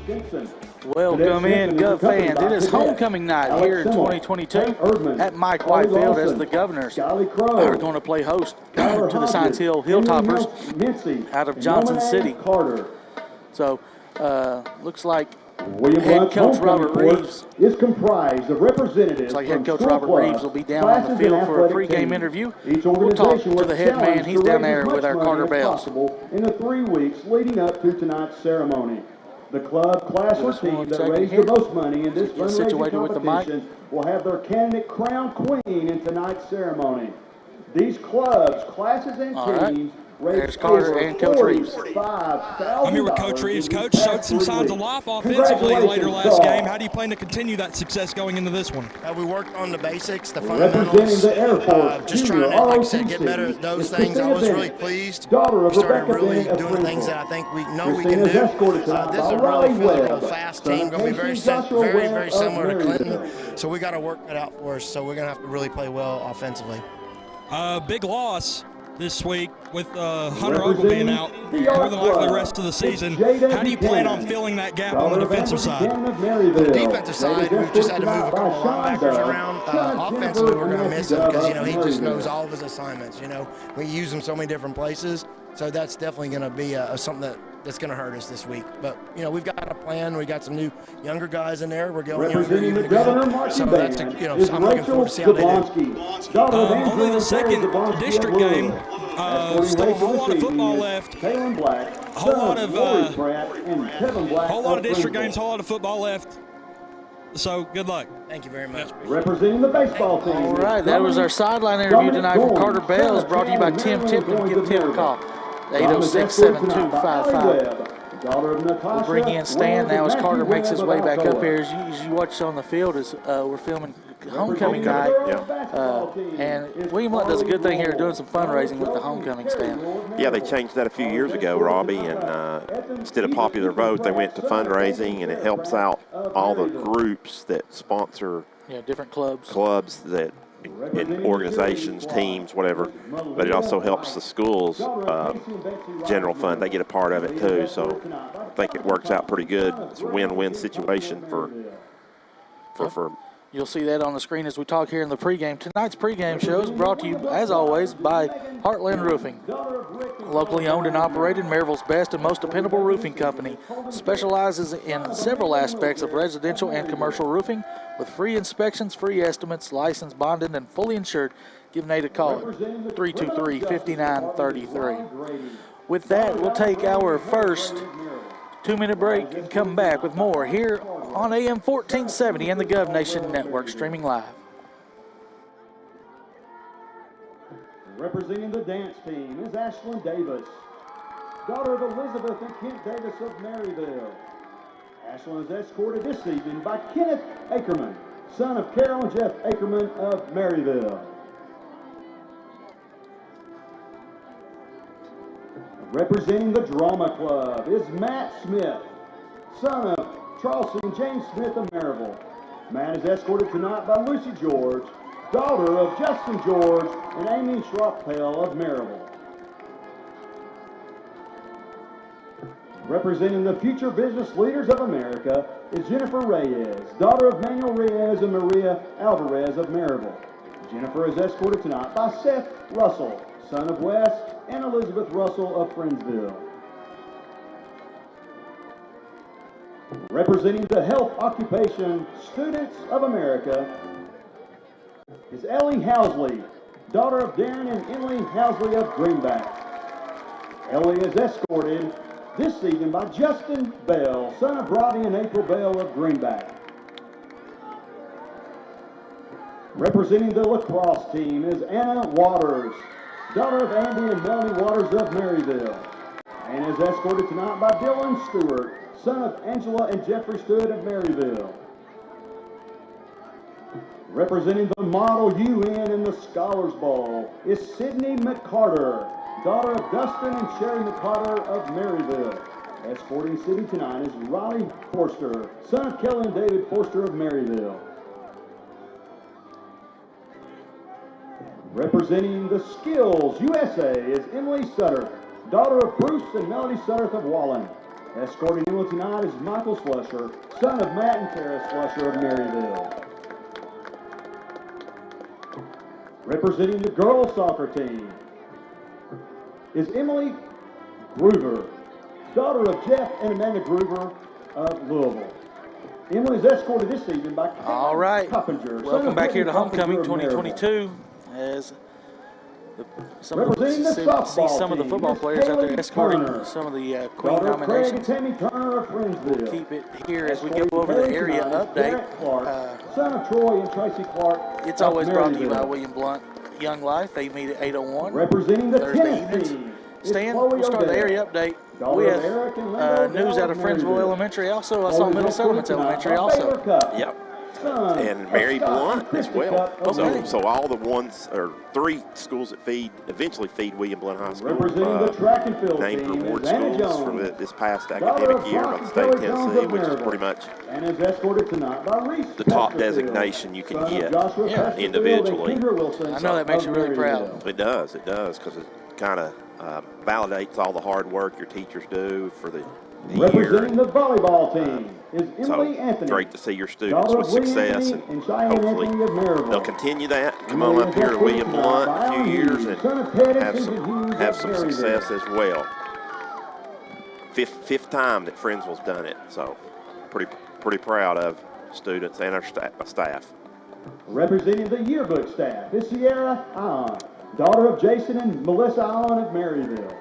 Welcome in, Gov fans. It is homecoming night here in 2022 at Mike White Field as the Governors are going to play host to the Science Hill Hilltoppers out of Johnson City. So, looks like head coach Robert Reeves is comprised of representatives. Looks like head coach Robert Reeves will be down on the field for a pregame interview. We'll talk to the head man. He's down there with our Carter Bells. In the 3 weeks leading up to tonight's ceremony, the club, class, or team that raised the most money in this fundraising competition will have their candidate crowned queen in tonight's ceremony. These clubs, classes, and teams there's Carter and Coach Reeves. I'm here with Coach Reeves. Coach showed some signs of life offensively later last game. How do you plan to continue that success going into this one? We worked on the basics, the fundamentals. Just trying to, like I said, get better at those things. I was really pleased. We started really doing things that I think we know we can do. This is a really physical, fast team. Going to be very similar to Clinton. So we got to work that out for us. So we're going to have to really play well offensively. Big loss this week with Hunter Ogle being out more than likely the rest of the season. How do you plan on filling that gap on the defensive side? On the defensive side, we've just had to move a couple of linebackers around. Offensively, we're going to miss him because, he just knows all of his assignments. We use him so many different places. So that's definitely going to be something that's going to hurt us this week. But, we've got a plan. We got some new younger guys in there. We're going younger even again. So that's, so I'm looking forward to see how they do. Only the second district game. Still a whole lot of football left. A whole lot of district games, a whole lot of football left. So, good luck. Thank you very much. Representing the baseball team. All right, that was our sideline interview tonight from Carter Bells, brought to you by Tim Tipton. Give Tim a call. 806-7255. We'll bring in Stan now as Carter makes his way back up here. As you watch on the field, as we're filming homecoming night. And William Blount does a good thing here doing some fundraising with the homecoming stand. Yeah, they changed that a few years ago, Robbie, and instead of popular vote, they went to fundraising, and it helps out all the groups that sponsor different clubs that in organizations, teams, whatever, but it also helps the schools general fund. They get a part of it too, so I think it works out pretty good. It's a win-win situation for You'll see that on the screen as we talk here in the pregame. Tonight's pregame show is brought to you, as always, by Heartland Roofing. Locally owned and operated, Maryville's best and most dependable roofing company. Specializes in several aspects of residential and commercial roofing with free inspections, free estimates, licensed, bonded, and fully insured. Give Nate a call at 323-5933. With that, we'll take our first 2-minute break and come back with more here on AM 1470 and the Gov Nation Network, streaming live. Representing the dance team is Ashlyn Davis, daughter of Elizabeth and Kent Davis of Maryville. Ashlyn is escorted this season by Kenneth Ackerman, son of Carol and Jeff Ackerman of Maryville. Representing the Drama Club is Matt Smith, son of Charles and James Smith of Maryville. Matt is escorted tonight by Lucy George, daughter of Justin George and Amy Schroppel of Maryville. Representing the Future Business Leaders of America is Jennifer Reyes, daughter of Manuel Reyes and Maria Alvarez of Maryville. Jennifer is escorted tonight by Seth Russell, son of Wes and Elizabeth Russell of Friendsville. Representing the Health Occupation Students of America is Ellie Housley, daughter of Darren and Emily Housley of Greenback. Ellie is escorted this season by Justin Bell, son of Robbie and April Bell of Greenback. Representing the lacrosse team is Anna Waters, daughter of Andy and Melanie Waters of Maryville. Anna is escorted tonight by Dylan Stewart, son of Angela and Jeffrey Stewart of Maryville. Representing the Model UN in the Scholars Bowl is Sydney McCarter, daughter of Dustin and Sherry McCarter of Maryville. Escorting Sydney tonight is Riley Forster, son of Kelly and David Forster of Maryville. Representing the Skills USA is Emily Sutter, daughter of Bruce and Melody Sutter of Wallen. Escorting him tonight is Michael Slusher, son of Matt and Kara Slusher of Maryville. Representing the girls soccer team is Emily Groover, daughter of Jeff and Amanda Groover of Louisville. Emily is escorted this season by All right. Coppinger. Welcome back here to Homecoming 2022 as some of Representing the see softball some of the team, football Miss players out there Kaylee escorting Turner, some of the Queen daughter of Craig and nominations. Tammy Turner of Friendsville. We'll keep it here as we go over the area update. Clark, son of Troy and Tracy Clark. It's of always brought to you by Maryville. William Blount Young Life. They meet at 8:01 Representing the Thursday tennis evenings. team is Stan, Chloe we'll start the Odell, area update. daughter We of Eric and Linda have news Odell out of of Friendsville Maryville. Elementary. Also, I saw Chloe is Middle escorted Settlements tonight Elementary by also. Baylor Cup, Yep. son And Mary of Scott Blunt and as Christy well. Cup of So, Okay. Maryville. so all the ones, or 3 schools that eventually feed William Blount High School, Representing the track and field named team reward is Anna schools for Jones, this past daughter academic of year by Brock the and state of Kelly Jones Tennessee, of which is Maryville, pretty much and is escorted tonight by Reese the top Chesterfield, designation you can son of get Joshua Yeah. Chesterfield and individually. Kendra Wilson I know that makes of you really proud. Maryville. It does, because it kind of validates all the hard work your teachers do for the year. Representing the volleyball team is So Emily Anthony, great to see your students daughter with of Lee success, Anthony and and Cheyenne hopefully Anthony of Maryville. they'll continue that. Come Emily on up is here to escorted William tonight Blount by in a few Alan years Hughes, son of Ted and and Susan Hughes have of some Maryville. success as well. Fifth time that Friendsville's done it, so pretty proud of students and our staff. Representing the yearbook staff is Sierra Allen, daughter of Jason and Melissa Allen of Maryville.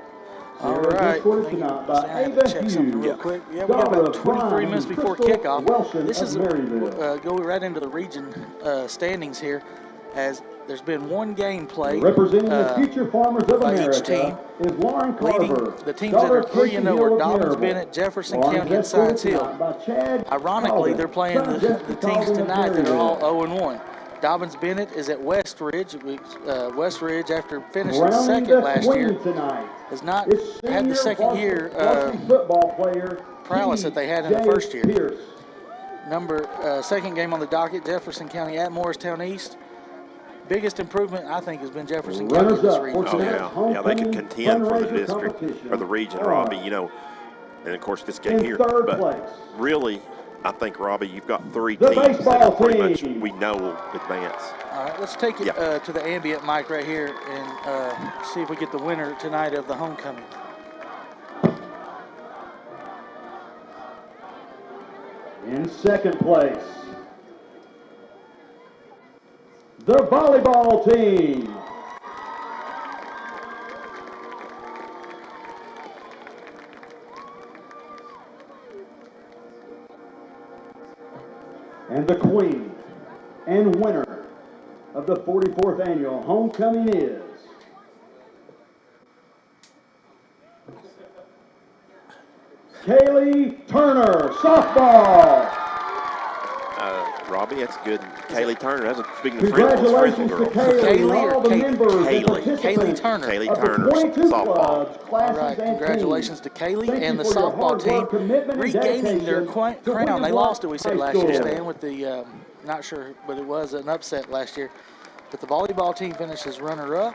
All Sierra is right. escorted Thank you. tonight by Stan, Ava check something Hughes, real quick. Yeah, we got daughter about of 23 Brian minutes and before Crystal kickoff. Welshon This of is Maryville. go right into the region standings here, as there's been one game played. Representing the future farmers of by each America team. is Lauren Leading Carver, the teams that daughter are of 3-0 Casey are Hill of Dobbins, Maryville. Bennett, Jefferson Lauren County, is and escorted Science Hill. tonight by Chad Ironically, Calvin, they're playing son of the Jessica teams Calvin of tonight that are all Maryville. 0-1. Dobbins Bennett is at West Ridge. West Ridge, after finishing Crowning second the last queen year, tonight has not is had the senior second year varsity football player prowess that they had in the T.J. first year. Pierce. Second game on the docket, Jefferson County at Morristown East. Biggest improvement, I think, has been Jefferson County Runners this up region. for Oh tonight's yeah, they could homecoming contend for the fundraiser district competition or the region, are Robbie. And of course this game in here. third But place. really, I think Robbie, you've got 3 The teams that baseball are pretty much team. we know will advance. All right, let's take it to the ambient mic right here and see if we get the winner tonight of the homecoming. In second place, the volleyball team. And the queen and winner of the 44th annual homecoming is Kaylee Turner, softball. Robbie, that's good. Kaylee Turner, that's speaking of Friendsville Congratulations to girl. Kaylee and Kaylee all the or members and Kaylee? participants Turner. Kaylee of the Turner, 22 softball. clubs, All classes, right, and congratulations teams. to Kaylee Thank and you the for your softball hard team work, commitment, and regaining their dedication to crown. They William lost it, Blount we said High last year, School. Stan, with the, not sure, but it was an upset last year. But the volleyball team finishes runner-up,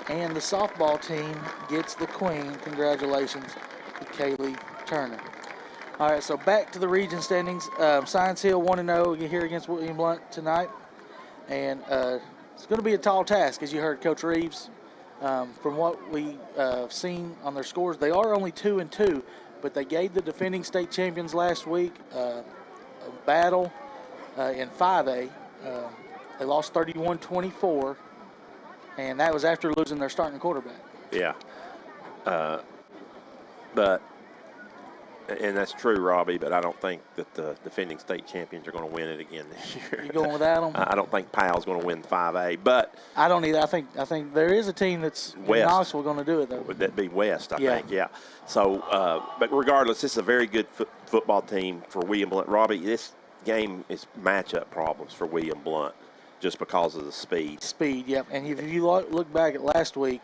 and the softball team gets the queen. Congratulations to Kaylee Turner. All right, so back to the region standings. Science Hill 1-0 here against William Blount tonight. And it's going to be a tall task, as you heard Coach Reeves. From what we've seen on their scores, they are only 2-2, but they gave the defending state champions last week a battle in 5A. They lost 31-24, and that was after losing their starting quarterback. Yeah. And that's true, Robbie, but I don't think that the defending state champions are going to win it again this year. You going without them? I don't think Powell's going to win 5A, but I don't either. I think there is a team that's in West. Knoxville going to do it, though. would that be West, I Yeah. think, yeah. So, but regardless, this is a very good football team for William Blount. Robbie, this game is matchup problems for William Blount just because of the speed. Speed, yep. And if you look back at last week,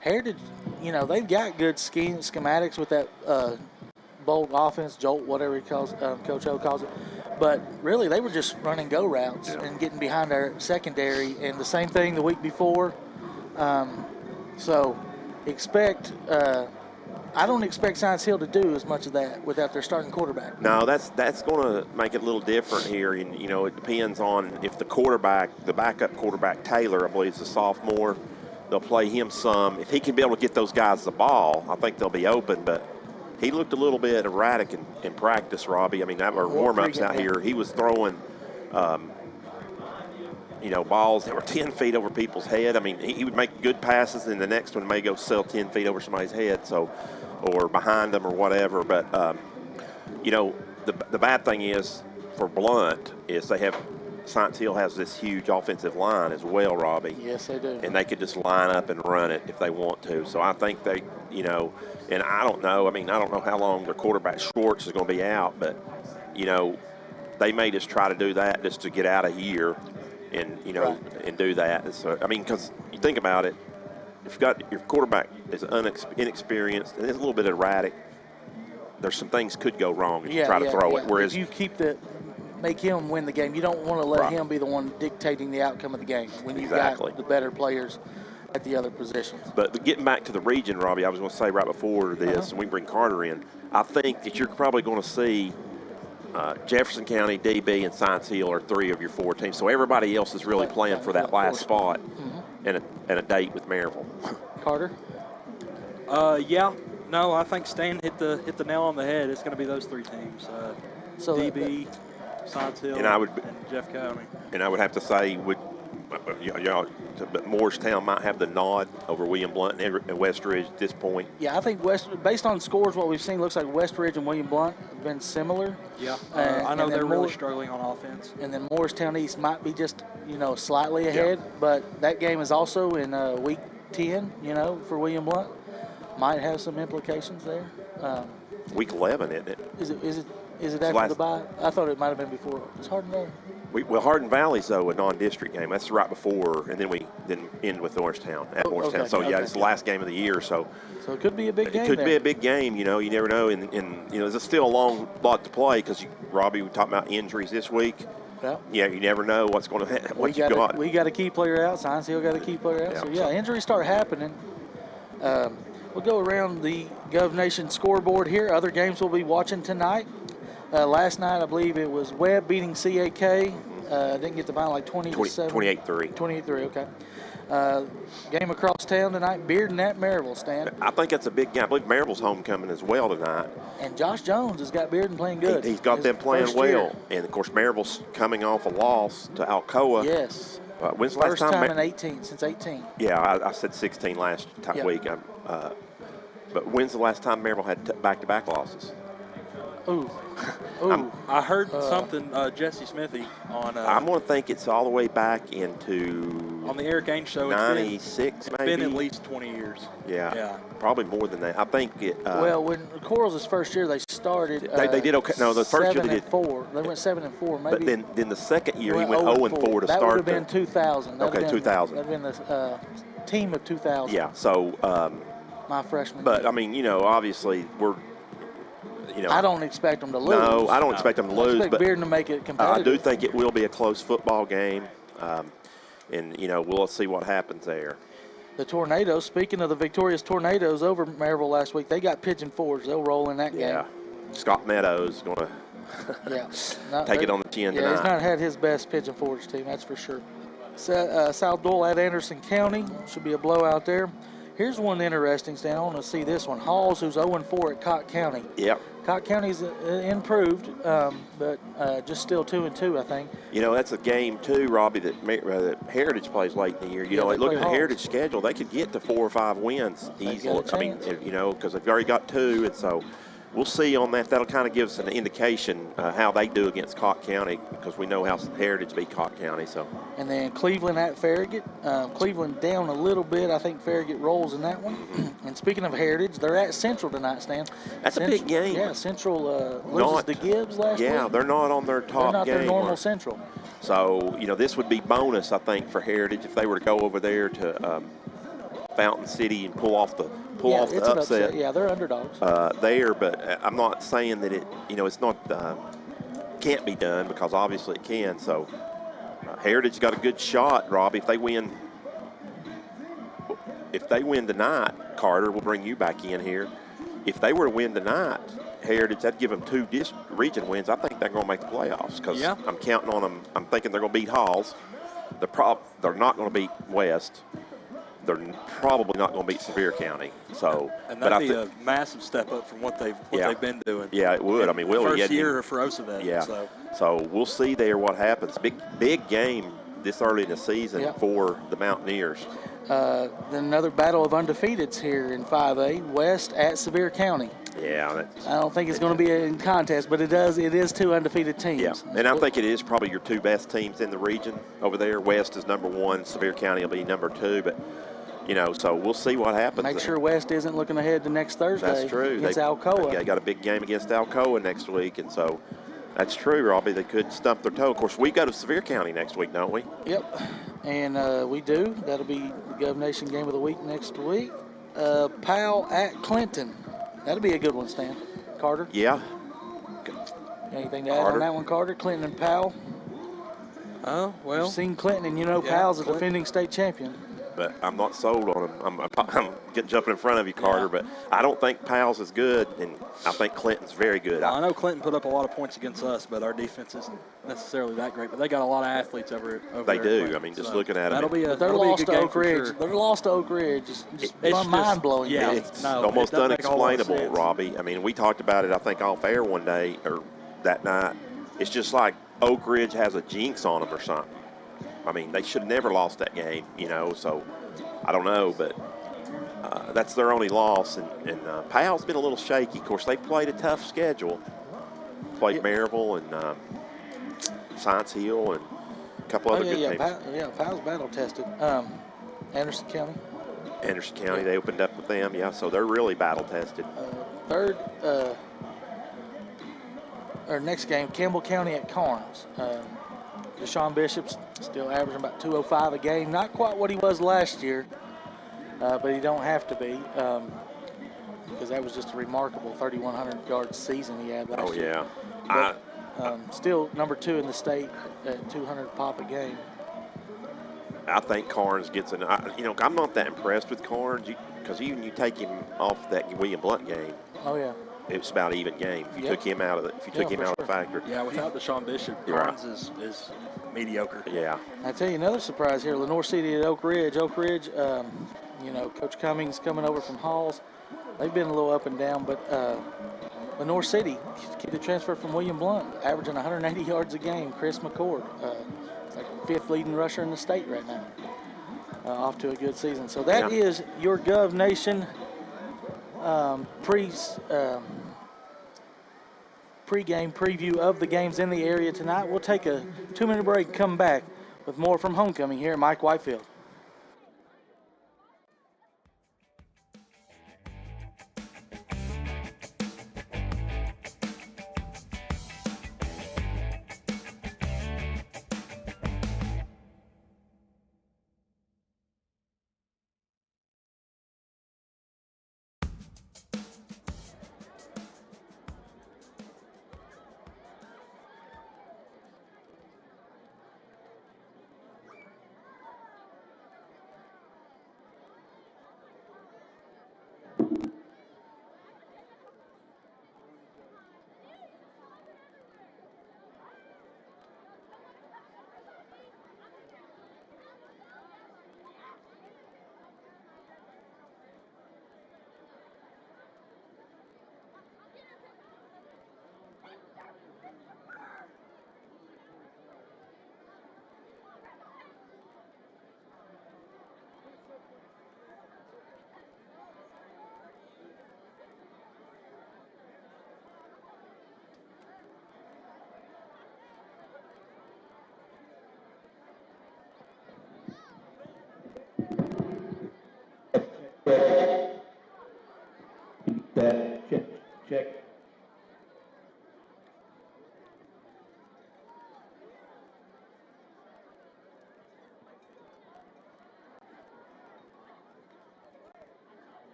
Heritage, they've got good schematics with that bold offense, jolt, whatever he calls, Coach O calls it. But really, they were just running go routes and getting behind our secondary, and the same thing the week before. So expect I don't expect Science Hill to do as much of that without their starting quarterback. No, that's going to make it a little different here. And, it depends on if the backup quarterback, Taylor, I believe is a sophomore, they'll play him some. If he can be able to get those guys the ball, I think they'll be open. But he looked a little bit erratic in practice, Robbie. I mean, that were warm-ups out here. He was throwing, balls that were 10 feet over people's head. I mean, he would make good passes, and the next one may go sell 10 feet over somebody's head, or behind them or whatever. But, the bad thing is for Blount is Science Hill has this huge offensive line as well, Robbie. Yes, they do. And they could just line up and run it if they want to. So I think they, and I don't know. I mean, I don't know how long their quarterback Schwartz is going to be out, but, they may just try to do that just to get out of here and, right. and do that. And so, I mean, because you think about it, if your quarterback is inexperienced and is a little bit erratic, there's some things could go wrong if you try to throw it. Whereas if you make him win the game, you don't want to let right. him be the one dictating the outcome of the game when you've got the better players at the other positions. But getting back to the region, Robbie, I was going to say right before this, and we bring Carter in, I think that you're probably going to see Jefferson County, DB, and Science Hill are 3 of your 4 teams. So everybody else is really playing for that last spot and a date with Maryville. Carter? Yeah. No, I think Stan hit the nail on the head. It's going to be those 3 teams. DB, Science Hill, and Jeff County. And I would have to say, but Morristown might have the nod over William Blount and Westridge at this point. Yeah, I think based on scores, what we've seen looks like Westridge and William Blount have been similar. Yeah, I know they're really struggling on offense. And then Morristown East might be just, slightly ahead, but that game is also in week 10, for William Blount. Might have some implications there. Week 11, isn't it? Is it after the bye? I thought it might have been before. It's hard to know. Well, Hardin Valley's, though, a non-district game. That's right before, and then we end with Morristown, at Morristown. Okay, so, it's the last game of the year. So it could be a big game. It could be a big game, you never know. And there's still a long lot to play because, Robbie, we talked about injuries this week. Yeah, you never know what's going to happen, what you got. We got a key player out. Science Hill got a key player out. So, injuries start happening. We'll go around the GovNation scoreboard here. Other games we'll be watching tonight. Last night, I believe it was Webb beating CAK. Didn't get the final, like 27. 28-3. 28-3, okay. Game across town tonight, Bearden at Maryville, Stan. I think that's a big game. I believe Maryville's homecoming as well tonight. And Josh Jones has got Bearden playing good. He's got them playing well. And, of course, Maryville's coming off a loss to Alcoa. Yes. When's the last time? Since 18. Yeah, I said 16 last week. But when's the last time Maryville had back-to-back losses? Ooh. I heard something, Jesse Smithy on. I'm going to think it's all the way back into. On the Eric Ainge show, 96, maybe. Been at least 20 years. Yeah. Probably more than that. I think it. Well, when Corals' first year, they started. They did okay. No, the first year they did 7-4. They went 7-4, maybe. But then the second year he went 0-4 to start. That would have been 2000. Okay, 2000. That would have been the team of 2000. Yeah. So. My freshman. But year. I mean, obviously we're. I don't expect them to lose. No, I don't expect them to lose. I expect Bearden to make it competitive. I do think it will be a close football game, and we'll see what happens there. The Tornadoes. Speaking of the victorious Tornadoes over Maryville last week, they got Pigeon Forge. They'll roll in that game. Yeah, Scott Meadows is going to take it on the chin tonight. He's not had his best Pigeon Forge team, that's for sure. South Doyle at Anderson County. Should be a blowout there. Here's one interesting, Stan. I want to see this one. Halls, who's 0-4 at Cott County. Yep. Cott County's improved, but just still 2-2, I think. That's a game, too, Robbie, that Heritage plays late in the year. Look at the Heritage schedule. They could get to 4 or 5 wins easily. I mean, because they've already got 2, and so we'll see on that. That'll kind of give us an indication how they do against Cott County, because we know how Heritage beat Cott County. So. And then Cleveland at Farragut. Cleveland down a little bit. I think Farragut rolls in that one. And speaking of Heritage, they're at Central tonight, Stan. That's a big game. Yeah, Central loses to Gibbs last week. Yeah, they're not on their top game. They're not their normal Central. So, this would be bonus, I think, for Heritage if they were to go over there to Fountain City and pull off the upset. Yeah, they're underdogs. There, but I'm not saying that it's not can't be done, because obviously it can. So Heritage got a good shot, Robbie. If they win tonight, Carter, we'll bring you back in here. if they were to win tonight, Heritage, that'd give them 2 region wins. I think they're going to make the playoffs because I'm counting on them. I'm thinking they're going to beat Halls. They're not going to beat West. They're probably not going to beat Sevier County. So, and that'd be a massive step up from what they've been doing. Yeah, it would. I mean, first year for Roosevelt. Yeah. So we'll see there what happens. Big game this early in the season for the Mountaineers. Then another battle of undefeateds here in 5A, West at Sevier County. Yeah. I don't think it's going to be a contest, but it is 2 undefeated teams. Yeah, and I think it is probably your 2 best teams in the region over there. West is number 1, Sevier County will be number 2, but so we'll see what happens. Make sure West isn't looking ahead to next Thursday. That's true. Against Alcoa. They got a big game against Alcoa next week, and so that's true, Robbie. They could stump their toe. Of course, we go to Sevier County next week, don't we? Yep, and we do. That'll be the Gov Nation game of the week next week. Powell at Clinton. That'll be a good one, Stan. Carter? Yeah. Anything to add on that one, Carter? Clinton and Powell? Oh, well. You've seen Clinton, and Powell's a defending state champion. But I'm not sold on him. I'm jumping in front of you, Carter, but I don't think Powell's is good, and I think Clinton's very good. Well, I know Clinton put up a lot of points against us, but our defense isn't necessarily that great. But they got a lot of athletes over there. They do. I mean, just looking at them. They're lost to Oak Ridge. They're lost to Oak Ridge. It's mind-blowing. Yeah, it's almost unexplainable, Robbie. I mean, we talked about it, I think, off air one day or that night. It's just like Oak Ridge has a jinx on them or something. I mean, they should have never lost that game, so I don't know, but that's their only loss. And Powell's been a little shaky. Of course, they played a tough schedule. Played Maryville and Science Hill and a couple other good teams. Powell's battle-tested. Anderson County? Anderson County, they opened up with them, so they're really battle-tested. Next game, Campbell County at Carnes. Deshaun Bishop's still averaging about 205 a game. Not quite what he was last year, but he don't have to be because that was just a remarkable 3,100-yard season he had last year. But, still number 2 in the state at 200 pop a game. I think Carnes gets I'm not that impressed with Carnes because even you take him off that William Blount game. Oh, yeah. It was about even game. If you took him out of the factor. Yeah, without Deshaun Bishop, Carnes is mediocre. Yeah. I tell you another surprise here, Lenoir City at Oak Ridge. Oak Ridge, Coach Cummings coming over from Halls. They've been a little up and down, but Lenoir City, kid that transferred from William Blount, averaging 180 yards a game. Chris McCord, it's like 5th leading rusher in the state right now. Off to a good season. So that is your Gov Nation pre-game preview of the games in the area tonight. We'll take a 2-minute break and come back with more from homecoming here at Mike Whitefield.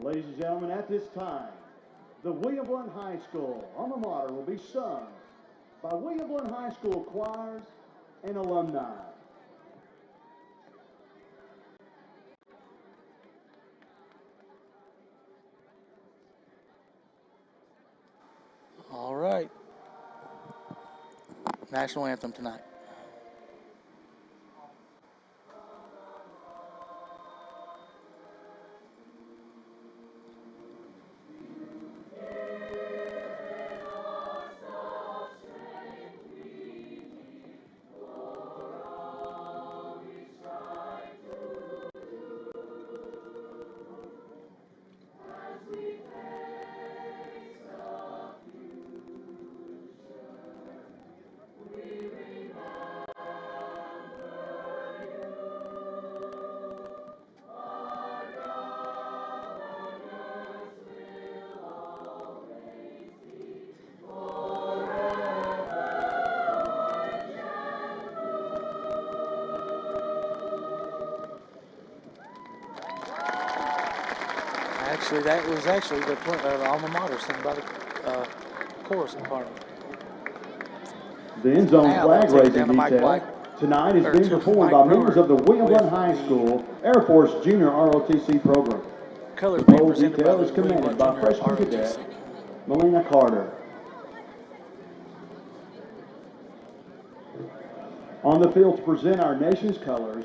Ladies and gentlemen, at this time, the William Blount High School alma mater will be sung by William Blount High School choirs and alumni. All right. National anthem tonight. Actually, that was actually the alma mater sung by the chorus department. The end zone flag raising detail tonight is being performed by members of the William Blount High School Air Force Junior ROTC program. Colors The being pole presented detail by is the William commanded Blount by Junior freshman ROTC. cadet Melina Carter. On the field to present our nation's colors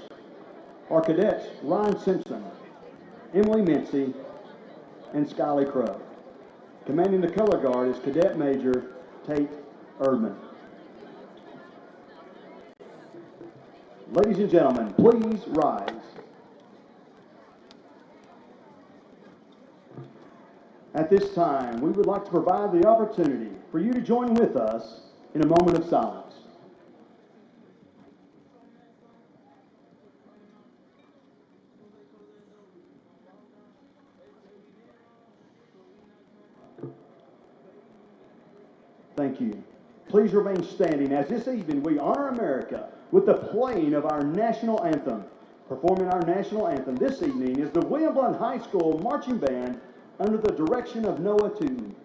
are cadets Ryan Simpson, Emily Mincy, and Skyly Crow. Commanding the color guard is Cadet Major Tate Erdman. Ladies and gentlemen, please rise. At this time, we would like to provide the opportunity for you to join with us in a moment of silence. Thank you. Please remain standing as this evening we honor America with the playing of our national anthem. Performing our national anthem this evening is the William Blount High School Marching Band under the direction of Noah Tootin.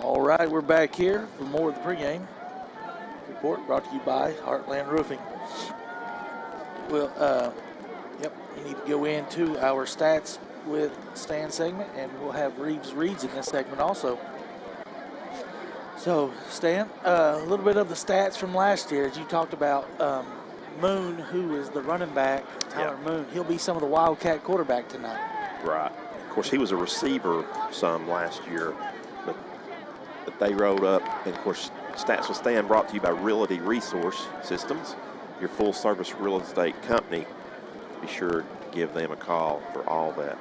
All right, we're back here for more of the pregame report brought to you by Heartland Roofing. Well, you need to go into our stats with Stan segment, and we'll have Reeves Reads in this segment also. So, Stan, a little bit of the stats from last year. As you talked about Moon, who is the running back, Tyler Moon. He'll be some of the Wildcat quarterback tonight. Right. Of course, he was a receiver some last year, but they rolled up. And, of course, Stats with Stan brought to you by Realty Resource Systems, your full-service real estate company. Be sure to give them a call for all that.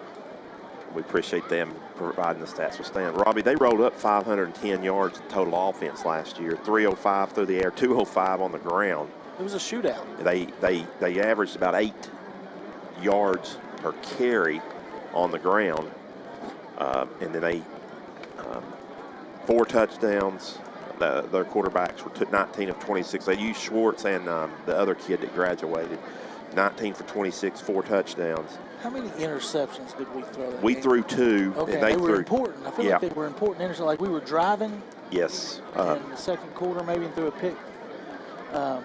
We appreciate them providing the Stats with Stan. Robbie, they rolled up 510 yards total offense last year, 305 through the air, 205 on the ground. It was a shootout. They averaged about 8 yards per carry on the ground, and then they 4 touchdowns, their quarterbacks were 19 of 26. They used Schwartz and the other kid that graduated. 19 for 26, 4 touchdowns. How many interceptions did we throw that We game? threw 2. Okay, and they were important. I feel like they were important interceptions. Like we were driving. Yes. In the second quarter, maybe threw a pick. Yeah.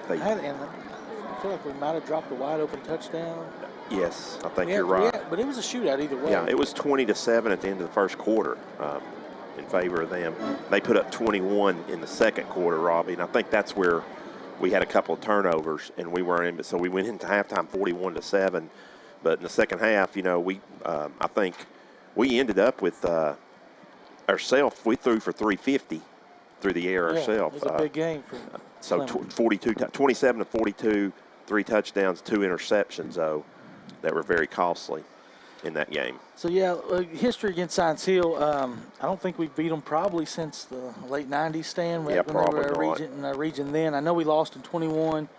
And I feel like we might have dropped a wide open touchdown. Yes, I think you're right. Yeah, but it was a shootout either way. Yeah, it was 20-7 at the end of the first quarter in favor of them. They put up 21 in the second quarter, Robbie, and I think that's where we had a couple of turnovers and we weren't in. But so we went into halftime 41-7. But in the second half, you know, I think we ended up with ourselves. We threw for 350 through the air ourselves. It was a big game for so 27 to 42, 3 touchdowns, 2 interceptions though that were very costly in that game. So yeah, history against Science Hill. I don't think we've beat them probably since the late '90s, Stan. Yeah, when probably they were in a region then. I know we lost in 21,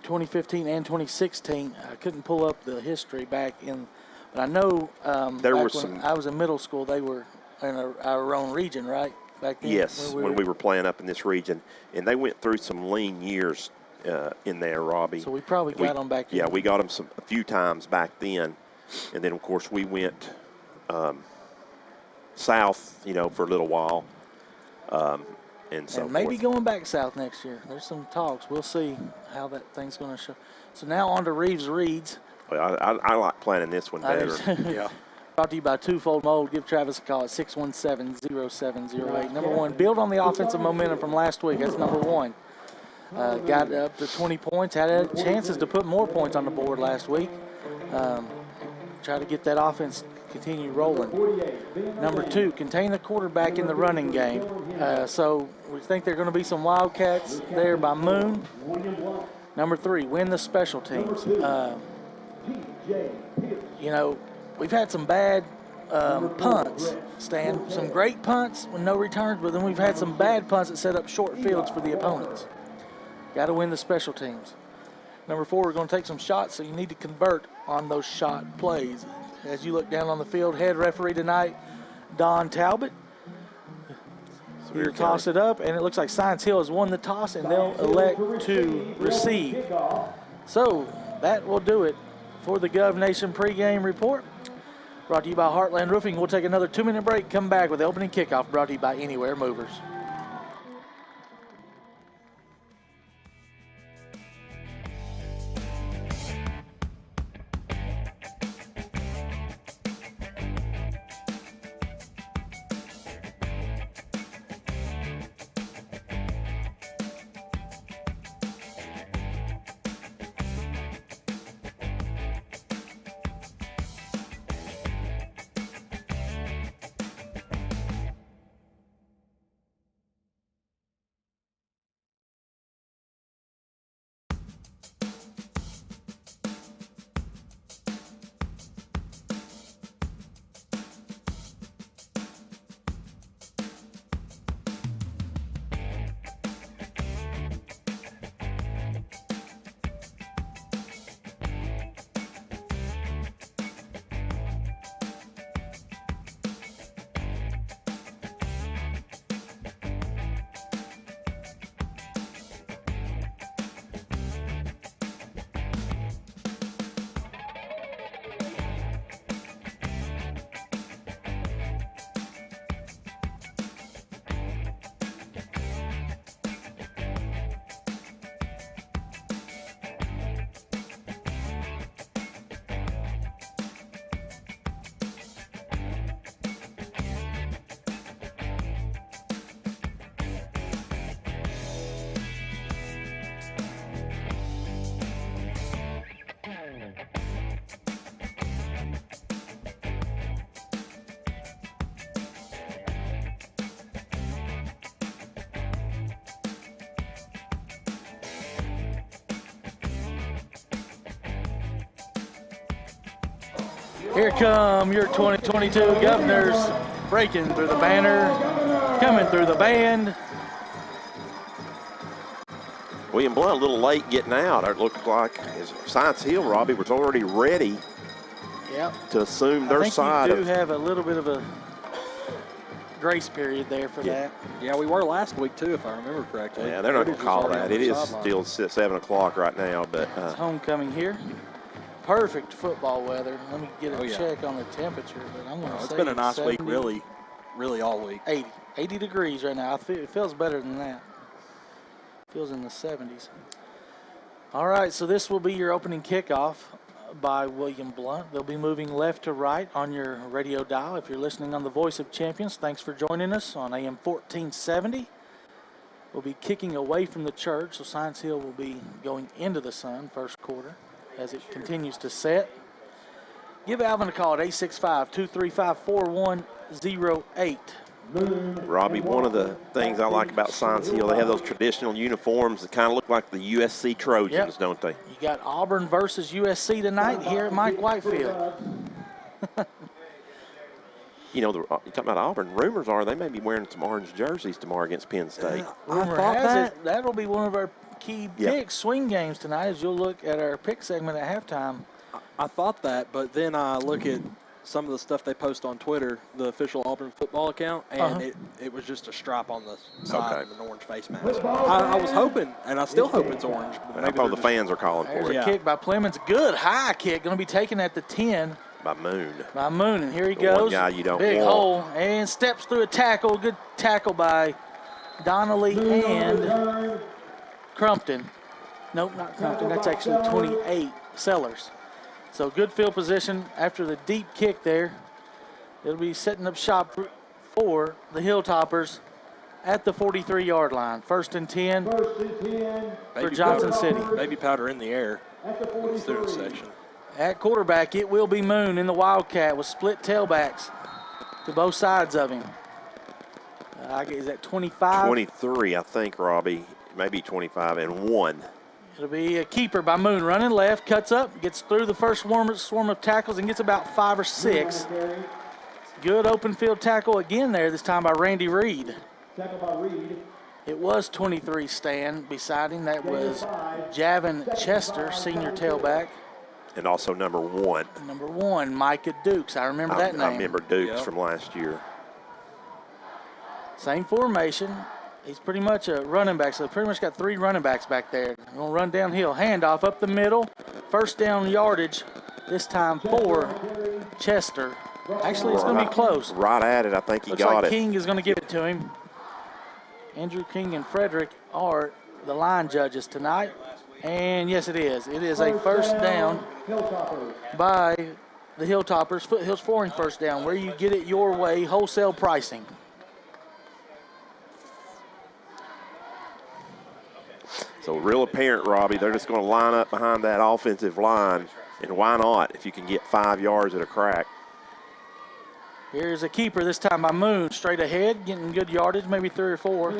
2015, and 2016. I couldn't pull up the history back in, but I know there were when I was in middle school, they were in our own region, right? Back then. Yes, when we were playing up in this region, and they went through some lean years in there, Robbie. So we probably got them back. Yeah, we got them a few times back then. And then, of course, we went south, you know, for a little while. And maybe going back south next year. There's some talks. We'll see how that thing's going to show. So now on to Reeves Reeds. Well, I like planning this one better. Yeah. Brought to you by Twofold Mold. Give Travis a call at 617-0708. Number one, build on the offensive momentum from last week. That's number one. Got up to 20 points. Had chances to put more points on the board last week. Try to get that offense continue rolling. Number two, contain the quarterback in the running game. So we think there are going to be some Wildcats there by Moon. Number three, win the special teams. You know, we've had some bad punts, Stan. Some great punts with no returns, but then we've had some bad punts that set up short fields for the opponents. Got to win the special teams. Number four, we're going to take some shots, so you need to convert on those shot plays. As you look down on the field, head referee tonight, Don Talbot. He'll toss it up, and it looks like Science Hill has won the toss, and they'll elect to receive. So that will do it for the Gov Nation pregame report. Brought to you by Heartland Roofing. We'll take another 2-minute break, come back with the opening kickoff, brought to you by Anywhere Movers. Here come your 2022 Governors, breaking through the banner, coming through the band. William Blount a little late getting out. It looked like Science Hill, Robbie, was already ready to assume their side. You do have a little bit of a grace period there for that. Yeah, we were last week too, if I remember correctly. Yeah, they're not going to call that. It is still 7 o'clock right now, but it's homecoming here. Perfect football weather. Let me get a check on the temperature, but I'm going to say it's been a nice 70, week, really all week. 80 degrees right now. It feels better than that. Feels in the 70s. All right, so this will be your opening kickoff by William Blount. They'll be moving left to right on your radio dial. If you're listening on the Voice of Champions, thanks for joining us on AM 1470. We'll be kicking away from the church, so Science Hill will be going into the sun first quarter as it continues to set. Give Alvin a call at 865-235-4108. Robbie, one of the things I like about Science Hill, they have those traditional uniforms that kind of look like the USC Trojans, don't they? You got Auburn versus USC tonight here at Mike Whitefield. You know, you're talking about Auburn. Rumors are they may be wearing some orange jerseys tomorrow against Penn State. Rumor has it that'll be one of our key picks, swing games tonight, as you'll look at our pick segment at halftime. I thought that, but then I look at some of the stuff they post on Twitter, the official Auburn football account, and it was just a stripe on the side of an orange face mask. I was hoping, and I still hope it's orange. I hope the fans are calling for it. There's a kick by Plemons. Good high kick, going to be taken at the 10. By Moon. And here he goes. One guy you don't Big want. hole, and steps through a tackle. Good tackle by Donnelly and Crumpton. Nope, not Crumpton. That's actually 28, Sellers. So good field position after the deep kick there. It'll be setting up shop for the Hilltoppers at the 43-yard line. First and 10 for Johnson City. Baby powder in the air with the student section. At quarterback, it will be Moon in the Wildcat with split tailbacks to both sides of him. Is that 25? 23, I think, Robbie. Maybe 25 and 1. It'll be a keeper by Moon, running left, cuts up, gets through the first swarm of tackles and gets about 5 or 6. Good open field tackle again there, this time by Randy Reed. It was 23 Stan beside him. That was Javin Chester, senior tailback. And also number 1. Number 1, Micah Dukes. I remember that name. I remember Dukes from last year. Same formation. He's pretty much a running back, so pretty much got 3 running backs back there. They're going to run downhill. Handoff up the middle. First down yardage, this time for Chester. Actually, it's going to be close. Right at it. I think he Looks got like it. King is going to give it to him. Andrew King and Frederick are the line judges tonight. And yes, it is. It is a first down by the Hilltoppers. Foothills Flooring first down, where you get it your way, wholesale pricing. So real apparent, Robbie, they're just going to line up behind that offensive line. And why not if you can get 5 yards at a crack? Here's a keeper this time by Moon, straight ahead, getting good yardage, maybe 3 or 4.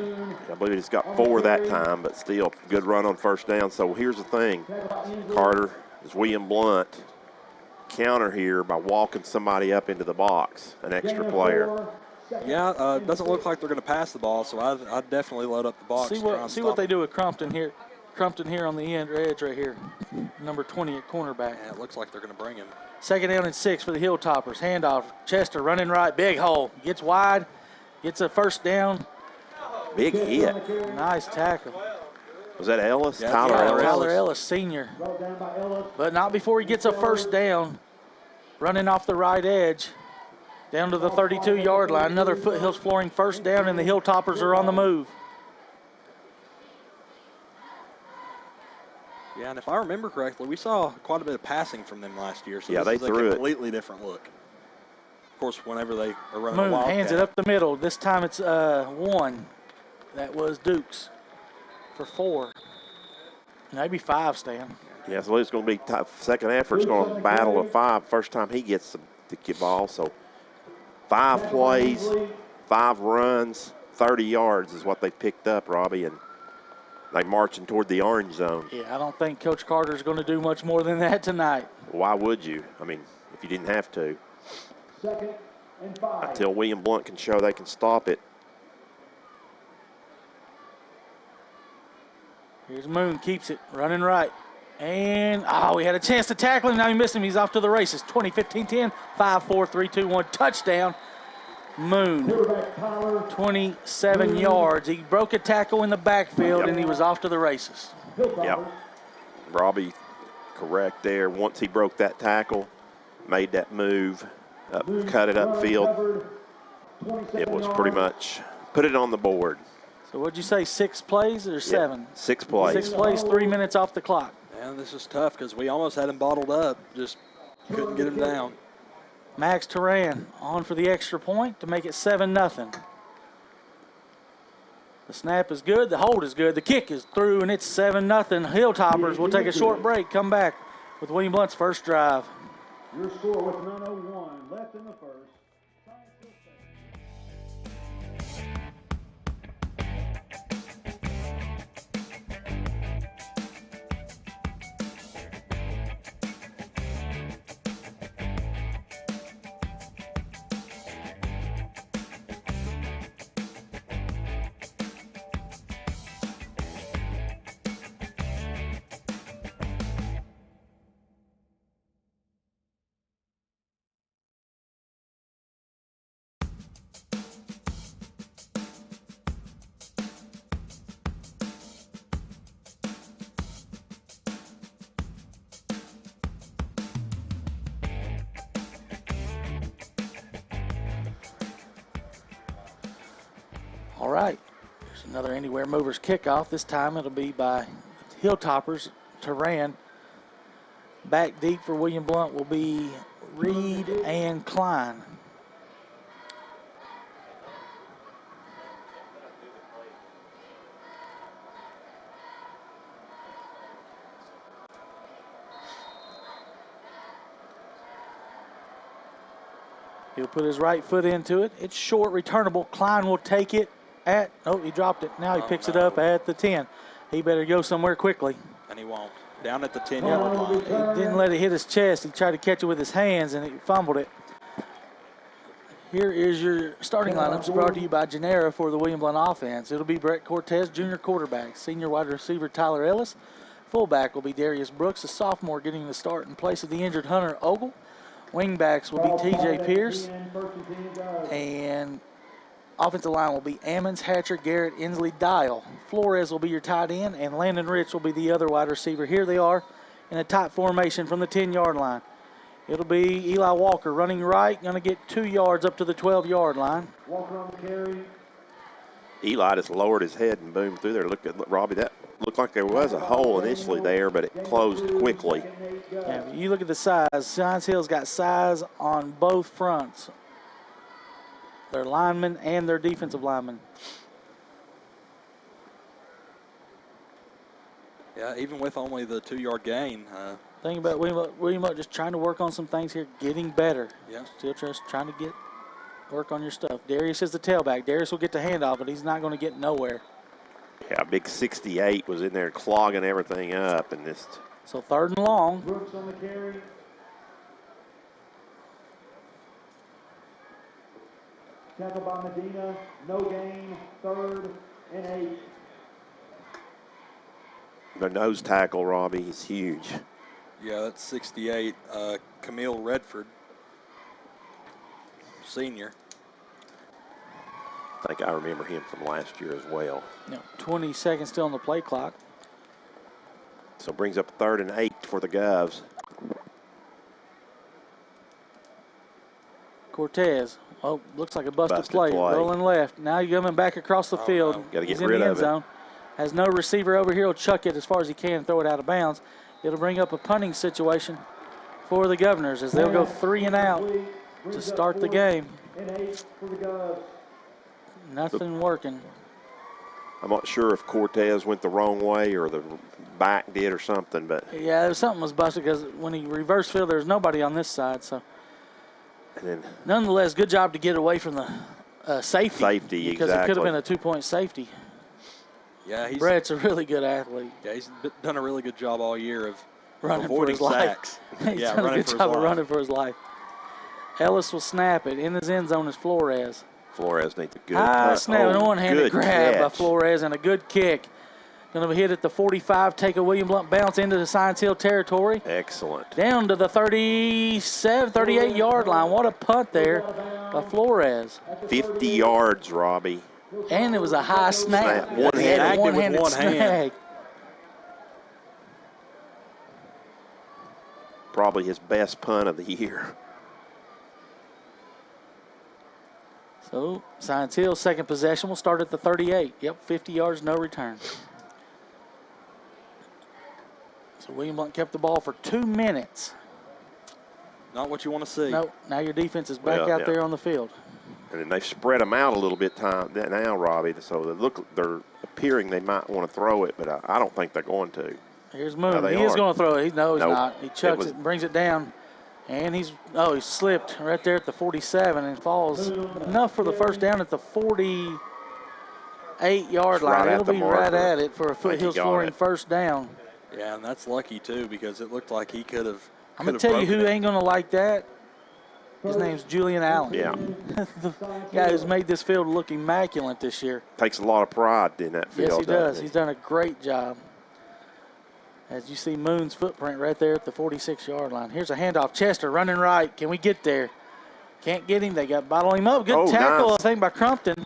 I believe he's got 4 that time, but still good run on first down. So here's the thing, Carter, is William Blount counter here by walking somebody up into the box, an extra player. Yeah, it doesn't look like they're going to pass the ball, so I'd definitely load up the box. See what they do with Crumpton here. Crumpton here on the edge right here, number 20 at cornerback. Yeah, it looks like they're going to bring him. Second down and 6 for the Hilltoppers. Handoff, Chester running right, big hole. Gets wide, gets a first down. Big hit. Nice tackle. Was that Ellis? Yeah, Tyler Ellis, senior. But not before he gets a first down. Running off the right edge, down to the 32-yard line. Another Foothills Flooring first down, and the Hilltoppers are on the move. Yeah, and if I remember correctly, we saw quite a bit of passing from them last year. So yeah, this they is threw a completely different look. Of course, whenever they are running Moon a Wildcat. hands it up the middle. This time it's 1. That was Dukes for 4. Maybe 5, Stan. Yeah, so it's going to be second effort's going to battle a 5 first time he gets the ball. So 5 plays, 5 runs, 30 yards is what they picked up, Robbie, and they're marching toward the orange zone. Yeah, I don't think Coach Carter's going to do much more than that tonight. Why would you? I mean, if you didn't have to. Second and 5. Until William Blount can show they can stop it. Here's Moon, keeps it, running right. And, we had a chance to tackle him. Now he missed him. He's off to the races. 20, 15, 10, 5, 4, 3, 2, 1. Touchdown. Moon, 27 yards. He broke a tackle in the backfield, and he was off to the races. Yep. Robbie, correct there. Once he broke that tackle, made that move, cut it upfield, it was pretty much put it on the board. So what'd you say, 6 plays or 7? Yeah, 6 plays. 6 plays, 3 minutes off the clock. Man, this is tough because we almost had him bottled up, just couldn't get him down. Max Turan on for the extra point to make it 7-0. The snap is good, the hold is good, the kick is through, and it's 7-0. Hilltoppers will take a short break, come back with William Blount's first drive. Your score with 9:01 left in the first. All right, there's another Anywhere Movers kickoff. This time it'll be by Hilltoppers, Turan. Back deep for William Blount will be Reed and Klein. He'll put his right foot into it. It's short, returnable. Klein will take it at, oh, he dropped it. Now he picks it up at the 10. He better go somewhere quickly. And he won't. Down at the 10-yard line. He didn't let it hit his chest. He tried to catch it with his hands, and he fumbled it. Here is your starting lineups brought to you by Genera for the William Blount offense. It'll be Brett Cortez, junior quarterback. Senior wide receiver Tyler Ellis. Fullback will be Darius Brooks, a sophomore, getting the start in place of the injured Hunter Ogle. Wingbacks will be T.J. Pierce. And offensive line will be Ammons, Hatcher, Garrett, Inslee, Dial. Flores will be your tight end, and Landon Rich will be the other wide receiver. Here they are in a tight formation from the 10-yard line. It'll be Eli Walker running right, going to get 2 yards up to the 12-yard line. Walker on the carry. Eli just lowered his head and boomed through there. Look at Robbie. That looked like there was a hole initially there, but it closed quickly. Yeah, you look at the size. Science Hill's got size on both fronts. Their linemen and their defensive linemen. Yeah, even with only the 2-yard gain. Think about William just trying to work on some things here, getting better. Yeah. Still just trying to work on your stuff. Darius is the tailback. Darius will get the handoff, but he's not going to get nowhere. Yeah, big 68 was in there clogging everything up, and this. So 3rd and long. Brooks on the carry. Tackle by Medina, no gain, 3rd and 8. The nose tackle, Robbie, is huge. Yeah, that's 68. Camille Redford, senior. I think I remember him from last year as well. 20 seconds still on the play clock. So brings up 3rd and 8 for the Govs. Cortez. Oh, looks like a busted play. Rolling left. Now you're coming back across the field. Got to get He's in rid the end of zone. Has no receiver over here. He'll chuck it as far as he can and throw it out of bounds. It'll bring up a punting situation for the Governors as they'll go 3 and out to start the game. Nothing working. I'm not sure if Cortez went the wrong way or the back did or something, but. Yeah, something was busted because when he reversed field, there's nobody on this side. So, and then nonetheless, good job to get away from the safety. Safety, because it could have been a 2-point safety. Yeah, Brett's a really good athlete. Yeah, he's done a really good job all year of running avoiding for his sacks. life. He's done a good job of running for his life. Ellis will snap it. In his end zone is Flores. Flores needs a good snap, an one-handed grab by Flores and a good kick. Going to be hit at the 45, take a William Blount bounce into the Science Hill territory. Excellent. Down to the 37, 38-yard line. What a punt there by Flores. 50 yards, Robbie. And it was a high snap. One-handed. One-handed one snag. hand. Probably his best punt of the year. So Science Hill, second possession, will start at the 38. Yep, 50 yards, no return. So William Blount kept the ball for 2 minutes. Not what you want to see. Nope, now your defense is back out there on the field. And then they've spread them out a little bit now, Robbie. So they're appearing they might want to throw it, but I don't think they're going to. Here's Moon. He is going to throw it. No, he's not. He chucks it and brings it down. And he slipped right there at the 47 and falls enough for the first down at the 48-yard line. It'll be right at it for a Foothills Flooring first down. Yeah, and that's lucky, too, because it looked like he could have. I'm going to tell you who ain't going to like that. His name's Julian Allen. Yeah. The guy who's made this field look immaculate this year. Takes a lot of pride in that field. Yes, he does. He's done a great job. As you see Moon's footprint right there at the 46-yard line. Here's a handoff. Chester running right. Can we get there? Can't get him. They got bottle him up. Good tackle, nice. I think, by Crumpton.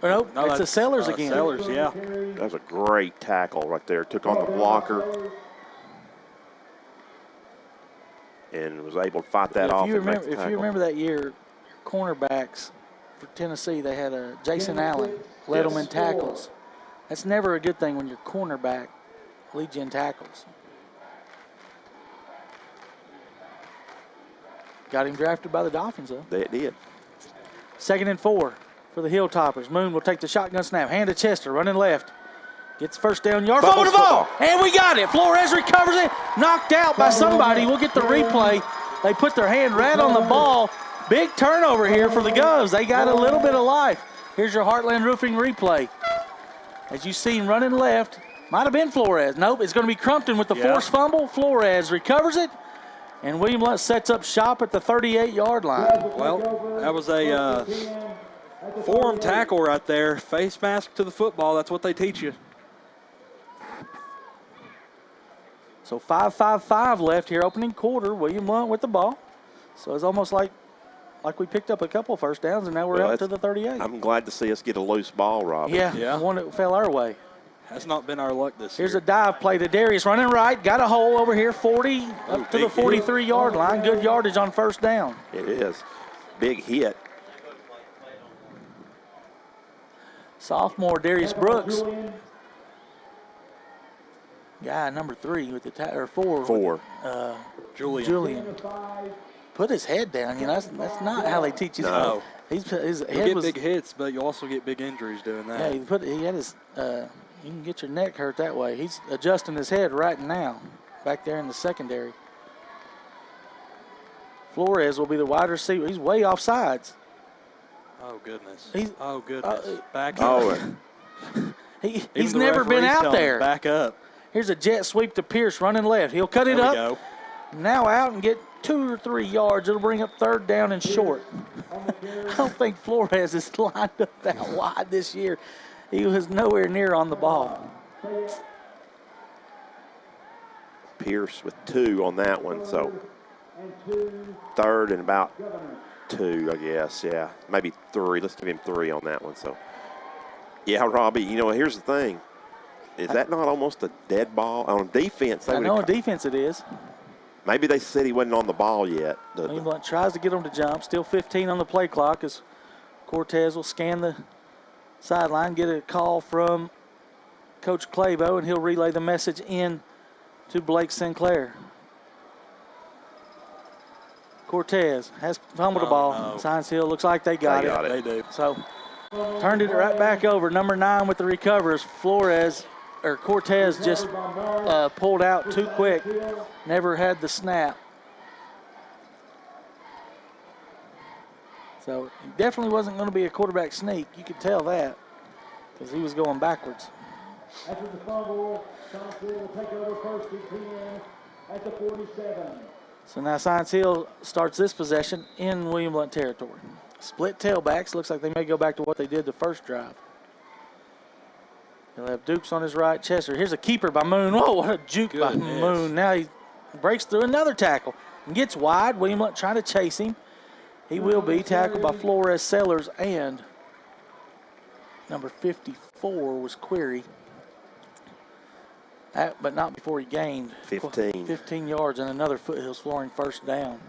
Or no, it's the Sellers again. Sellers, yeah. That was a great tackle right there. Took on the blocker and was able to fight that off. If you remember that year, cornerbacks for Tennessee, they had Jason Allen led them in tackles. That's never a good thing when your cornerback leads you in tackles. Got him drafted by the Dolphins, though. They did. 2nd and 4 for the Hilltoppers. Moon will take the shotgun snap. Hand to Chester, running left. Gets first down yard. Fumble the ball. And we got it. Flores recovers it. Knocked out by somebody. We'll get the replay. They put their hand right on the ball. Big turnover here for the Govs. They got a little bit of life. Here's your Heartland Roofing replay. As you see him running left. Might have been Flores. Nope, it's going to be Crumpton with the forced fumble. Flores recovers it. And William Blount sets up shop at the 38-yard line. Well, that was a form tackle right there. Face mask to the football. That's what they teach you. So 5:55 left here, opening quarter. William Blount with the ball. So it's almost like we picked up a couple first downs, and now we're up to the 38. I'm glad to see us get a loose ball, Robbie. Yeah. One that fell our way. Has not been our luck this year. Here's a dive play to Darius running right. Got a hole over here, 40 up to the 43-yard line. Good yardage on first down. It is. Big hit. Sophomore Darius Brooks. Guy number 3 with the or 4. 4. Julian. Put his head down. You know, that's not how they teach you. No. His head get big hits, but you also get big injuries doing that. Yeah, he had his you can get your neck hurt that way. He's adjusting his head right now, back there in the secondary. Flores will be the wide receiver. He's way off sides. Oh, goodness. Back up. He's never been out there. Back up. Here's a jet sweep to Pierce running left. He'll cut it up. Go. Now out and get 2 or 3 yards. It'll bring up third down and short. I don't think Flores is lined up that wide this year. He was nowhere near on the ball. Pierce with 2 on that one, so third and about 2, I guess. Yeah, maybe 3. Let's give him 3 on that one. So, yeah, Robbie, you know, here's the thing. Is that not almost a dead ball? On defense, I know on defense it is. Maybe they said he wasn't on the ball yet. Blount tries to get him to jump. Still 15 on the play clock as Cortez will scan the sideline, get a call from Coach Claybo, and he'll relay the message in to Blake Sinclair. Cortez has fumbled the ball. No. Science Hill looks like they got it. They do. So turned it right back over. Number 9 with the recovers. Cortez just pulled out too quick. Never had the snap. So it definitely wasn't going to be a quarterback sneak. You could tell that because he was going backwards. After the fumble, Science Hill will take over first and 10 at the 47. So now Science Hill starts this possession in William Blount territory. Split tailbacks. Looks like they may go back to what they did the first drive. He'll have Dukes on his right. Chester. Here's a keeper by Moon. Whoa, what a juke by Moon. Now he breaks through another tackle and gets wide. William Blount trying to chase him. He will be tackled by Flores Sellers, and number 54 was Query. But not before he gained 15 yards and another Foothills Flooring first down.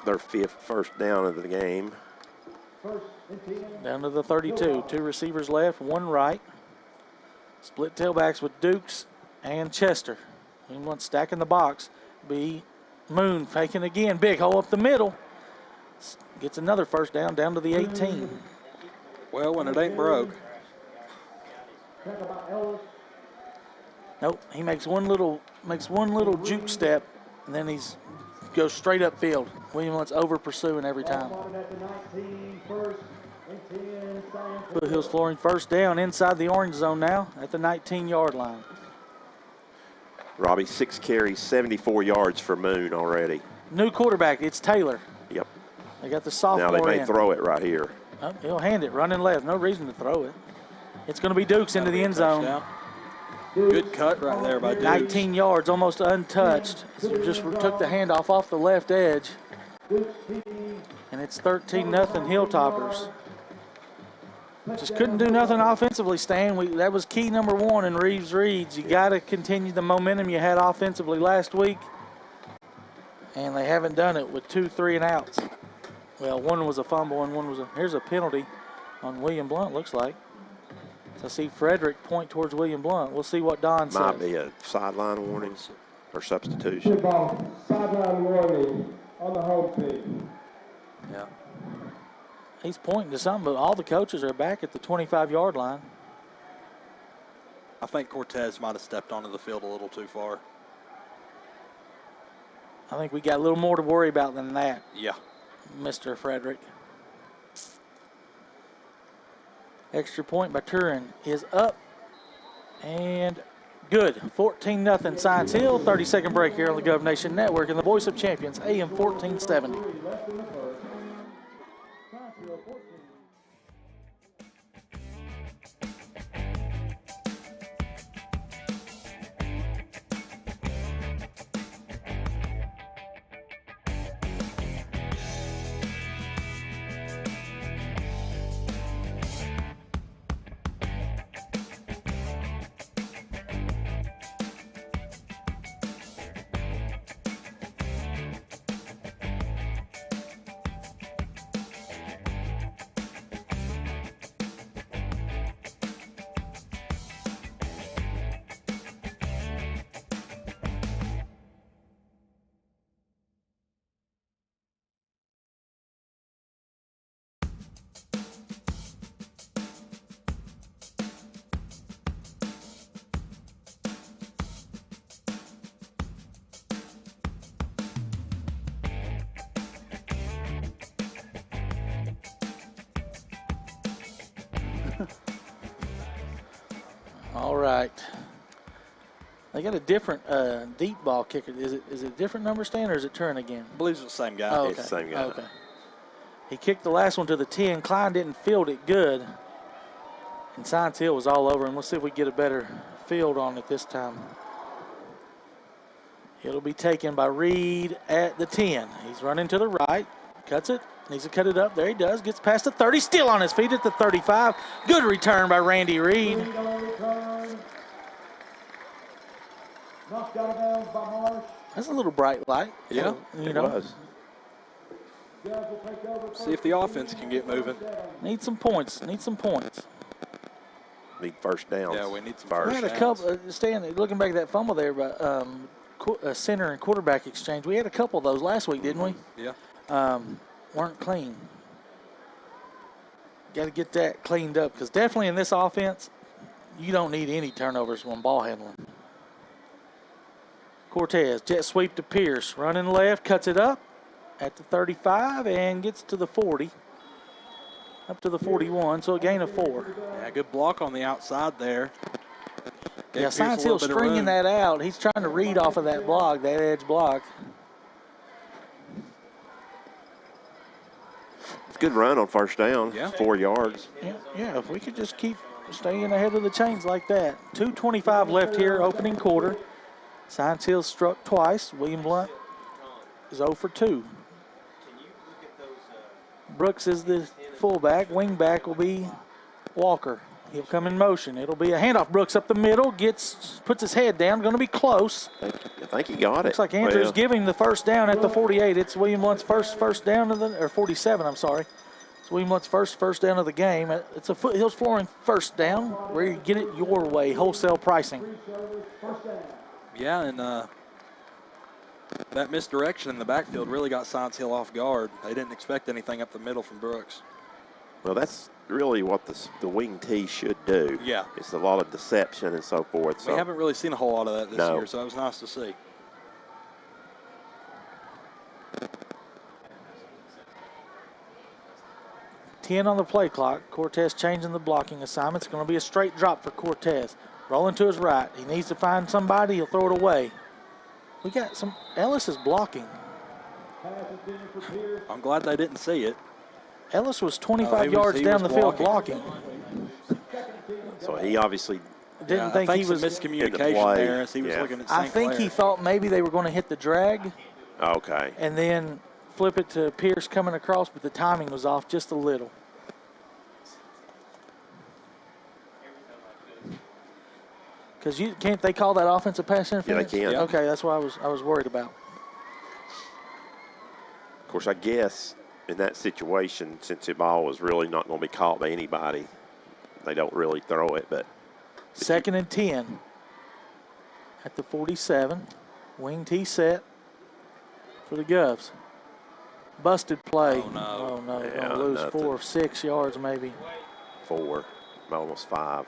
Their 5th first down of the game. Down to the 32. 2 receivers left, 1 right. Split tailbacks with Dukes and Chester. He wants stacking the box. Be Moon faking again. Big hole up the middle. Gets another first down to the 18. Well, when it ain't broke. Nope, he makes one little juke step, and then he's goes straight upfield. William wants over pursuing every time. Foothills Flooring first down inside the orange zone now at the 19-yard line. Robbie, 6 carries, 74 yards for Moon already. New quarterback, it's Taylor. Yep. They got the sophomore Now they may in. throw it right here. Oh, he'll hand it, running left. No reason to throw it. It's going to be Dukes into the end zone. Good cut right there by Dukes. 19 yards, almost untouched. Just took the handoff off the left edge. And it's 13-0 Hilltoppers. Just couldn't do nothing offensively, Stan. That was key number 1 in Reeves Reeds. You got to continue the momentum you had offensively last week. And they haven't done it with 2 3-and-outs. Well, one was a fumble and one was here's a penalty on William Blount, looks like. So I see Frederick point towards William Blount. We'll see what Don says. Might be a sideline warning or substitution. Sideline warning on the home team. Yeah. He's pointing to something, but all the coaches are back at the 25-yard line. I think Cortez might have stepped onto the field a little too far. I think we got a little more to worry about than that. Yeah. Mr. Frederick. Extra point by Turin is up and good. 14-0 Science Hill. 30-second break here on the Gov Nation Network and the Voice of Champions, AM 1470. All right. They got a different deep ball kicker. Is it a different number, Stan, or is it Turin again? I believe it's the same guy. Oh, okay. It's the same guy. Okay. He kicked the last one to the 10. Klein didn't field it good. And Science Hill was all over him. Let's see if we get a better field on it this time. It'll be taken by Reed at the 10. He's running to the right. Cuts it. Needs to cut it up. There he does. Gets past the 30. Still on his feet at the 35. Good return by Randy Reed. That's a little bright light. Yeah, you It know. was. See if the offense can get moving. Need some points. Need some points. Need first downs. Yeah, we need some first. We had a couple. Stan, looking back at that fumble there, but center and quarterback exchange. We had a couple of those last week, didn't we? Yeah. Weren't clean. Got to get that cleaned up because definitely in this offense, you don't need any turnovers when ball handling. Cortez, jet sweep to Pierce, running left, cuts it up at the 35 and gets to the 40, up to the 41, so a gain of 4. Yeah, good block on the outside there. Yeah, Science Hill stringing that out. He's trying to read off of that block, that edge block. It's a good run on first down. Yeah. 4 yards. Yeah, if we could just keep staying ahead of the chains like that. 2:25 left here, opening quarter. Science Hill struck twice. William Blount is 0 for 2. Brooks is the fullback. Wingback will be Walker. He'll come in motion. It'll be a handoff. Brooks up the middle, puts his head down. Going to be close. I think he got it. Looks like Andrews giving the first down at the 48. It's William Blount's first down of the, or 47, I'm sorry. It's William Blount's first down of the game. It's a Foothills Flooring first down where you get it your way, wholesale pricing. Yeah, and that misdirection in the backfield really got Science Hill off guard. They didn't expect anything up the middle from Brooks. Well, that's really what the wing tee should do. Yeah. It's a lot of deception and so forth. We haven't really seen a whole lot of that this No. year, so it was nice to see. $10 on the play clock. Cortez changing the blocking assignment. It's going to be a straight drop for Cortez. Rolling to his right. He needs to find somebody. He'll throw it away. We got some. Ellis is blocking. I'm glad they didn't see it. Ellis was 25 yards down the field blocking. So he obviously didn't think he was miscommunication there as he was looking at St. I think he thought maybe they were going to hit the drag. Okay. And then flip it to Pierce coming across, but the timing was off just a little. Because can't they call that offensive pass interference? Yeah, they can. Yeah. Okay, that's what I was worried about. Of course, I guess in that situation, since the ball was really not going to be caught by anybody, they don't really throw it. But 2nd and 10 at the 47. Wing tee set for the Govs. Busted play. Oh, no. Oh, no. Yeah, Going to lose nothing. 4 or 6 yards maybe. 4, almost 5.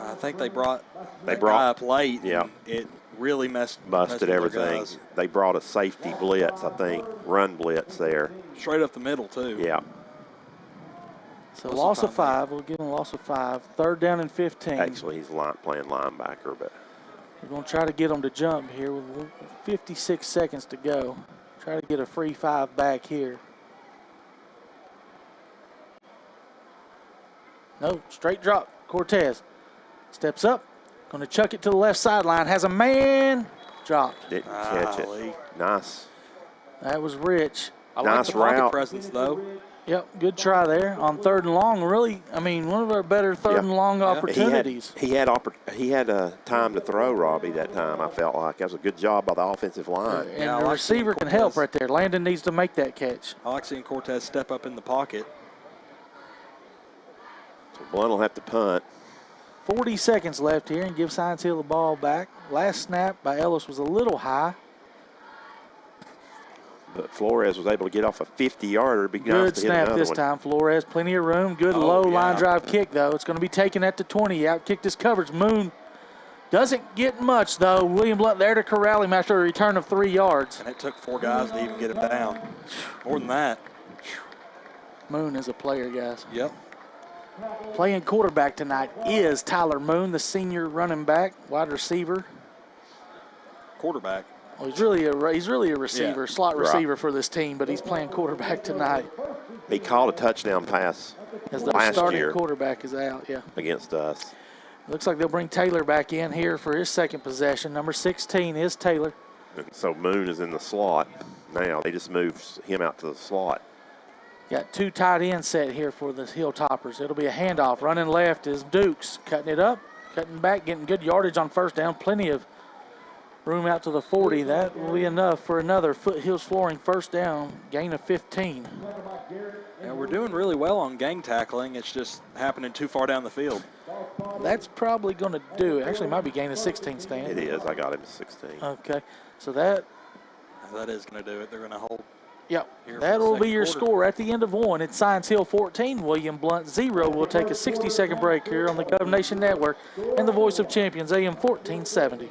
I think they brought up late. Yeah. And it really messed Busted with everything. guys. They brought a safety blitz, I think, run blitz there. Straight up the middle, too. Yeah. So loss of 5. We'll give him a loss of 5. 3rd down and 15. Actually, he's playing linebacker, but We're going to try to get them to jump here with 56 seconds to go. Try to get a free 5 back here. No, straight drop. Cortez steps up. Going to chuck it to the left sideline. Has a man. Dropped. didn't catch it. Nice. That was Rich. I like Nice the pocket route. presence, though. Yep, good try there on 3rd and long. Really, I mean, one of our better 3rd and long opportunities. He had time to throw, Robbie, that time, I felt like. That was a good job by the offensive line. And Yeah, I the like receiver seeing can help Cortez. right there. Landon needs to make that catch. I like seeing Cortez step up in the pocket. So Blount will have to punt. 40 seconds left here and give Science Hill the ball back. Last snap by Ellis was a little high. But Flores was able to get off a 50-yarder. Be nice Good to hit snap another this one. time. Flores, plenty of room. Good Oh, low yeah. line drive kick, though. It's going to be taken at the 20. Outkicked his coverage. Moon doesn't get much, though. William Blount there to corral him after a return of 3 yards. And it took 4 guys to even get him down. More than that. Moon is a player, guys. Yep. Playing quarterback tonight is Tyler Moon, the senior running back, wide receiver. Quarterback. Well, he's really a receiver, slot receiver for this team, but he's playing quarterback tonight He caught a touchdown pass as the last starting year quarterback is out. Yeah. against us. Looks like they'll bring Taylor back in here for his second possession. Number 16 is Taylor. And so Moon is in the slot now. They just moved him out to the slot. Got 2 tight ends set here for the Hilltoppers. It'll be a handoff. Running left is Dukes. Cutting it up, cutting back, getting good yardage on 1st down. Plenty of room out to the 40. That will be enough for another Foothills Flooring 1st down, gain of 15. Yeah, we're doing really well on gang tackling. It's just happening too far down the field. That's probably going to do it. Actually, it might be gain of 16, Stan. It is. I got him at 16. Okay. So that is going to do it. They're going to hold. Yep, Here for that the will be second your quarter. score at the end of 1. It's Science Hill 14, William Blount 0. We'll take a 60-second break here on the Gov Nation Network and the Voice of Champions, AM 1470.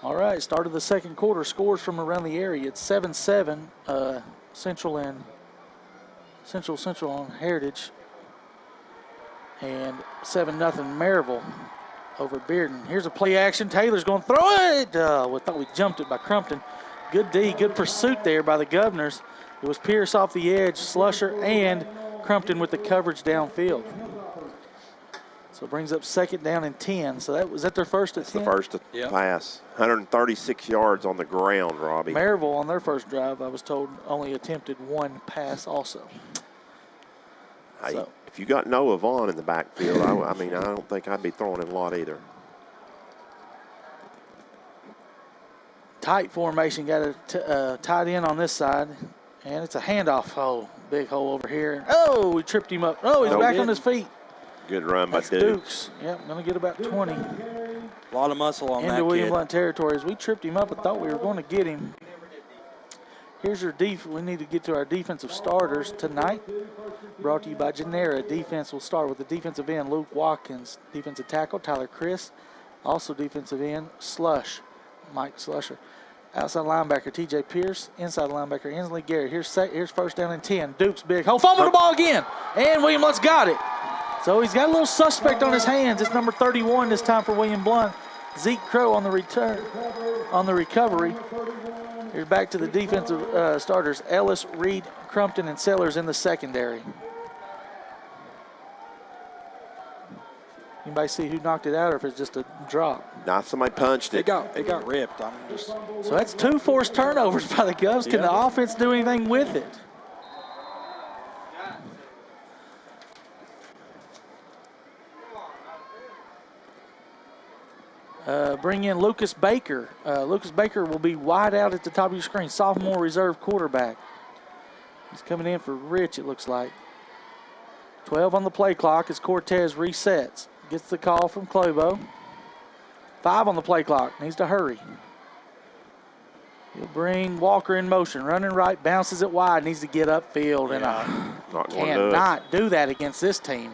All right, start of the second quarter. Scores from around the area. It's 7-7 Central on Heritage. And 7-0 Maryville over Bearden. Here's a play action. Taylor's going to throw it. We thought we jumped it by Crumpton. Good D, good pursuit there by the Governors. It was Pierce off the edge, Slusher, and Crumpton with the coverage downfield. So it brings up second down and 10. So was that their first at 10? The first pass. 136 yards on the ground, Robbie. Maryville on their first drive, I was told, only attempted one pass also. So. If you got Noah Vaughn in the backfield, I mean, I don't think I'd be throwing him a lot either. Tight formation, got a tight end on this side, and it's a handoff. Oh, big hole over here. Oh, we tripped him up. Oh, he's back on his feet. Good run by Dukes. Yep, going to get about 20. A lot of muscle on that kid. Into William Blount territory. As we tripped him up, I thought we were going to get him. Here's your we need to get to our defensive starters tonight. Brought to you by Genera. Defense will start with the defensive end, Luke Watkins. Defensive tackle, Tyler Chris. Also defensive end, Mike Slusher. Outside linebacker, TJ Pierce. Inside linebacker, Inslee Garrett. Here's first down and 10. Duke's big. Fumble the ball again. And William Blount's got it. So he's got a little suspect on his hands. It's number 31 this time for William Blount. Zeke Crow on the recovery. Here's back to the defensive starters. Ellis, Reed, Crumpton, and Sellers in the secondary. Anybody see who knocked it out or if it's just a drop? Nah, somebody punched it. It got ripped. So that's 2 forced turnovers by the Govs. Can the offense do anything with it? Bring in Lucas Baker. Lucas Baker will be wide out at the top of your screen. Sophomore reserve quarterback. He's coming in for Rich, it looks like. 12 on the play clock as Cortez resets. Gets the call from Clobo. 5 on the play clock. Needs to hurry. He'll bring Walker in motion. Running right, bounces it wide. Needs to get upfield. And cannot do that against this team.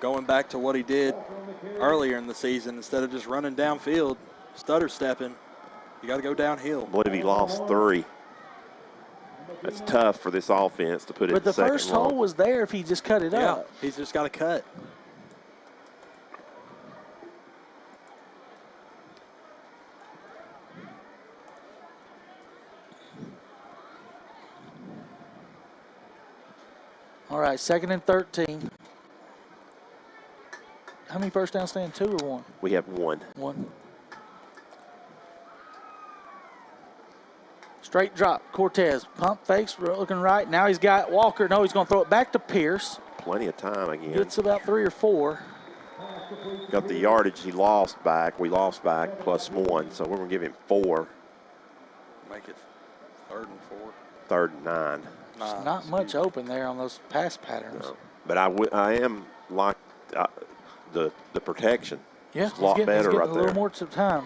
Going back to what he did earlier in the season, instead of just running downfield, stutter stepping, you got to go downhill. I believe he lost 3. That's tough for this offense to put it in second. But the first hole was there if he just cut it up. He's just got to cut. All right, 2nd and 13. How many first downs stand? 2 or 1? We have 1. 1. Straight drop. Cortez. Pump fakes. Looking right. Now he's got Walker. No, he's going to throw it back to Pierce. Plenty of time again. Gets about 3 or 4. Got the yardage he lost back. We lost back plus 1. So we're going to give him 4. Make it 3rd and 4. 3rd and 9. There's not much open there on those pass patterns. No. But I am like the protection. Yeah, it's a lot better right there. A little more time.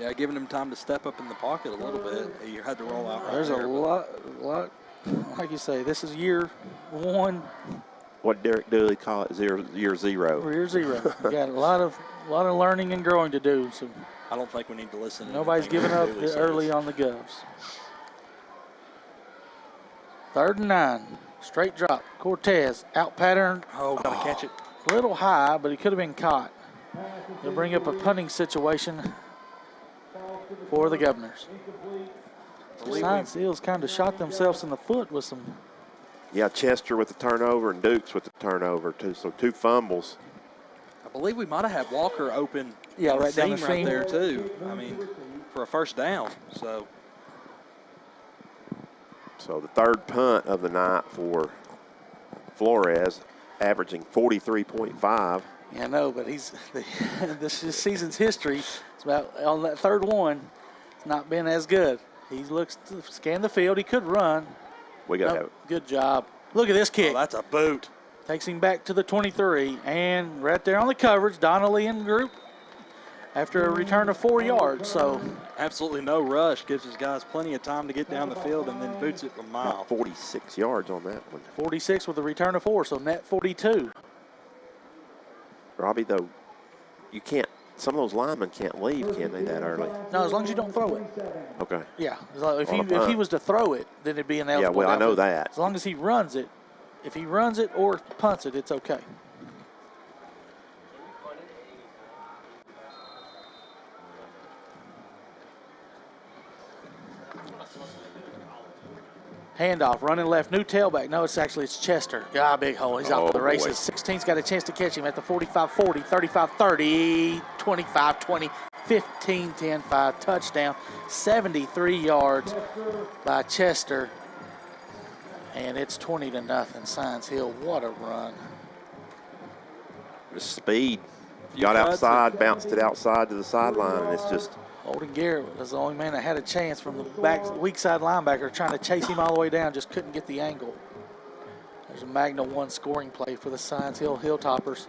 Yeah, giving him time to step up in the pocket a little bit. He had to roll out. There's a lot. Like you say, this is year 1. What Derek Dooley call it? Year 0. Year 0. You got a lot of learning and growing to do. So I don't think we need to listen. Nobody's giving up early on the Govs. 3rd and 9. Straight drop. Cortez out pattern. Gotta catch it. A little high, but he could have been caught. They'll bring up a punting situation for the Governors. The Science Eagles kind of shot themselves in the foot with some. Yeah, Chester with the turnover and Dukes with the turnover too. So 2 fumbles. I believe we might have had Walker open. Yeah, right down the seam right there too. I mean, for a first down. So the 3rd punt of the night for Flores, averaging 43.5. Yeah, I know, but this season's history. It's about on that 3rd one. It's not been as good. He looks to scan the field. He could run. We got to have good job. Look at this kick. Oh, that's a boot. Takes him back to the 23, and right there on the coverage, Donnelly and group after a return of 4 yards. So absolutely no rush. Gives his guys plenty of time to get down the field and then boots it a mile. 46 yards on that one. 46 with a return of 4, so net 42. Robbie, though, you can't some of those linemen can't leave, can they, that early? No, as long as you don't throw it. Okay. Yeah, if he was to throw it, then it'd be an eligible. Yeah, well, I know that. As long as he runs it, if he runs it or punts it, it's okay. Handoff, running left, new tailback. No, it's Chester. Yeah, big hole. He's out for the races. 16's got a chance to catch him at the 45-40, 35-30, 25-20, 15-10-5. Touchdown, 73 yards by Chester. And it's 20-0, Science Hill. What a run. The speed. Got outside, bounced it outside to the sideline, and it's just. Holden Garrett was the only man that had a chance from the weak side linebacker trying to chase him all the way down, just couldn't get the angle. There's a Magna 1 scoring play for the Science Hill Hilltoppers.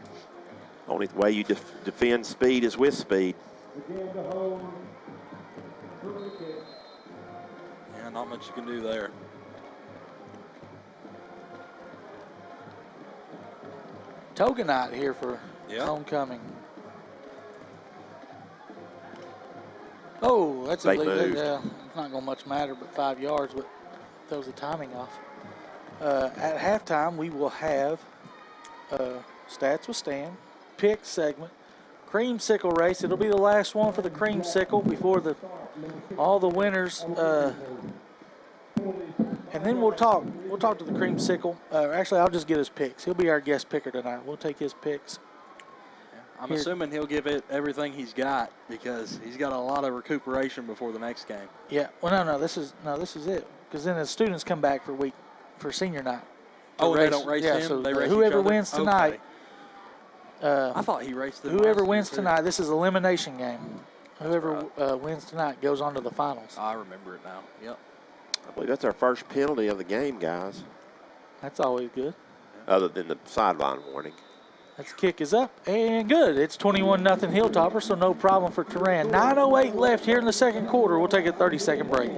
Only way you defend speed is with speed. Yeah, not much you can do there. Togonite here for homecoming. Oh, that's a lead. Yeah, it's not going to much matter, but 5 yards, but throws the timing off. At halftime, we will have Stats with Stan, pick segment, creamsicle race. It'll be the last one for the creamsicle before all the winners. And then we'll talk to the creamsicle. Actually, I'll just get his picks. He'll be our guest picker tonight. We'll take his picks. I'm assuming he'll give it everything he's got because he's got a lot of recuperation before the next game. Yeah. Well, no, this is it. Because then the students come back for senior night. Oh, they don't race him? So they race whoever each other? wins tonight. Okay. I thought he raced them. Whoever wins tonight, this is elimination game. Whoever wins tonight goes on to the finals. I remember it now. Yep. I believe that's our first penalty of the game, guys. That's always good. Other than the sideline warning. That kick is up and good. It's 21-0 Hilltopper, so no problem for Turan. 9:08 left here in the second quarter. We'll take a 30-second break.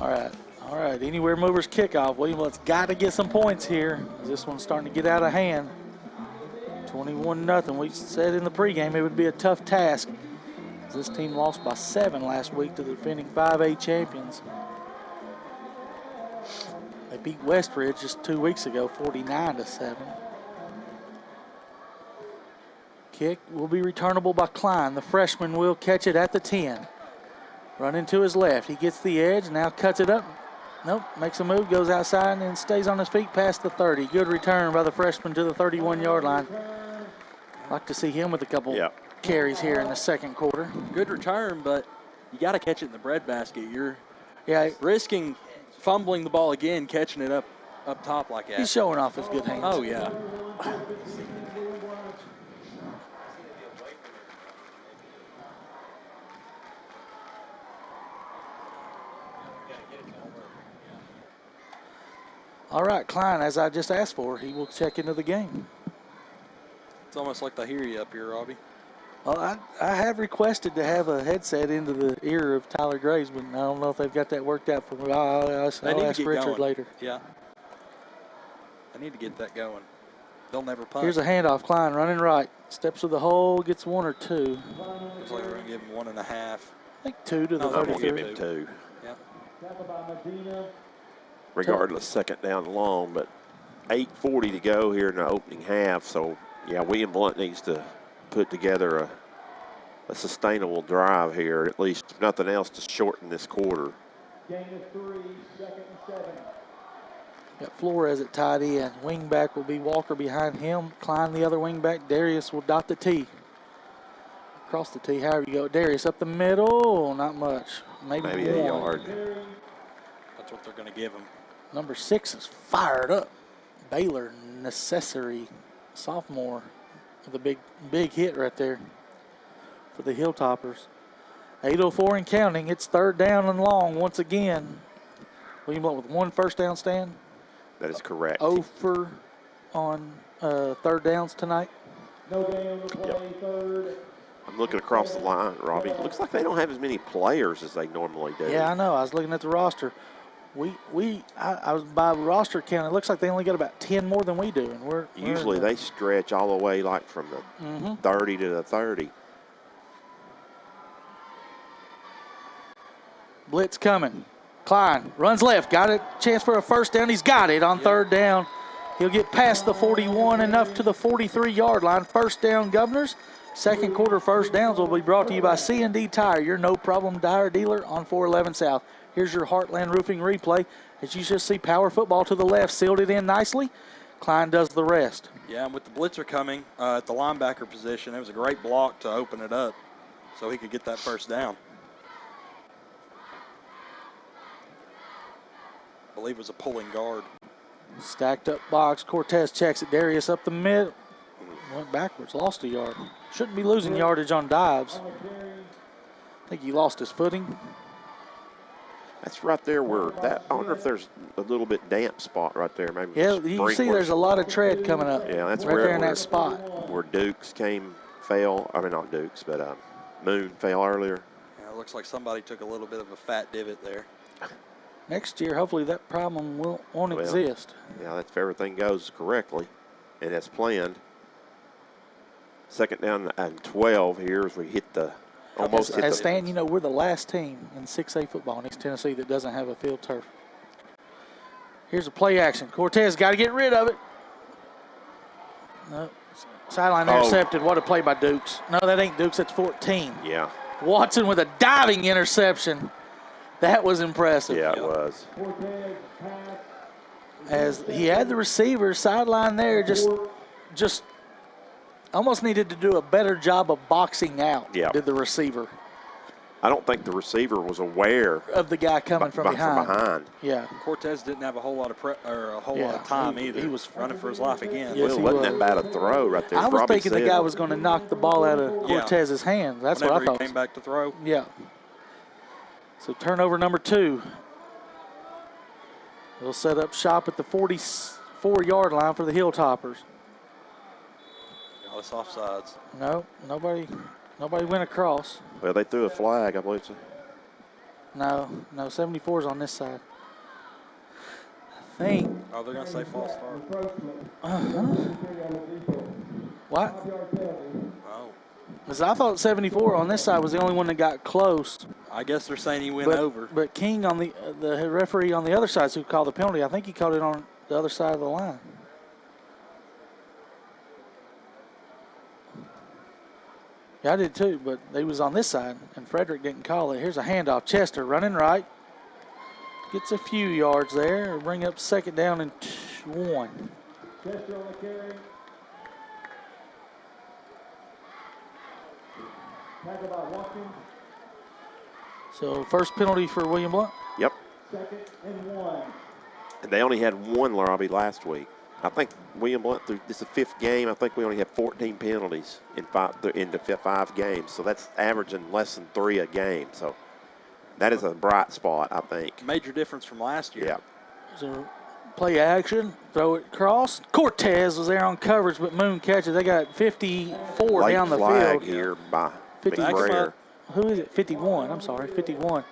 All right. Anywhere movers kickoff. Williamlette's got to get some points here. This one's starting to get out of hand. 21-0. We said in the pregame it would be a tough task. This team lost by 7 last week to the defending 5A champions. They beat Westridge just 2 weeks ago, 49-7. Kick will be returnable by Klein. The freshman will catch it at the 10. Running to his left. He gets the edge, now cuts it up. Nope, makes a move, goes outside, and stays on his feet past the 30. Good return by the freshman to the 31-yard line. Like to see him with a couple carries here in the second quarter. Good return, but you got to catch it in the breadbasket. You're risking fumbling the ball again, catching it up top like that. He's showing off his good hands. Oh, yeah. All right, Klein, as I just asked for, he will check into the game. It's almost like they hear you up here, Robbie. Well, I have requested to have a headset into the ear of Tyler Graves, but I don't know if they've got that worked out for me. I'll ask Richard later. Yeah. I need to get that going. They'll never punt. Here's a handoff. Klein running right. Steps to the hole, gets 1 or 2. Looks like we're going to give him 1.5. I think 2 to the 33. I'm going to give him 2. Yeah. Regardless, second down and long, but 8:40 to go here in the opening half. So, yeah, William Blount needs to put together a sustainable drive here, at least if nothing else, to shorten this quarter. Gain of 3, 2nd and 7. Got Flores at tight end. Wing back will be Walker behind him. Klein the other wing back. Darius will dot the T. Across the T, however you go. Darius up the middle, not much. Maybe a yard. That's what they're going to give him. Number 6 is fired up. Baylor Necessary, sophomore, with a big hit right there for the Hilltoppers. 8:04 and counting. It's 3rd down and long once again. William Blount with 1 first down stand. That is correct. 0 for on 3rd downs tonight. No gain on the play, 3rd. I'm looking across the line, Robbie. It looks like they don't have as many players as they normally do. Yeah, I know. I was looking at the roster. I was by roster count. It looks like they only got about 10 more than we do, and we're usually they stretch all the way like from the 30 to the 30. Blitz coming. Klein runs left. Got a chance for a first down. He's got it on 3rd down. He'll get past the 41 enough to the 43-yard line. First down, Governors. Second quarter first downs will be brought to you by C&D Tire, your no-problem tire dealer on 411 South. Here's your Heartland Roofing replay. As you just see, power football to the left, sealed it in nicely. Klein does the rest. Yeah, and with the blitzer coming at the linebacker position, it was a great block to open it up so he could get that first down. I believe it was a pulling guard. Stacked up box. Cortez checks it. Darius up the mid. Went backwards, lost a yard. Shouldn't be losing yardage on dives. I think he lost his footing. That's right there where that, I wonder if there's a little bit damp spot right there. Maybe yeah, you see there's a lot of tread coming up. Yeah, that's right there in that spot. Where Dukes fell. I mean, not Dukes, but Moon fell earlier. Yeah, it looks like somebody took a little bit of a fat divot there. Next year, hopefully that problem won't exist. Yeah, that's if everything goes correctly and as planned. 2nd down and 12 here as we hit the almost hit the. Stan, you know, we're the last team in 6A football in East Tennessee that doesn't have a field turf. Here's a play action. Cortez got to get rid of it. No, sideline intercepted. What a play by Dukes. No, that ain't Dukes. That's 14. Yeah. Watson with a diving interception. That was impressive. Yeah, it was. As he had the receiver sideline there, just almost needed to do a better job of boxing out. Yeah. Did the receiver. I don't think the receiver was aware of the guy coming from behind. Yeah. Cortez didn't have a whole lot of lot of time either. He was running for his life again. Yes, wasn't that bad a throw right there? I was thinking the guy was going to knock the ball out of Cortez's hands. That's what I thought. He came back to throw. Yeah. So turnover number 2. They'll set up shop at the 44-yard line for the Hilltoppers. No, it's offsides. No, nobody went across. Well, they threw a flag, I believe so. No, 74's on this side. I think. Oh, they're going to say false start. What? Oh. Because I thought 74 on this side was the only one that got close. I guess they're saying he went over. But King, on the referee on the other side who called the penalty, I think he called it on the other side of the line. Yeah, I did too, but they was on this side, and Frederick didn't call it. Here's a handoff. Chester running right. Gets a few yards there. Bring up 2nd down and 1. Chester on the carry. Tackle by Watkins. So first penalty for William Blount. Yep. 2nd and 1. And they only had one, Robbie, last week. I think William Blount, this is the 5th game. I think we only have 14 penalties in the 5 games. So that's averaging less than 3 a game. So that is a bright spot, I think. Major difference from last year. Yeah. So play action, throw it across. Cortez was there on coverage, but Moon catches. They got 54 late down the flag field. Here by 50. McBrayer. Who is it? 51. I'm sorry, 51. For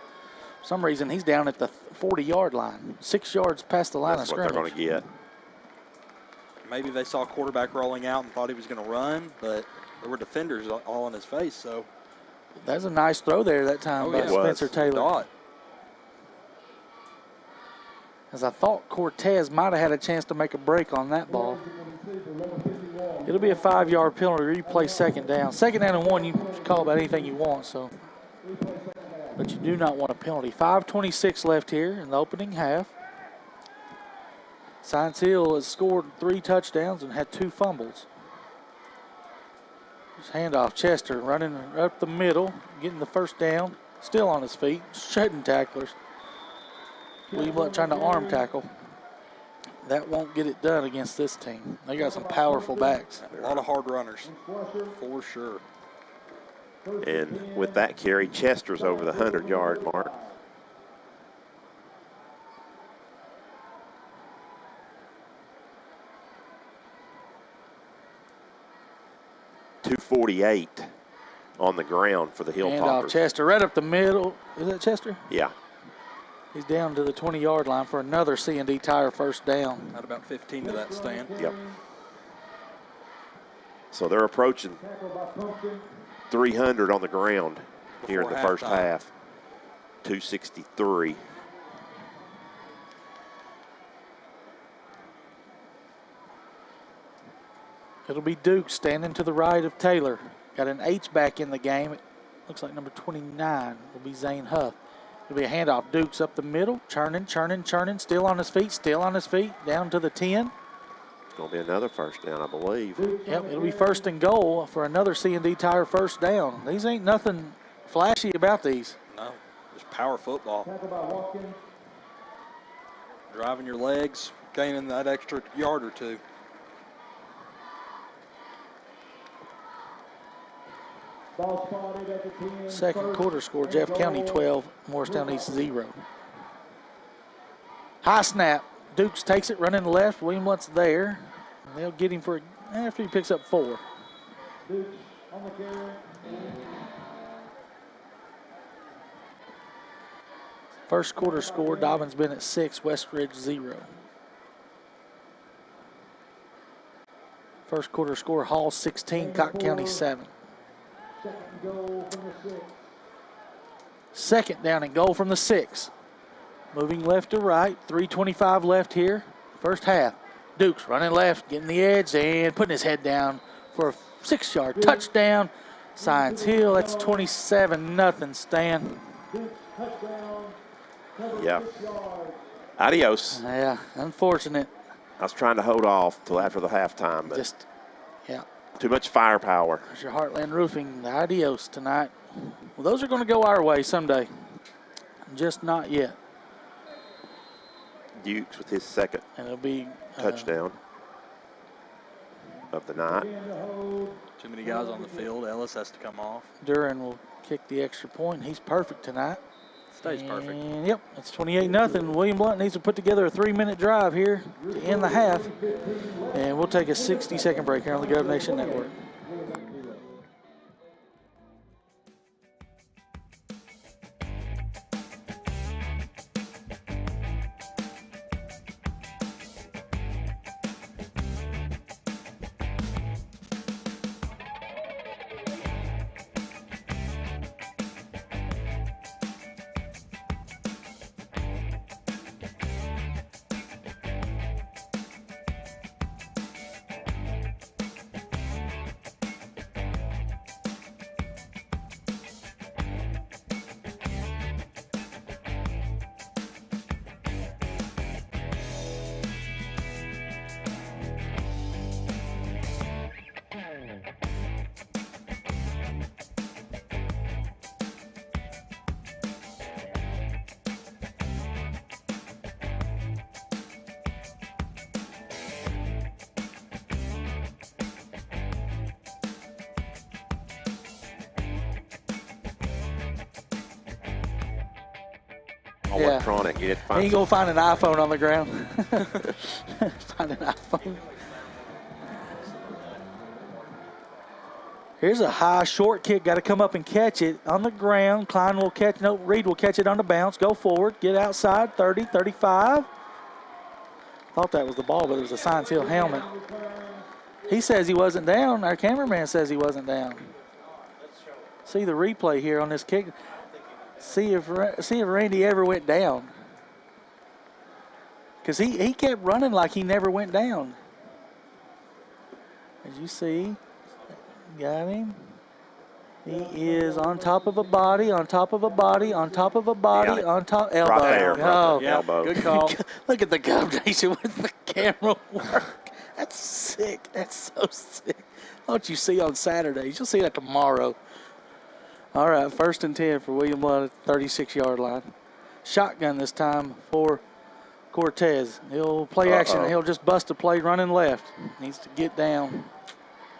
some reason, he's down at the 40-yard line, 6 yards past the line of scrimmage. That's what they're going to get. Maybe they saw quarterback rolling out and thought he was going to run, but there were defenders all in his face. So that's a nice throw there that time by Spencer Taylor. As I thought Cortez might have had a chance to make a break on that ball. It'll be a 5-yard penalty. Replay 2nd down. 2nd down and 1, you can call about anything you want. So but you do not want a penalty. 5:26 left here in the opening half. Science Hill has scored 3 touchdowns and had 2 fumbles. Just handoff, Chester running up the middle, getting the first down, still on his feet, shedding tacklers. William Blount trying to arm tackle. That won't get it done against this team. They got some powerful backs. A lot of hard runners, for sure. And with that carry, Chester's over the 100-yard mark. .248 on the ground for the Hilltoppers. Handoff, Chester right up the middle. Is that Chester? Yeah. He's down to the 20-yard line for another C&D Tire first down. At about 15 to that stand. Yep. So they're approaching 300 on the ground here in the first half. 263. It'll be Duke standing to the right of Taylor. Got an H back in the game. It looks like number 29 will be Zane Huff. It'll be a handoff. Duke's up the middle, churning, still on his feet, down to the 10. It's going to be another first down, I believe. Yep, it'll be first and goal for another C&D Tire first down. These ain't nothing flashy about these. No, just power football. Driving your legs, gaining that extra yard or two. Second quarter score, Jeff County 12, Morristown East 0. High snap. Dukes takes it, running left. William Blount's there. They'll get him for after he picks up 4. First quarter score, Dobbins Bennett 6, Westridge 0. First quarter score, Hall 16, Cotton County 7. Second down and goal from the 6. Moving left to right, 3:25 left here, first half. Dukes running left, getting the edge and putting his head down for a 6-yard touchdown. Science Hill, that's 27-0, Stan. Yeah. Adios. Yeah, unfortunate. I was trying to hold off till after the halftime, but Just, yeah. too much firepower. There's your Heartland Roofing, the adios tonight. Well, those are going to go our way someday. Just not yet. Dukes with his second And it'll be touchdown of the night. Too many guys on the field. Ellis has to come off. Duran will kick the extra point. He's perfect tonight. Stays perfect. And yep, it's 28-0. William Blount needs to put together a 3-minute drive here to end the half. And we'll take a 60-second break here on the Gov Nation Network. Electronic. You ain't gonna find an iPhone on the ground. Find an iPhone. Here's a high short kick. Got to come up and catch it on the ground. Klein will catch. No, Reed will catch it on the bounce. Go forward. Get outside. 30, 35. Thought that was the ball, but it was a Science Hill helmet. He says he wasn't down. Our cameraman says he wasn't down. See the replay here on this kick. See if Randy ever went down. Because he kept running like he never went down. As you see, got him. He is on top of a body, on top of a body, on top of a body, on top, elbow. Right there, Oh. right there. Elbow. Good call. Look at the combination with the camera work. That's sick. That's so sick. What you see on Saturdays, you'll see that tomorrow. All right, 1st and 10 for William Blount at the 36-yard line. Shotgun this time for Cortez. He'll play action. He'll just bust a play running left. Needs to get down.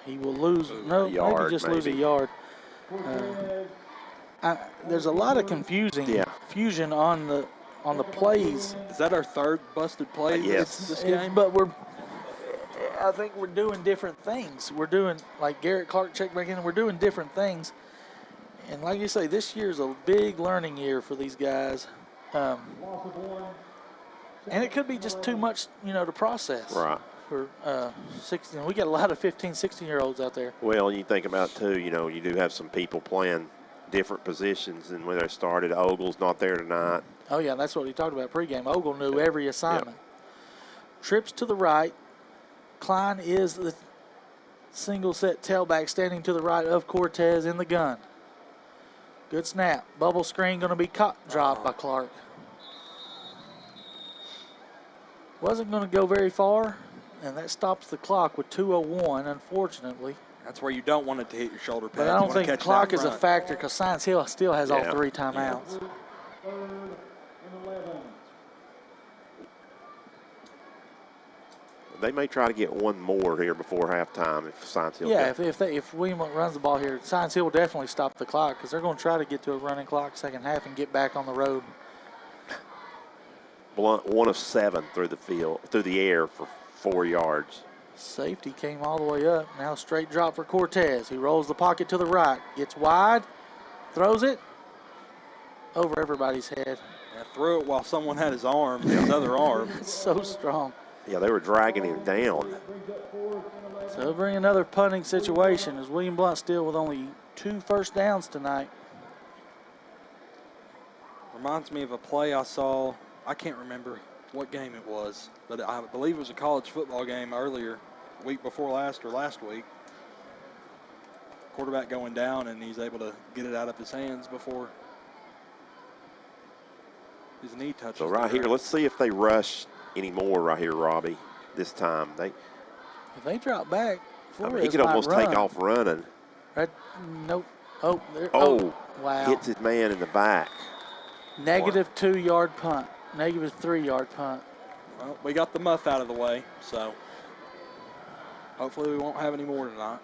He will lose. No, maybe just lose a yard. There's a lot of confusion on the plays. Is that our 3rd busted play this game? But I think we're doing different things. We're doing, like Garrett Clark checked back in, and we're doing different things. And like you say, this year's a big learning year for these guys. And it could be just too much, to process. Right. For 16, we got a lot of 15, 16-year-olds out there. Well, you think about, too, you do have some people playing different positions than when they started. Ogle's not there tonight. Oh, yeah, that's what he talked about pregame. Ogle knew every assignment. Trips to the right. Klein is the single set tailback standing to the right of Cortez in the gun. Good snap. Bubble screen going to be dropped by Clark. Wasn't going to go very far, and that stops the clock with 2:01, unfortunately. That's where you don't want it to hit your shoulder pad. But I don't think the clock is a factor because Science Hill still has all 3 timeouts. They may try to get one more here before halftime if Science Hill. Yeah, if William runs the ball here, Science Hill will definitely stop the clock because they're going to try to get to a running clock second half and get back on the road. Blount 1 of 7 through the air for 4 yards. Safety came all the way up. Now straight drop for Cortez. He rolls the pocket to the right, gets wide, throws it over everybody's head. Yeah, threw it while someone had his other arm. It's so strong. Yeah, they were dragging him down. So they'll bring another punting situation as William Blount still with only 2 first downs tonight. Reminds me of a play I saw. I can't remember what game it was, but I believe it was a college football game earlier, week before last or last week. Quarterback going down, and he's able to get it out of his hands before his knee touches. So right here, let's see if they rush anymore right here, Robbie, this time. If they drop back, he could almost take off running. Right, nope. Wow. Hits his man in the back. Negative 2-yard punt. Negative 3-yard punt. Well, we got the muff out of the way, so hopefully we won't have any more tonight.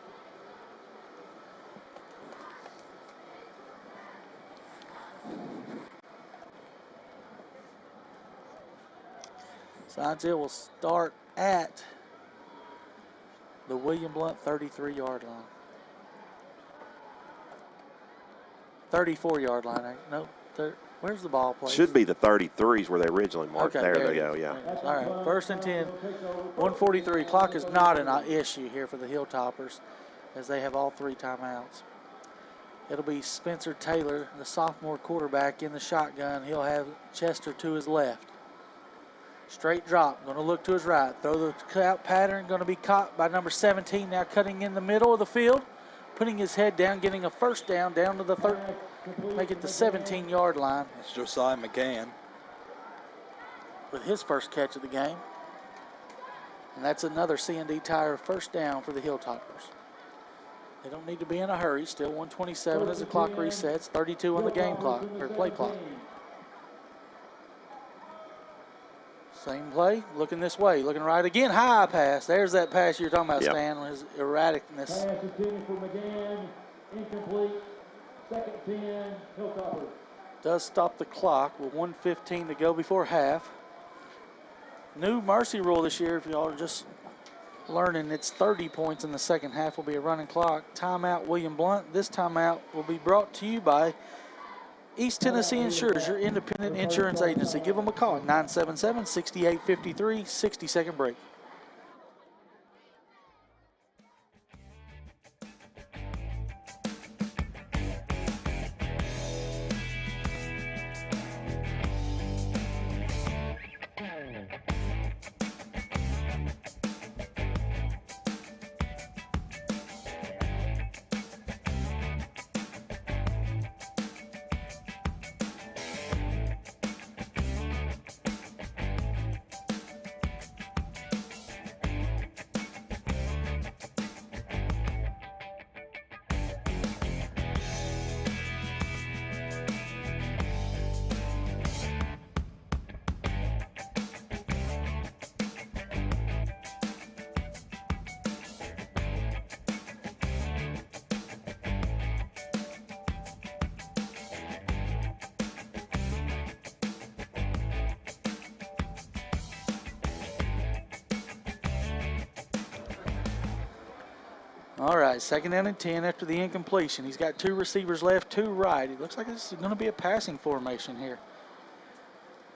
Science Hill will start at the William Blount 33-yard line. 34-yard line. No, where's the ball placed? Should be the 33s where they originally marked. Okay, there they go, yeah. All right, 1st and 10, 1:43. Clock is not an issue here for the Hilltoppers as they have all 3 timeouts. It'll be Spencer Taylor, the sophomore quarterback, in the shotgun. He'll have Chester to his left. Straight drop, going to look to his right. Throw the cut pattern, going to be caught by number 17, now cutting in the middle of the field, putting his head down, getting a first down to the make it the 17-yard line. That's Josiah McCann with his first catch of the game. And that's another C&D Tire first down for the Hilltoppers. They don't need to be in a hurry. Still 1:27 as the clock resets. 32 on the game clock, or play clock. Same play, looking this way, looking right again. High pass. There's that pass you're talking about, Stan, his erraticness. Pass intended for McGann, incomplete. 2nd 10, Hilltoppers. Does stop the clock with 1:15 to go before half. New mercy rule this year, if y'all are just learning, it's 30 points in the second half will be a running clock. Timeout, William Blount. This timeout will be brought to you by East Tennessee Insurers, your independent insurance agency. Give them a call at 977-6853, 60-second break. All right, 2nd down and 10 after the incompletion. He's got 2 receivers left, 2 right. It looks like this is going to be a passing formation here.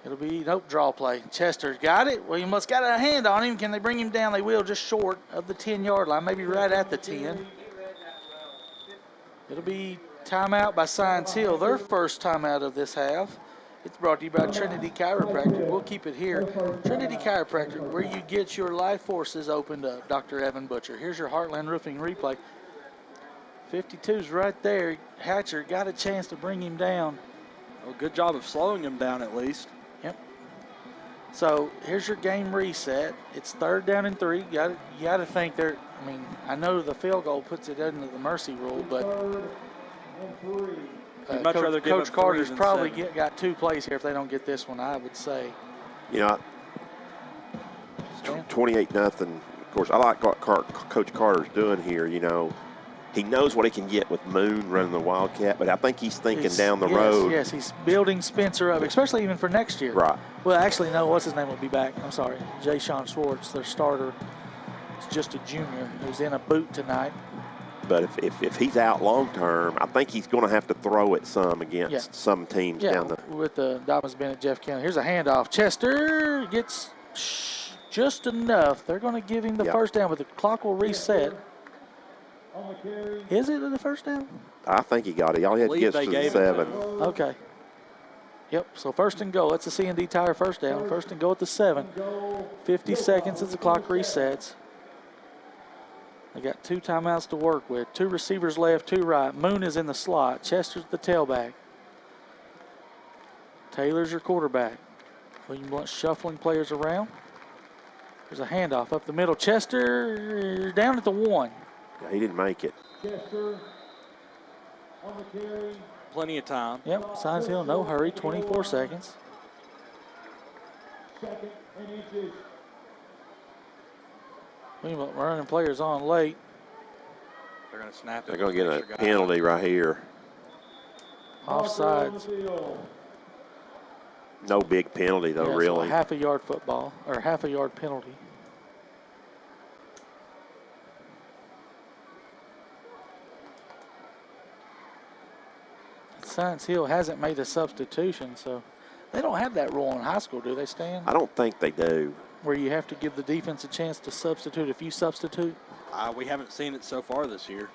It'll be, nope, draw play. Chester's got it. Williams got a hand on him. Can they bring him down? They will, just short of the 10-yard line, maybe right at the 10. It'll be timeout by Science Hill, their first timeout of this half. It's brought to you by Trinity Chiropractic. We'll keep it here. Trinity Chiropractic, where you get your life forces opened up. Dr. Evan Butcher. Here's your Heartland Roofing replay. 52's right there. Hatcher got a chance to bring him down. Well, good job of slowing him down at least. Yep. So here's your game reset. It's 3rd down and 3. You got to think they're. I mean, I know the field goal puts it into the mercy rule, but Coach Carter's probably got 2 plays here if they don't get this one, I would say. You know, 28-0. Of course, I like what Coach Carter's doing here. You know, he knows what he can get with Moon running the Wildcat, but I think he's thinking down the road. Yes, he's building Spencer up, especially even for next year. Right. Well, actually, no, what's his name will be back. I'm sorry. Jay Sean Schwartz, their starter. It's just a junior who's in a boot tonight. But if he's out long term, I think he's going to have to throw it some against some teams down the. With the Dobbins Bennett, Jeff County. Here's a handoff. Chester gets just enough. They're going to give him the first down, but the clock will reset. Is it the first down? I think he got it. All he had to get was the 7. Okay. Yep, so 1st and goal. That's a C&D Tire first down. 1st and goal at the 7. 50 seconds as the clock resets. They got 2 timeouts to work with. 2 receivers left, 2 right. Moon is in the slot. Chester's the tailback. Taylor's your quarterback. William Blount shuffling players around. There's a handoff up the middle. Chester down at the 1. Yeah, he didn't make it. Chester on the carry. Plenty of time. Yep, Science Hill, no hurry, 24 seconds. 2nd and inches. William running players on late. They're going to snap it. They're going to get a penalty right here. Offsides. No big penalty, though, really. So half a yard football, or half a yard penalty. Science Hill hasn't made a substitution, so they don't have that rule in high school, do they, Stan? I don't think they do. Where you have to give the defense a chance to substitute if you substitute? We haven't seen it so far this year.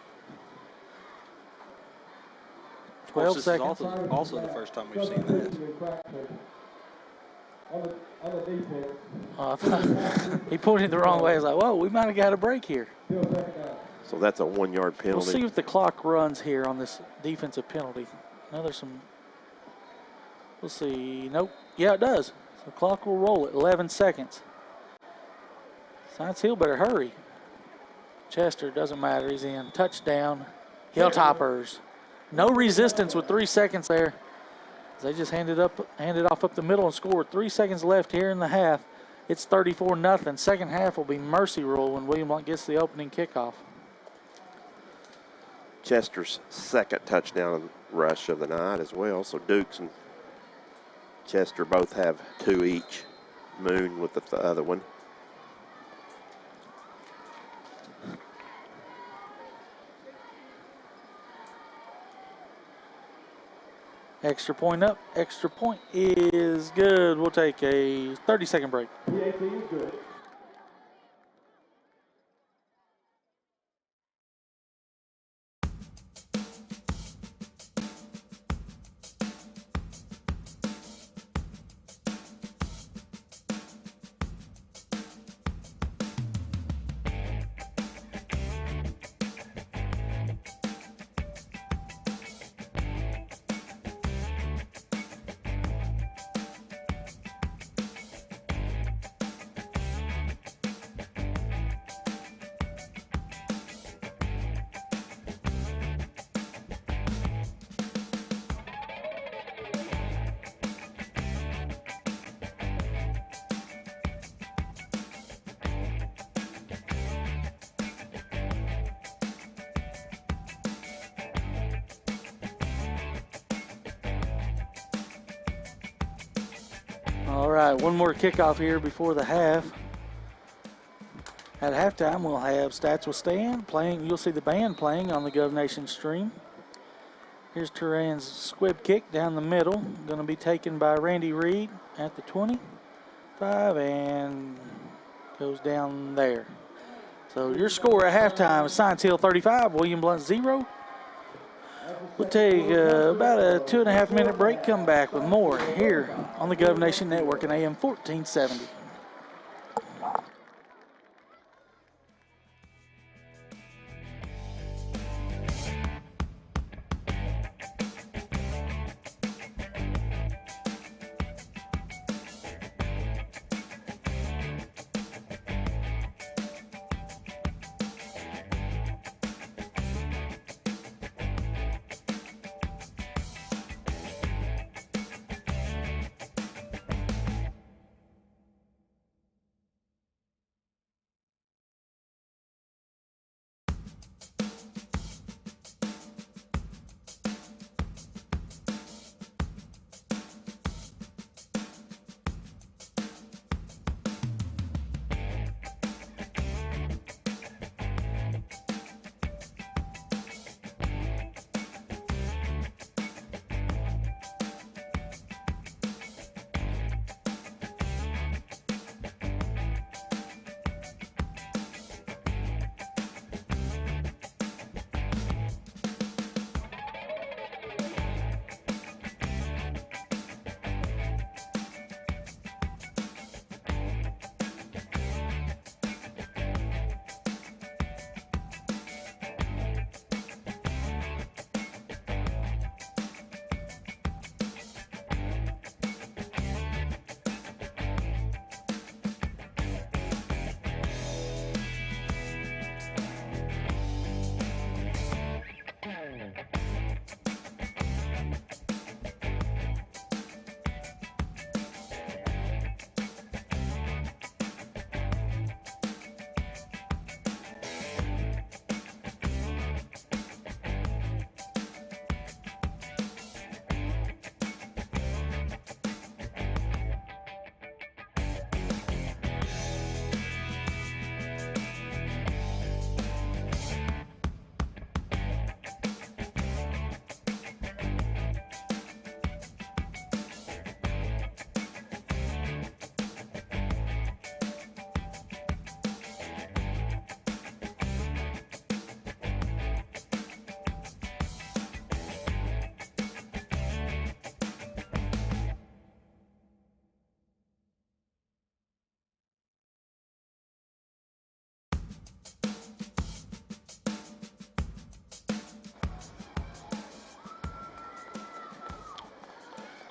12 seconds. This is also the first time we've seen this. He pointed the wrong way. I was like, whoa, we might have got a break here. So that's a 1-yard penalty. We'll see if the clock runs here on this defensive penalty. Now there's some. We'll see. Nope. Yeah, it does. So the clock will roll at 11 seconds. Science Hill better hurry. Chester, doesn't matter. He's in. Touchdown. Hilltoppers. No resistance with 3 seconds there. They just handed off up the middle and scored. 3 seconds left here in the half. It's 34-0. Second half will be mercy rule when William Blount gets the opening kickoff. Chester's 2nd touchdown rush of the night as well. So Dukes and Chester both have 2 each. Moon with the other one. Extra point up. Extra point is good. We'll take a 30-second break. PAT is good. All right, one more kickoff here before the half. At halftime, we'll have Stats with Stan playing. You'll see the band playing on the GovNation stream. Here's Turan's squib kick down the middle. Going to be taken by Randy Reed at the 25 and goes down there. So your score at halftime is Science Hill 35, William Blount 0. We'll take about a 2.5 minute break, come back with more here on the GovNation Network and AM 1470.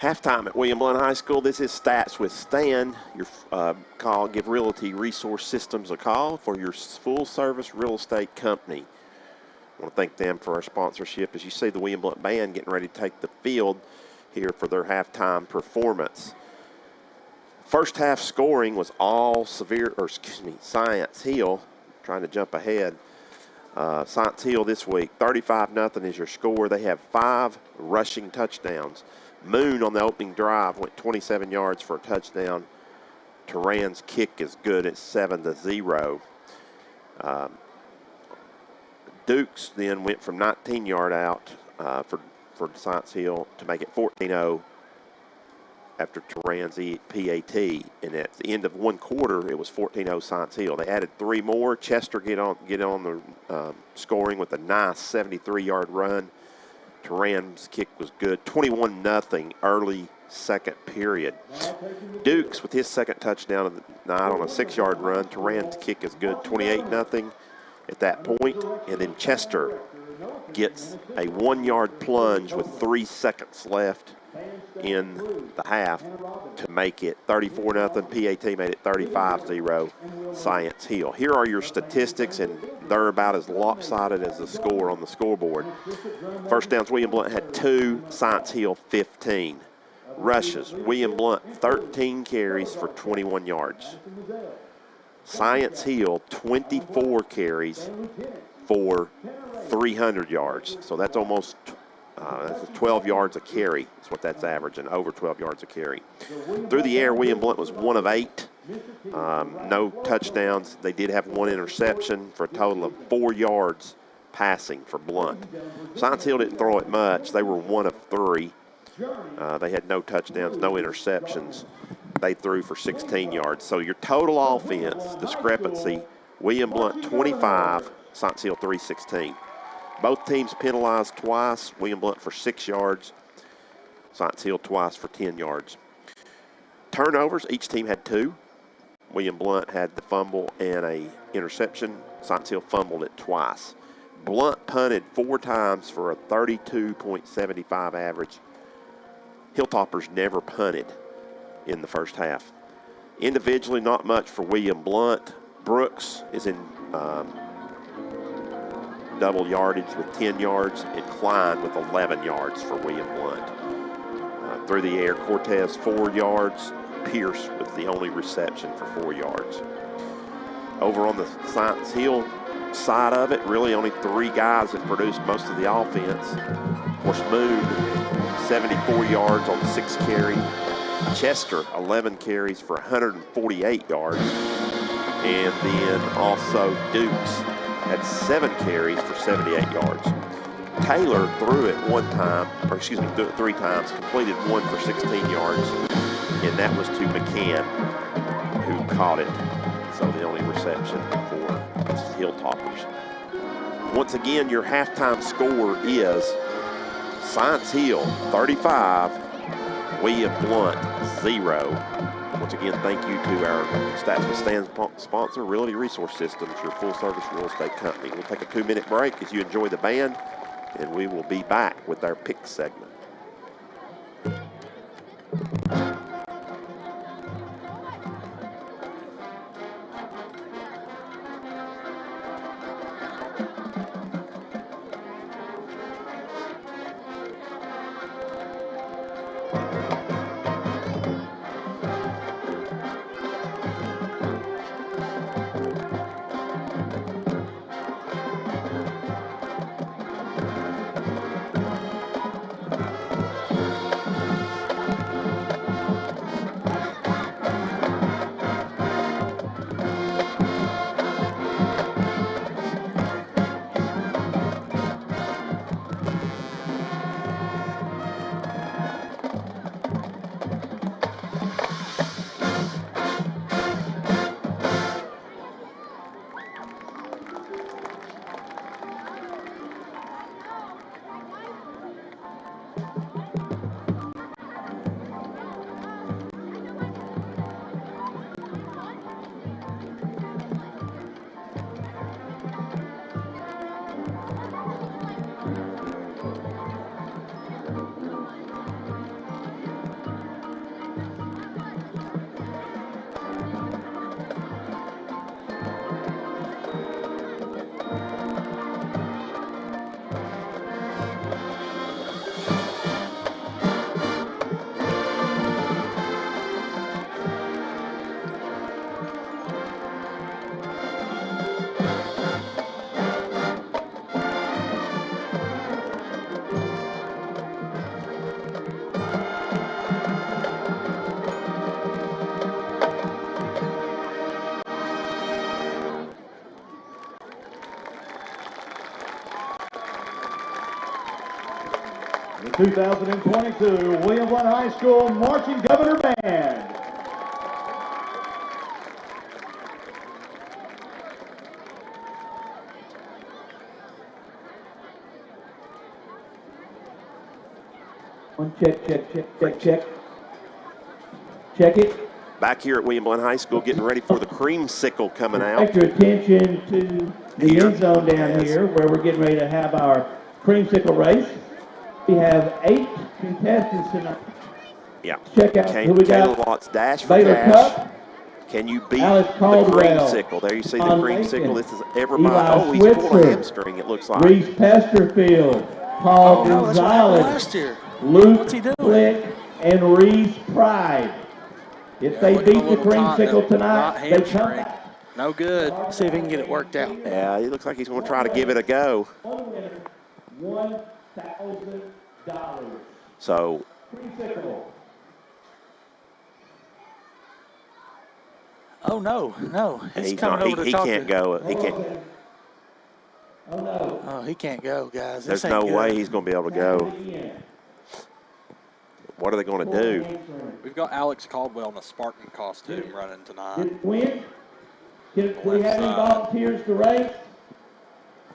Halftime at William Blount High School. This is Stats with Stan. Your call, give Realty Resource Systems a call for your full-service real estate company. I want to thank them for our sponsorship. As you see the William Blount Band getting ready to take the field here for their halftime performance. First half scoring was all Science Hill, trying to jump ahead. Science Hill this week, 35-0 is your score. They have 5 rushing touchdowns. Moon on the opening drive went 27 yards for a touchdown. Turan's kick is good at 7-0. Dukes then went from 19-yard out for Science Hill to make it 14-0 after Turan's PAT. And at the end of one quarter, it was 14-0 Science Hill. They added 3 more. Chester get on the scoring with a nice 73-yard run. Turan's kick was good. 21-0 early second period. Dukes with his second touchdown of the night on a 6-yard run. Turan's kick is good. 28-0 at that point. And then Chester gets a 1-yard plunge with 3 seconds left in the half to make it 34-0. PAT made it 35-0 Science Hill. Here are your statistics, and they're about as lopsided as the score on the scoreboard. First downs, William Blount had 2, Science Hill 15. Rushes, William Blount 13 carries for 21 yards. Science Hill 24 carries for 300 yards. So that's almost that's 12 yards a carry. That's what that's averaging, over 12 yards a carry. Through the air, William Blount was 1 of 8 No touchdowns. They did have one interception for a total of 4 yards passing for Blount. Science Hill didn't throw it much. They were 1 of 3. They had no touchdowns, no interceptions. They threw for 16 yards. So your total offense discrepancy, William Blount 25, Science Hill 316. Both teams penalized twice, William Blount for 6 yards, Science Hill twice for 10 yards. Turnovers, each team had 2. William Blount had the fumble and a interception. Science Hill fumbled it twice. Blount punted 4 times for a 32.75 average. Hilltoppers never punted in the first half. Individually, not much for William Blount. Brooks is in double yardage with 10 yards, and Klein with 11 yards for William Blount. Through the air, Cortez 4 yards. Pierce with the only reception for 4 yards. Over on the Science Hill side of it, really only 3 guys that produced most of the offense. Of course, Moon, 74 yards on 6 carries. Chester, 11 carries for 148 yards. And then also Dukes had 7 carries for 78 yards. Taylor threw it 3 times, completed 1 for 16 yards, and that was to McCann, who caught it. So the only reception for Hilltoppers. Once again, your halftime score is Science Hill 35, William Blount 0. Once again, thank you to our Stats with Stan sponsor, Realty Resource Systems, your full-service real estate company. We'll take a 2-minute break as you enjoy the band, and we will be back with our pick segment. The 2022 William Blount High School Marching Governor Band. One check, check, check, check, check. Check it. Back here at William Blount High School, getting ready for the creamsicle coming out. Direct your attention to the end zone down here, where we're getting ready to have our creamsicle race. We have 8 contestants tonight. Yeah. Check out who we got. Taylor Watts dash for Baylor cash. Cup. Can you beat Alex the Caldwell, creamsicle? There you see the Tom creamsicle. Lincoln, This is everybody. Eli Oh, he's pulled a Switzer, hamstring, it looks like. Reese Pesterfield, Paul Oh, that's what happened Gonzalez, last year. Luke What's he doing? Flick, and Reese Pride. If they looking a beat the little tight, creamsicle that tonight, right they come hamstring. back. No good. See if he can get it worked out. Yeah, he looks like he's going to try to give it a go. $1,000. So Creamsicle. Oh, no. He's He's coming not, over to he talk can't to. go. He can't. Oh, he can't go, guys. There's This ain't no good. way he's going to be able to go. What are they going to do? We've got Alex Caldwell in a Spartan costume running tonight. Win? Can we have any volunteers to race?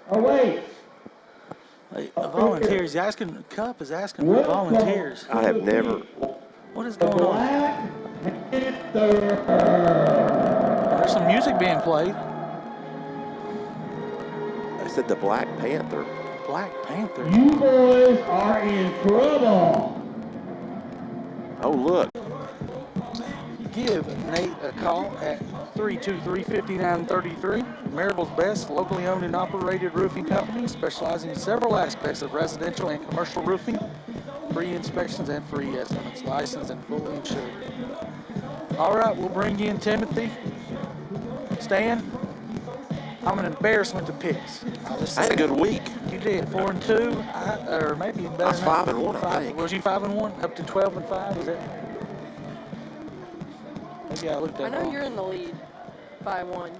Or wait? Hey, volunteers. Cup is asking for volunteers. I have never. What is going on? Black Panther. There's some music being played. I said the Black Panther. Black Panther. You boys are in trouble. Oh, look. Give Nate a call at 323-5933. Maryville's best locally owned and operated roofing company, specializing in several aspects of residential and commercial roofing. Free inspections and free estimates, licensed and fully insured. All right, we'll bring you in Timothy. Stan, I'm an embarrassment to picks. I had a good week. You did 4-2, or maybe better. I was 5-1, I think. Was you 5-1 up to 12-5? Was that? Maybe I looked at I know wrong. you're in the lead, 5-1.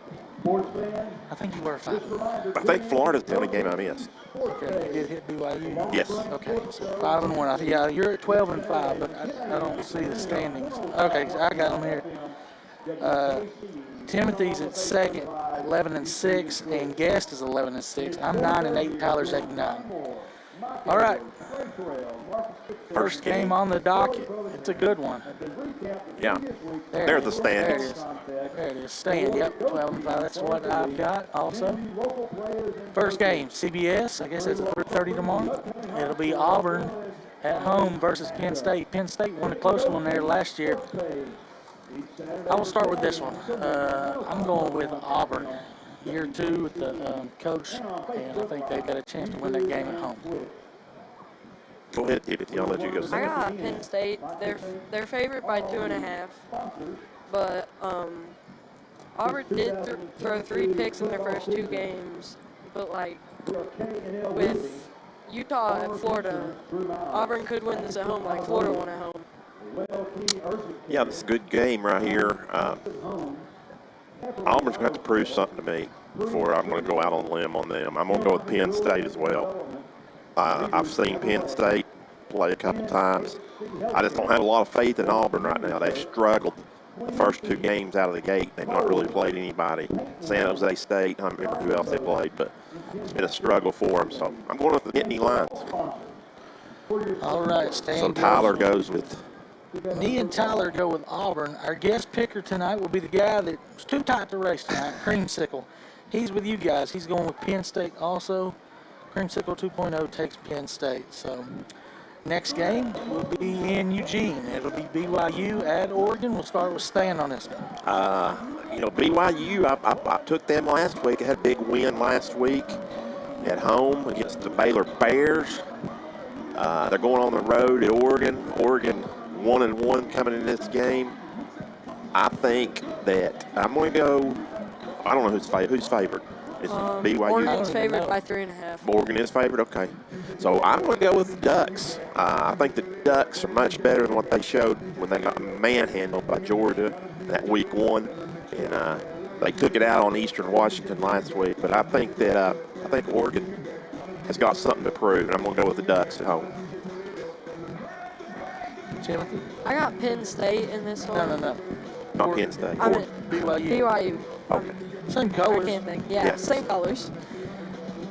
I think you were 5. I think Florida's the only game I missed. Okay, you did hit BYU. Yes. Okay, so 5-1. Yeah, you're at 12-5, but I don't see the standings. Okay, so I got them here. Timothy's at second, 11-6, and Guest is 11-6. I'm 9-8. Tyler's 8-9. All right. First game on the docket. It's a good one. Yeah. There's the standings. There it is. Stand. Yep. 12-5. That's what I've got. Also. First game. CBS. I guess it's at 3:30 tomorrow. It'll be Auburn at home versus Penn State. Penn State won a close one there last year. I will start with this one. I'm going with Auburn. Year 2 with the coach, and I think they've got a chance to win that game at home. Go ahead, Timothy. I'll let you go. I got Penn State. They're favored by 2.5, but Auburn did throw 3 picks in their first 2 games. But like with Utah and Florida, Auburn could win this at home like Florida won at home. Yeah, it's a good game right here. Auburn's going to have to prove something to me before I'm going to go out on a limb on them. I'm going to go with Penn State as well. I've seen Penn State play a couple times. I just don't have a lot of faith in Auburn right now. They've struggled the first 2 games out of the gate. They've not really played anybody. San Jose State, I don't remember who else they played, but it's been a struggle for them. So I'm going with the Nittany Lions. All right, Stan. So Tyler goes with. Me and Tyler go with Auburn. Our guest picker tonight will be the guy that was too tight to race tonight, Creamsicle. He's with you guys. He's going with Penn State also. Creamsicle 2.0 takes Penn State. So next game will be in Eugene. It'll be BYU at Oregon. We'll start with Stan on this one. BYU, I took them last week. I had a big win last week at home against the Baylor Bears. They're going on the road at Oregon. Oregon 1-1 coming in this game. I think that I'm going to go. I don't know who's favored. It's BYU. Oregon's favored by 3.5. Oregon is favored. Okay, so I'm going to go with the Ducks. I think the Ducks are much better than what they showed when they got manhandled by Georgia that week 1, and they took it out on Eastern Washington last week. But I think that Oregon has got something to prove, and I'm going to go with the Ducks at home. Timothy? I got Penn State in this one. No. Not Penn State. I mean, BYU. Okay. Same colors. I can't think. Yeah, Yes. same colors.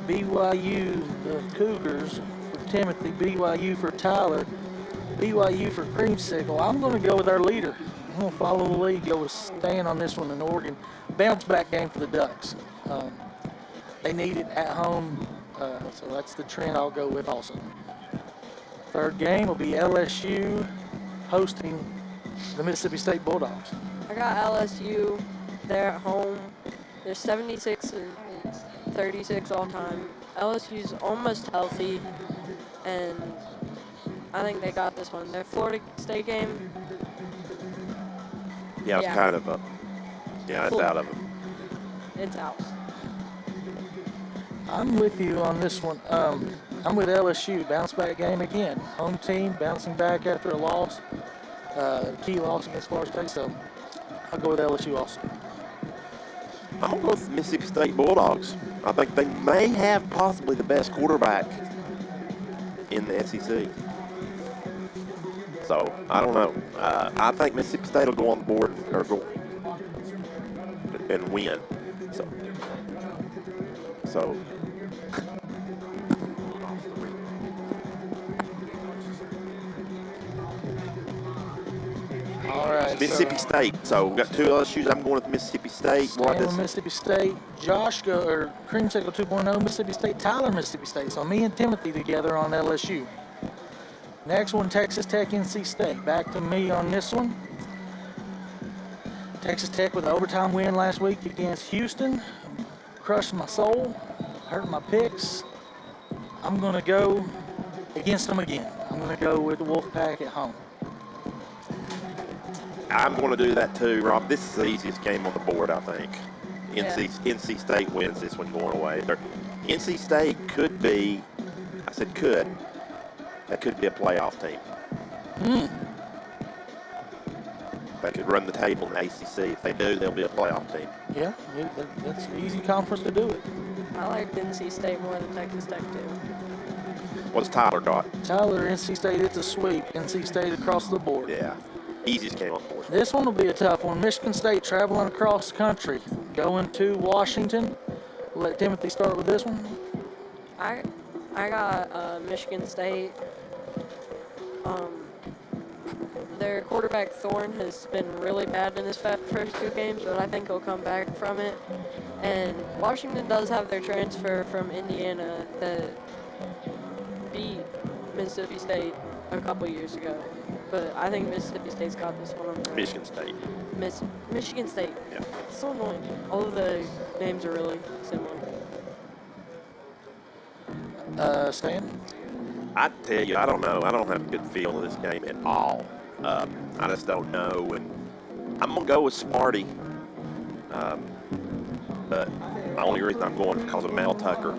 BYU, the Cougars for Timothy. BYU for Tyler. BYU for Creamsicle. I'm going to go with our leader. I'm going to follow the lead, go with Stan on this one in Oregon. Bounce back game for the Ducks. They need it at home, so that's the trend I'll go with also. Third game will be LSU hosting the Mississippi State Bulldogs. I got LSU. They're at home. They're 76-36 all time. LSU's almost healthy, and I think they got this one. Their Florida State game. Yeah, it's kind of a. Yeah, it's out of it. It's out. I'm with you on this one. I'm with LSU. Bounce back game again. Home team bouncing back after a loss. Key loss against Florida State. So I'll go with LSU also. I'm going to go with Mississippi State Bulldogs. I think they may have possibly the best quarterback in the SEC. So, I don't know. I think Mississippi State will go on the board or go and win. So all right. Mississippi State. So we've got two LSUs. I'm going with Mississippi State. Staying with Mississippi State. Josh or Creamsicle 2.0, Mississippi State. Tyler, Mississippi State. So me and Timothy together on LSU. Next one, Texas Tech, NC State. Back to me on this one. Texas Tech with an overtime win last week against Houston. Crushed my soul, hurt my picks. I'm going to go against them again. I'm going to go with the Wolfpack at home. I'm going to do that too, Rob. This is the easiest game on the board, I think. NC State wins this one going away. NC State could be, I said could, that could be a playoff team. They could run the table in the ACC. If they do, they'll be a playoff team. Yeah, that's an easy conference to do it. I like NC State more than Texas Tech too. What's Tyler got? Tyler, NC State, it's a sweep. NC State across the board. Yeah, easiest game on the board. This one will be a tough one. Michigan State traveling across the country, going to Washington. We'll let Timothy start with this one. I got Michigan State. Their quarterback Thorne has been really bad in his first two games, but I think he'll come back from it. And Washington does have their transfer from Indiana that beat Mississippi State a couple years ago. But I think Mississippi State's got this one on the Michigan State. Michigan State. Yeah. It's so annoying. All of the names are really similar. Stan? I tell you, I don't know. I don't have a good feel of this game at all. I just don't know, and I'm going to go with Sparty. But the only reason I'm going is because of Mel Tucker.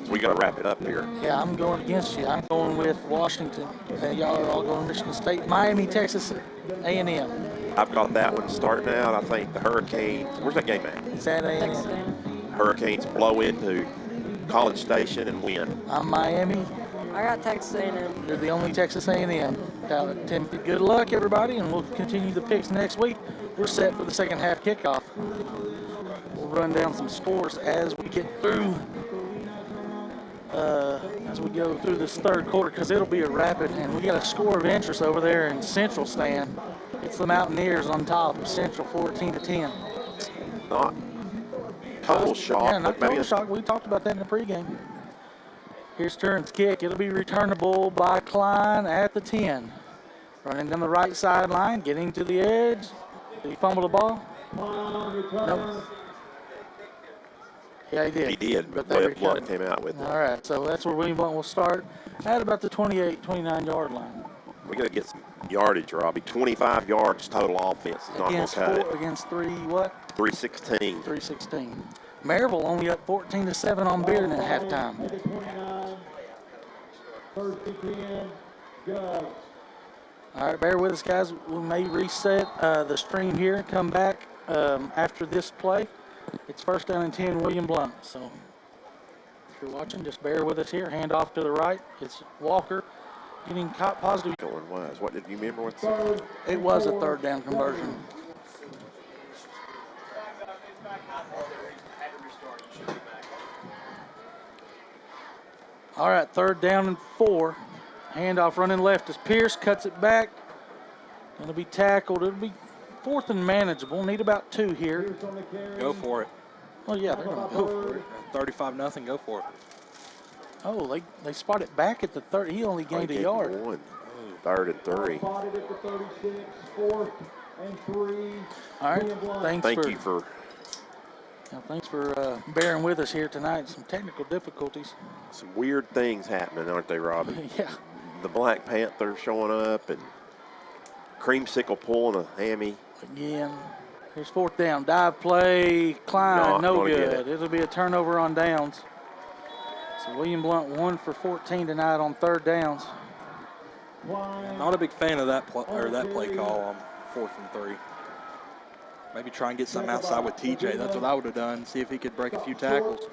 So we got to wrap it up here. Yeah, I'm going against you. I'm going with Washington. And y'all are all going Michigan State. Miami, Texas A&M. I've got that one starting out. I think the Hurricanes, where's that game at? It's at A&M. Hurricanes blow into College Station and win. I'm Miami. I got Texas A&M. You're the only Texas A&M. Timothy, good luck, everybody, and we'll continue the picks next week. We're set for the second half kickoff. We'll run down some scores as we get through, as we go through this third quarter, because it'll be a rapid, and we got a score of interest over there in Central, Stan. It's the Mountaineers on top of Central, 14-10. Not total shock. Yeah, not total shock. We talked about that in the pregame. Here's Turin's kick. It'll be returnable by Klein at the 10. Running down the right sideline, getting to the edge. Did he fumble the ball? Nope. Yeah, he did. He did, but Blount came out with it. All right, so that's where William Blount will start at about the 28, 29-yard line. We got to get some yardage, Robbie. 25 yards total offense is not going to cut it. Against 3-what? 316. 316. Maryville only up 14-7 on Bearden at halftime. All right, bear with us, guys. We may reset the stream here and come back after this play. It's first down and 10, William Blount. So if you're watching, just bear with us here. Hand off to the right. It's Walker getting caught positive. What did you remember? It was a third down conversion. All right, third down and 4. Handoff running left as Pierce cuts it back. Going to be tackled. It'll be fourth and manageable. Need about 2 here. Go for it. Well, yeah, they're going to go for it. 35-0, go for it. Oh, they spot it back at the 30. He only gained a yard. 3rd and 3. All right, thanks for bearing with us here tonight. Some technical difficulties. Some weird things happening, aren't they, Robbie? Yeah. The Black Panther showing up and Creamsicle pulling a hammy. Again. Here's fourth down. Dive play. Klein, no good. It'll be a turnover on downs. So William Blount 1 for 14 tonight on third downs. Not a big fan of that play call on 4th and 3. Maybe try and get something outside with TJ. That's what I would have done, see if he could break a few tackles.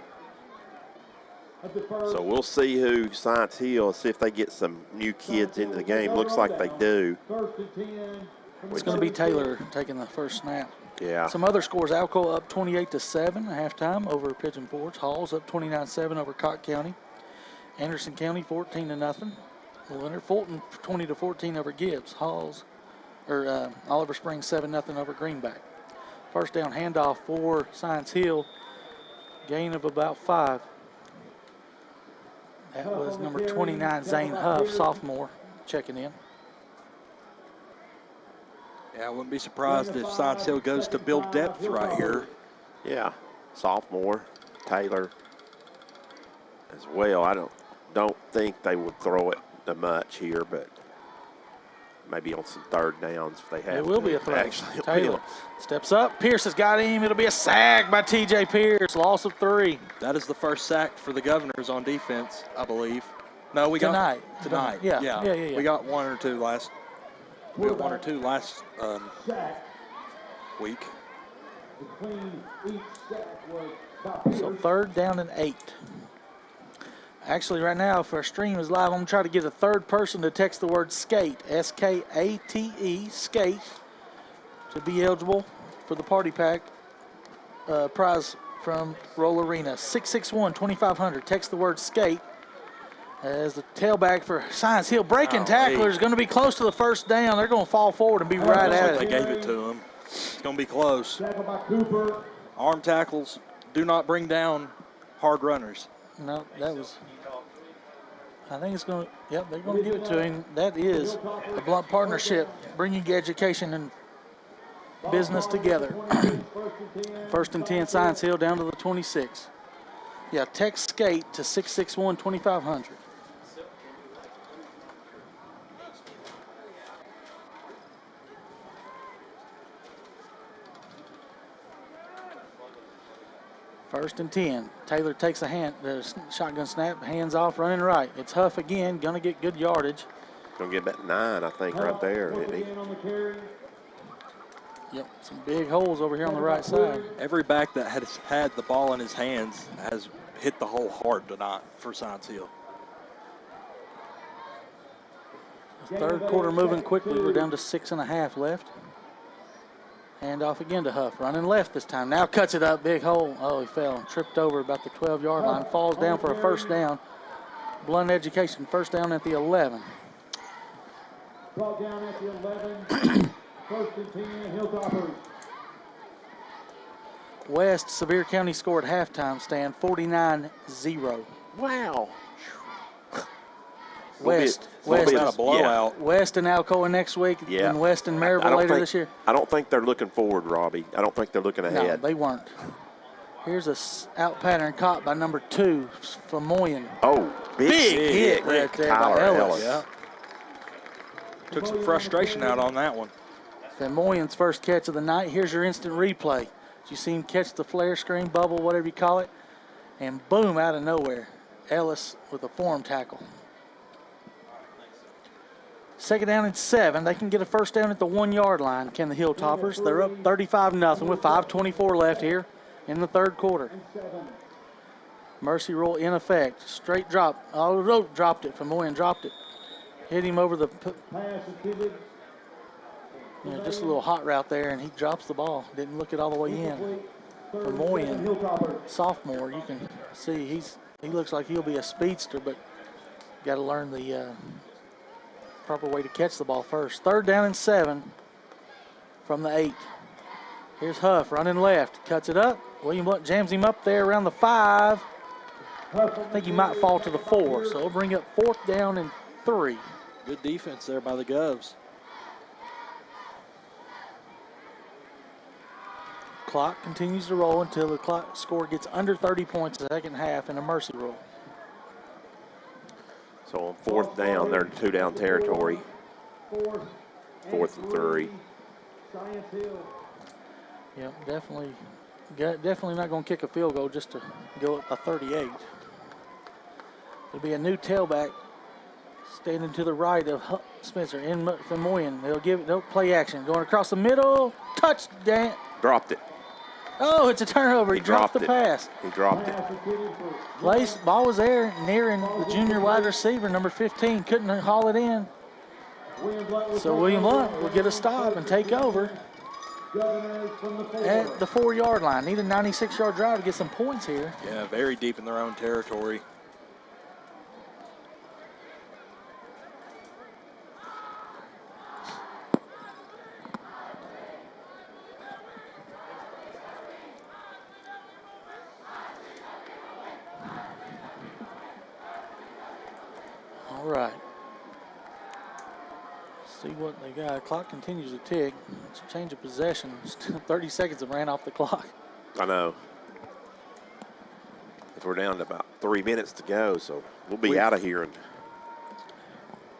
So we'll see who Science Hill, see if they get some new kids into the game. Looks like they do. It's going to be Taylor taking the first snap. Yeah. Some other scores: Alco up 28-7 at halftime over Pigeon Forge. Halls up 29-7 over Cott County. Anderson County 14-0. Leonard Fulton 20-14 over Gibbs. Oliver Springs 7-0 over Greenback. First down handoff for Science Hill. Gain of about 5. That was number 29, Zane Huff, sophomore, checking in. Yeah, I wouldn't be surprised if Science Hill goes to build depth right here. Yeah, sophomore, Taylor as well. I don't think they would throw it that much here, but maybe on some third downs if they have. It will be a throw. Actually, Taylor steps up. Pierce has got him. It'll be a sack by TJ Pierce. Loss of 3. That is the first sack for the Governors on defense, I believe. No, we got tonight. Yeah. We got one or two last. We got one or two last week. So 3rd down and 8. Actually, right now, if our stream is live, I'm going to try to get a third person to text the word skate, S-K-A-T-E, skate, to be eligible for the party pack prize from Roll Arena. 661-2500. Text the word skate as the tailback for Science Hill. Breaking tackler is going to be close to the first down. They're going to fall forward and be right at it. They gave it to him. It's going to be close. Arm tackles do not bring down hard runners. No, that was... I think it's going to, yep, they're going to give it to him. That is a Blount partnership, bringing education and business together. 1st and 10, Science Hill down to the 26. Yeah, text skate to 661-2500. First and 10. Taylor takes the shotgun snap, hands off, running right. It's Huff again, gonna get good yardage. Gonna get that 9, I think, right there, isn't he? Yep, some big holes over here on the right side. Every back that has had the ball in his hands has hit the hole hard tonight for Science Hill. Third quarter moving quickly. We're down to 6.5 left. Hand off again to Huff, running left this time. Now cuts it up, big hole. Oh, he fell, tripped over about the 12-yard line, falls down for a first down. Blount Education, first down at the 11. Brought down at the 11. 1st and 10, Hilltoppers. West Sevier County scored halftime stand 49-0. Wow. West got a blowout. Yeah. West and Alcoa next week, and West and Maryville later this year. I don't think they're looking forward, Robbie. I don't think they're looking ahead. No, they weren't. Here's a out pattern caught by number 2, Famoyan. Oh, big hit right there by Ellis. Yeah. Took some frustration out on that one. Famoyan's first catch of the night. Here's your instant replay. You see him catch the flare screen, bubble, whatever you call it, and boom, out of nowhere, Ellis with a form tackle. 2nd down and 7. They can get a first down at the 1-yard line, can the Hilltoppers. They're up 35-0 with 5:24 left here in the 3rd quarter. Mercy roll in effect. Straight drop. Oh, dropped it. Famoyan dropped it. Hit him over the... just a little hot route there, and he drops the ball. Didn't look it all the way in. Famoyan, sophomore, you can see he looks like he'll be a speedster, but got to learn the proper way to catch the ball first. 3rd down and 7 from the 8. Here's Huff running left, cuts it up. William Blount jams him up there around the 5. I think he might fall to the 4, so it'll bring up 4th down and 3. Good defense there by the Govs. Clock continues to roll until the clock score gets under 30 points in the 2nd half in a mercy roll. So on 4th down, they're in 2-down territory. 4th and 3. Yeah, definitely not going to kick a field goal just to go up by 38. There'll be a new tailback standing to the right of Spencer in Famoyan. They'll play action going across the middle. Touchdown. Dropped it. Oh, it's a turnover. He dropped the it. pass. He dropped it. Ball was there, nearing the junior wide receiver, number 15. Couldn't haul it in. So William Blount will get a stop and take over at the 4-yard line. Need a 96-yard drive to get some points here. Yeah, very deep in their own territory. All right. See what they got. Clock continues to tick. It's a change of possession. Still 30 seconds have ran off the clock. I know. We're down to about 3 minutes to go, so we'll be out of here in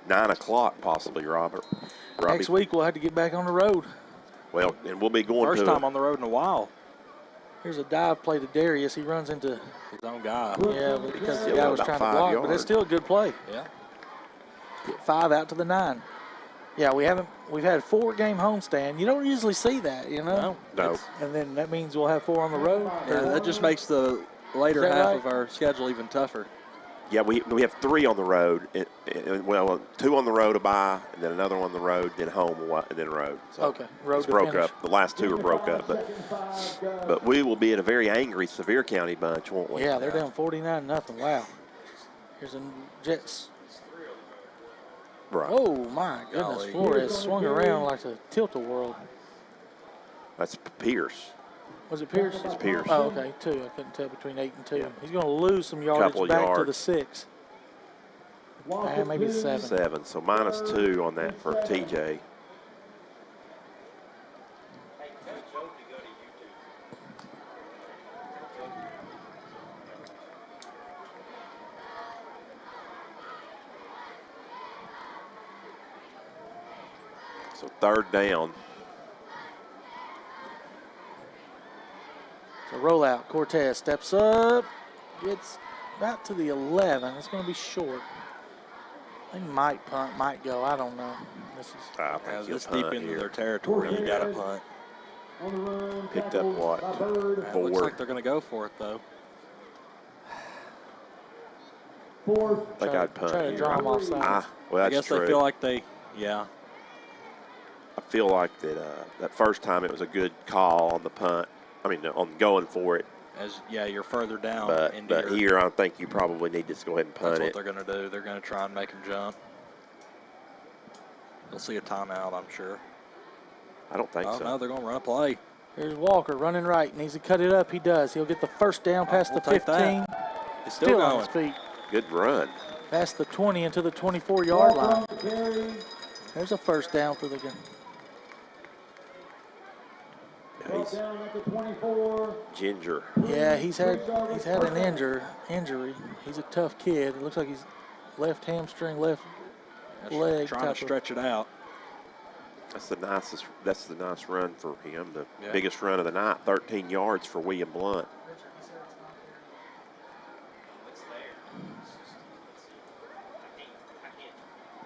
9 o'clock possibly, Robbie. Next week we'll have to get back on the road. Well, and we'll be going First time on the road in a while. Here's a dive play to Darius. He runs into his own guy. Yeah, but because the guy was trying to block, but it's still a good play. Yeah. Get 5 out to the 9. Yeah, we've had 4-game homestand. You don't usually see that, you know? No. And then that means we'll have 4 on the road. Yeah, that just makes the later half of our schedule even tougher. Yeah, we have 3 on the road. Well, 2 on the road, a bye, and then another one on the road, then home, and then road. So okay, road it's broke up. The last 2 are broke up, but we will be in a very angry Sevier County bunch, won't we? Yeah, they're down 49-0. Wow. Here's a Jets. Right. Oh my goodness! Golly. Flores swung around like a tilt-a-whirl. That's Pierce. Was it Pierce? It's Pierce. Oh, okay, 2. I couldn't tell between 8 and 2. Yeah. He's going to lose some yardage Couple of back to yards. the 6. Maybe 7. 7. So -2 on that for TJ. So 3rd down. So rollout. Cortez steps up, gets about to the 11. It's going to be short. They might punt, might go. I don't know. This is this deep into their territory. You got to punt. Picked up what? It looks like they're going to go for it though. I think I'd punt try to here. draw them off sides. Well, that's I guess true. they feel like yeah. I feel like that first time it was a good call on the punt. I mean, on going for it. You're further down. But here, I think you probably need to just go ahead and punt that's it. what they're going to do. They're going to try and make them jump. They'll see a timeout, I'm sure. I don't think so. No, they're going to run a play. Here's Walker running right. Needs to cut it up. He does. He'll get the first down past the 15. He's still on his feet. Good run. Past the 20 into the 24-yard line. There's a first down for the game. He's Ginger. Yeah, he's had an injury. He's a tough kid. It looks like he's left hamstring, left leg. Trying to stretch it out. That's the nice run for him. The biggest run of the night, 13 yards for William Blount.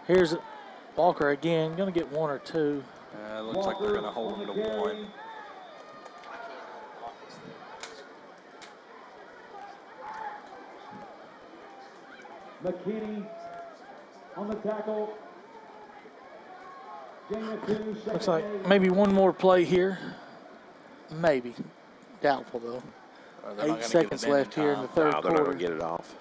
Here's Walker again. Going to get 1 or 2. It looks like they're going to hold him to 1. McKinney on the tackle. Looks like maybe one more play here. Maybe. Doubtful, though. 8 seconds left here in the third They're not quarter. going to get it off.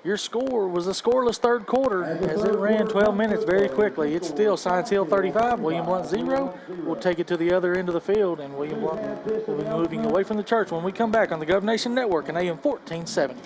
Your score was a scoreless third quarter as it ran 12 minutes very quickly. It's still Science Hill 35, William Blount 0. We'll take it to the other end of the field, and William Blount will be moving away from the church when we come back on the Gov Nation Network and AM 1470.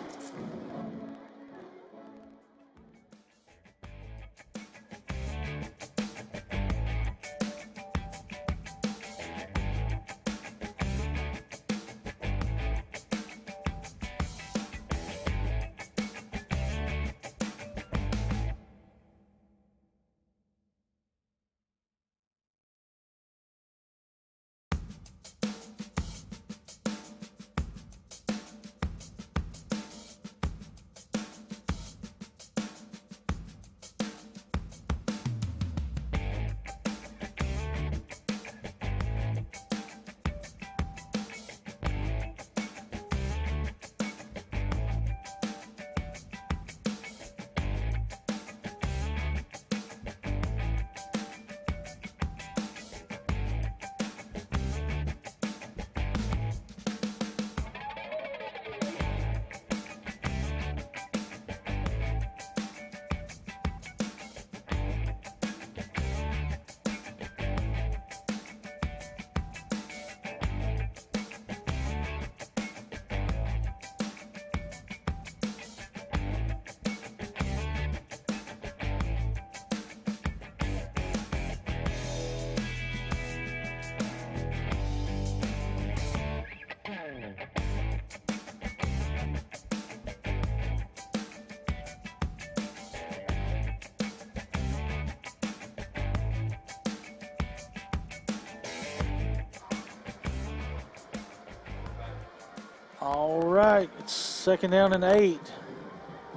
All right, it's 2nd down and 8.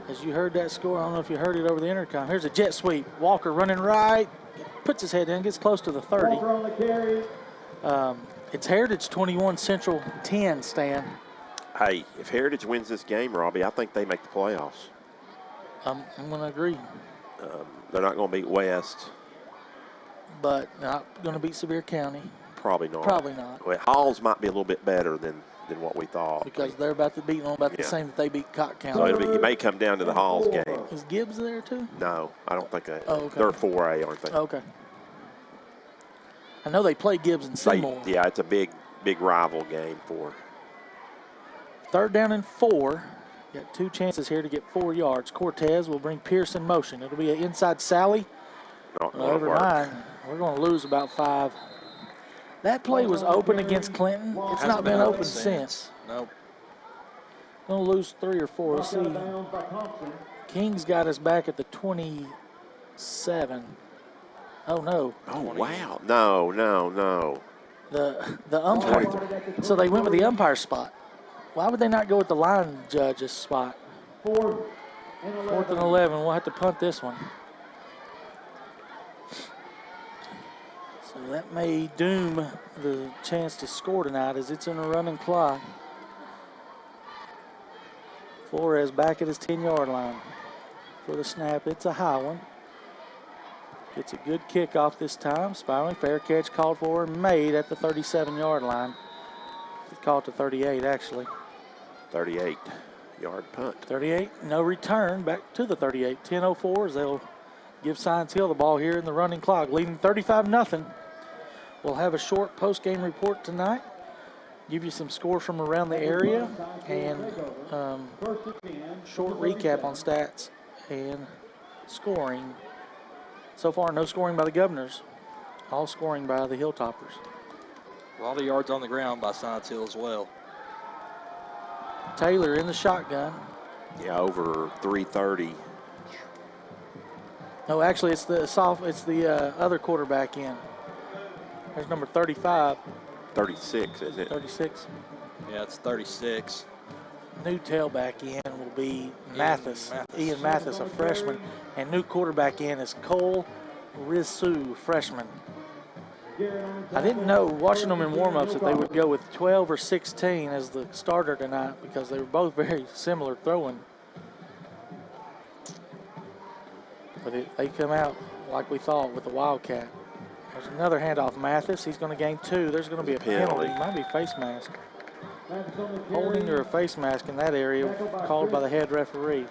As you heard that score, I don't know if you heard it over the intercom. Here's a jet sweep. Walker running right, puts his head in, gets close to the 30. It's Heritage 21, Central 10, Stan. Hey, if Heritage wins this game, Robbie, I think they make the playoffs. I'm going to agree. They're not going to beat West. But not going to beat Sevier County. Probably not. Probably not. Well, Halls might be a little bit better than what we thought. Because they're about to beat them about the same that they beat Cott County. So it may come down to the Halls game. Is Gibbs there too? No, I don't think that. Oh, okay. They're 4A, aren't they? Okay. I know they play Gibbs and Seymour. Yeah, it's a big rival game for. 3rd down and 4. Got 2 chances here to get 4 yards. Cortez will bring Pierce in motion. It'll be an inside Sally. Over 9. We're going to lose about 5. That play was open against Clinton. It's not been open since. Nope. Going to lose 3 or 4. Let's see. King's got us back at the 27. Oh, no. Oh, wow. No. The umpire. So they went with the umpire spot. Why would they not go with the line judge's spot? 4th and 11. We'll have to punt this one. So that may doom the chance to score tonight as it's in a running clock. Flores back at his 10-yard line for the snap. It's a high one. Gets a good kickoff this time. Spiraling fair catch called for and made at the 37-yard line. It's called to 38 actually. 38-yard punt. 38, no return, back to the 38. 10:04 as they'll give Science Hill the ball here in the running clock, leading 35-0. We'll have a short post-game report tonight, give you some scores from around the area, and short recap on stats and scoring. So far, no scoring by the Governors, all scoring by the Hilltoppers. A lot of yards on the ground by Science Hill as well. Taylor in the shotgun. Yeah, over 330. No, actually, it's the other quarterback in. There's number 35. 36, is it? 36. Yeah, it's 36. New tailback in will be Mathis. Ian Mathis, a freshman. And new quarterback in is Cole Risu, freshman. I didn't know, watching them in warm-ups, that they would go with 12 or 16 as the starter tonight because they were both very similar throwing. But they come out like we thought with the Wildcat. There's another handoff. Mathis, he's going to gain 2. There's going to be a penalty. Might be face mask. Holding or a face mask in that area called by the head referee.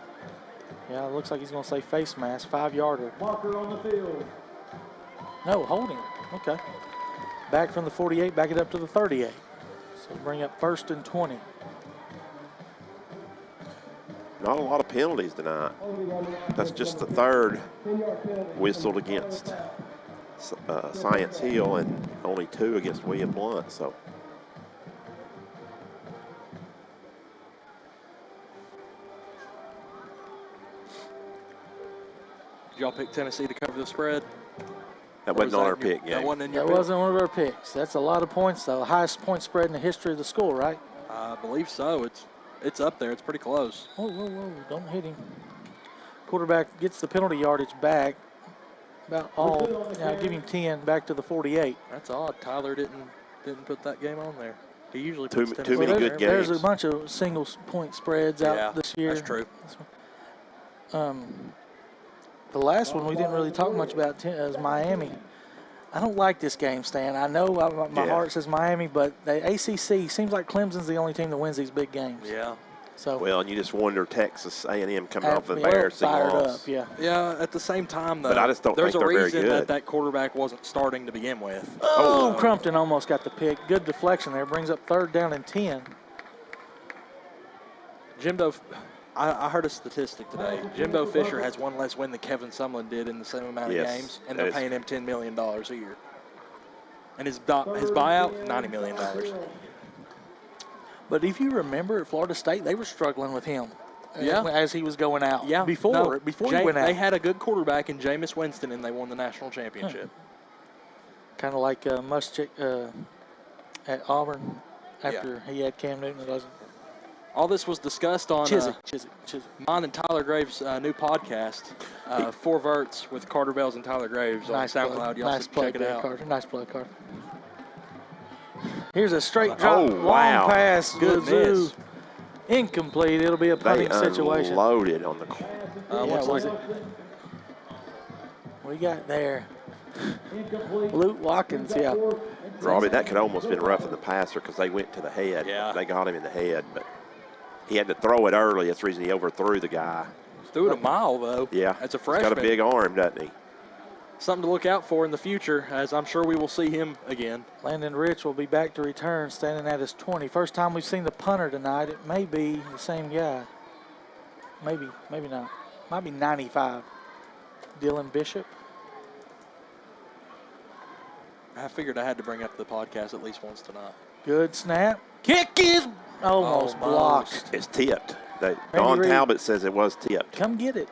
Yeah, it looks like he's going to say face mask, 5-yarder. Marker on the field. No, holding. Okay. Back from the 48, back it up to the 38. So bring up 1st and 20. Not a lot of penalties tonight. That's just the 3rd whistled against Science Hill and only 2 against William Blount. So. Did y'all pick Tennessee to cover the spread? That wasn't on our pick, That wasn't in your That pick? wasn't one of our picks. That's a lot of points, though. Highest point spread in the history of the school, right? I believe so. It's up there. It's pretty close. Whoa. Don't hit him. Quarterback gets the penalty yardage back. About all. Now give him 10 back to the 48. That's odd. Tyler didn't put that game on there. He usually Too puts many Tennessee good there. games. There's a bunch of single point spreads out this year. That's true. The last one we didn't really talk much about is Miami. I don't like this game, Stan. I know my heart says Miami, but the ACC seems like Clemson's the only team that wins these big games. Yeah. So well, and you just wonder Texas A&M coming off an embarrassing loss. Yeah. Yeah. At the same time, though, But I just don't there's think a they're very reason good. that quarterback wasn't starting to begin with. Oh, Crumpton almost got the pick. Good deflection there. Brings up 3rd down and 10. Jimbo, I heard a statistic today. Jimbo Fisher has one less win than Kevin Sumlin did in the same amount of games, and they're paying him $10 million a year. And his buyout, $90 million. But if you remember at Florida State, they were struggling with him as he was going out. Yeah. Before he went out. They had a good quarterback in Jameis Winston, and they won the national championship. Kind of like Muschamp at Auburn after he had Cam Newton. It wasn't. All this was discussed on Chiswick. mine and Tyler Graves' new podcast, Four Verts with Carter Bells and Tyler Graves on SoundCloud. Y'all should check it out. Carter. Nice play, Carter. Here's a straight drop, wow. long pass. Good miss. Incomplete. It'll be a punting situation. Loaded on the Looks like it. What do you got there? Luke Watkins, yeah. Robbie, that could almost been rough in the passer because they went to the head. Yeah. They got him in the head, but he had to throw it early. That's the reason he overthrew the guy. Threw it a mile, though. Yeah. That's a He's freshman. got a big arm, doesn't he? Something to look out for in the future, as I'm sure we will see him again. Landon Rich will be back to return, standing at his 20. First time we've seen the punter tonight. It may be the same guy. Maybe not. Might be 95. Dylan Bishop. I figured I had to bring up the podcast at least once tonight. Good snap. Kick is almost blocked. It's tipped. Don Talbot says it was tipped. Come get it.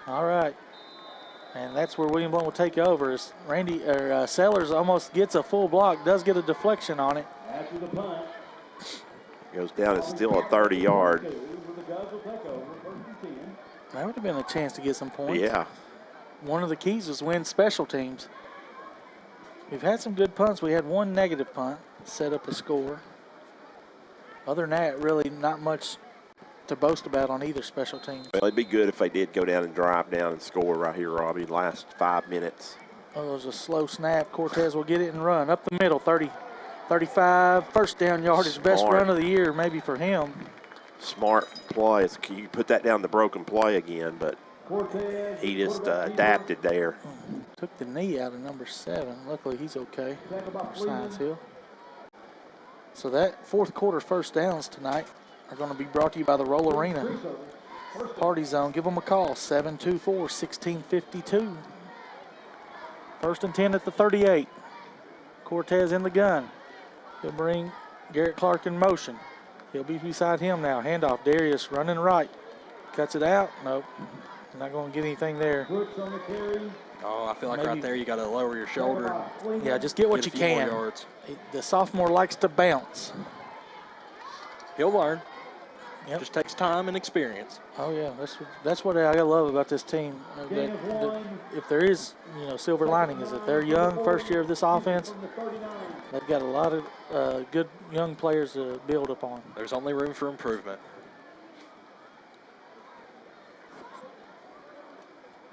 All right. And that's where William Blount will take over. As Sellers almost gets a full block, does get a deflection on it. After the punt, Goes down. It's still a 30-yard. the Govs will take over, 1st and 10. That would have been a chance to get some points. Yeah. One of the keys is win special teams. We've had some good punts. We had one negative punt, set up a score. Other than that, really not much to boast about on either special teams. Well, it'd be good if they did go down and drive down and score right here, Robbie. Last 5 minutes. Oh, there's a slow snap. Cortez will get it and run. Up the middle, 30, 35. First down yardage, best run of the year maybe for him. Smart play. You put that down the broken play again, but he just adapted there. Took the knee out of number 7. Luckily, he's okay for Science Hill. So that fourth quarter first downs tonight are going to be brought to you by the Roll Arena Party Zone. Give them a call, 724-1652. 1st and 10 at the 38. Cortez in the gun. He'll bring Garrett Clark in motion. He'll be beside him now. Handoff, Darius running right. Cuts it out. Nope. Not going to get anything there. Oh, I feel like right there you got to lower your shoulder. Yeah, just get what you can. Yards. The sophomore likes to bounce. He'll learn. Yep. Just takes time and experience. Oh yeah, that's what I love about this team. If there is, silver lining, is that they're young, first year of this offense. They've got a lot of good young players to build upon. There's only room for improvement.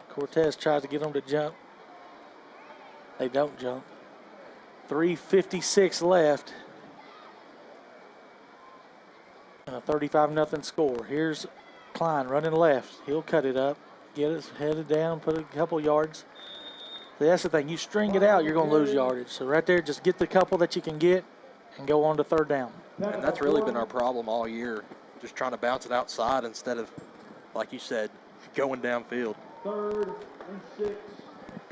Cortez tries to get them to jump. They don't jump. 3:56 left. And a 35-0 score. Here's Klein running left. He'll cut it up, get us headed down, put a couple yards. That's the thing. You string it out, you're going to lose yardage. So right there, just get the couple that you can get and go on to 3rd down. And that's really been our problem all year, just trying to bounce it outside instead of, like you said, going downfield. 3rd and 6.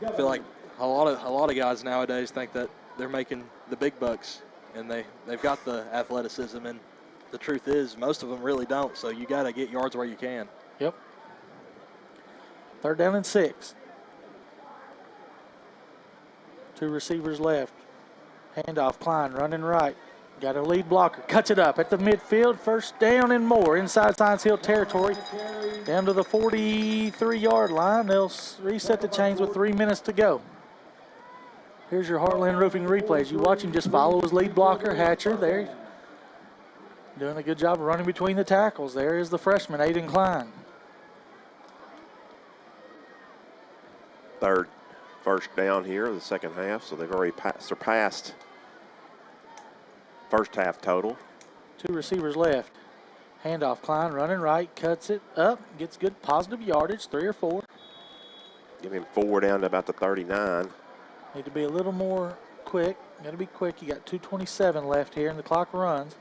I feel like a lot of guys nowadays think that they're making the big bucks, and they've got the athleticism, and the truth is most of them really don't. So you got to get yards where you can. Yep. 3rd down and 6. 2 receivers left. Handoff, Klein running right. Got a lead blocker. Cuts it up at the midfield. 1st down and more. Inside Science Hill territory. Down to the 43-yard line. They'll reset the chains with 3 minutes to go. Here's your Heartland Roofing replays. You watch him just follow his lead blocker, Hatcher. There. Doing a good job of running between the tackles. There is the freshman, Aiden Klein. 3rd first down here of the second half, so they've already surpassed first half total. 2 receivers left. Handoff, Klein running right, cuts it up, gets good positive yardage, 3 or 4. Give him 4 down to about the 39. Need to be a little more quick. Got to be quick. You got 2:27 left here, and the clock runs.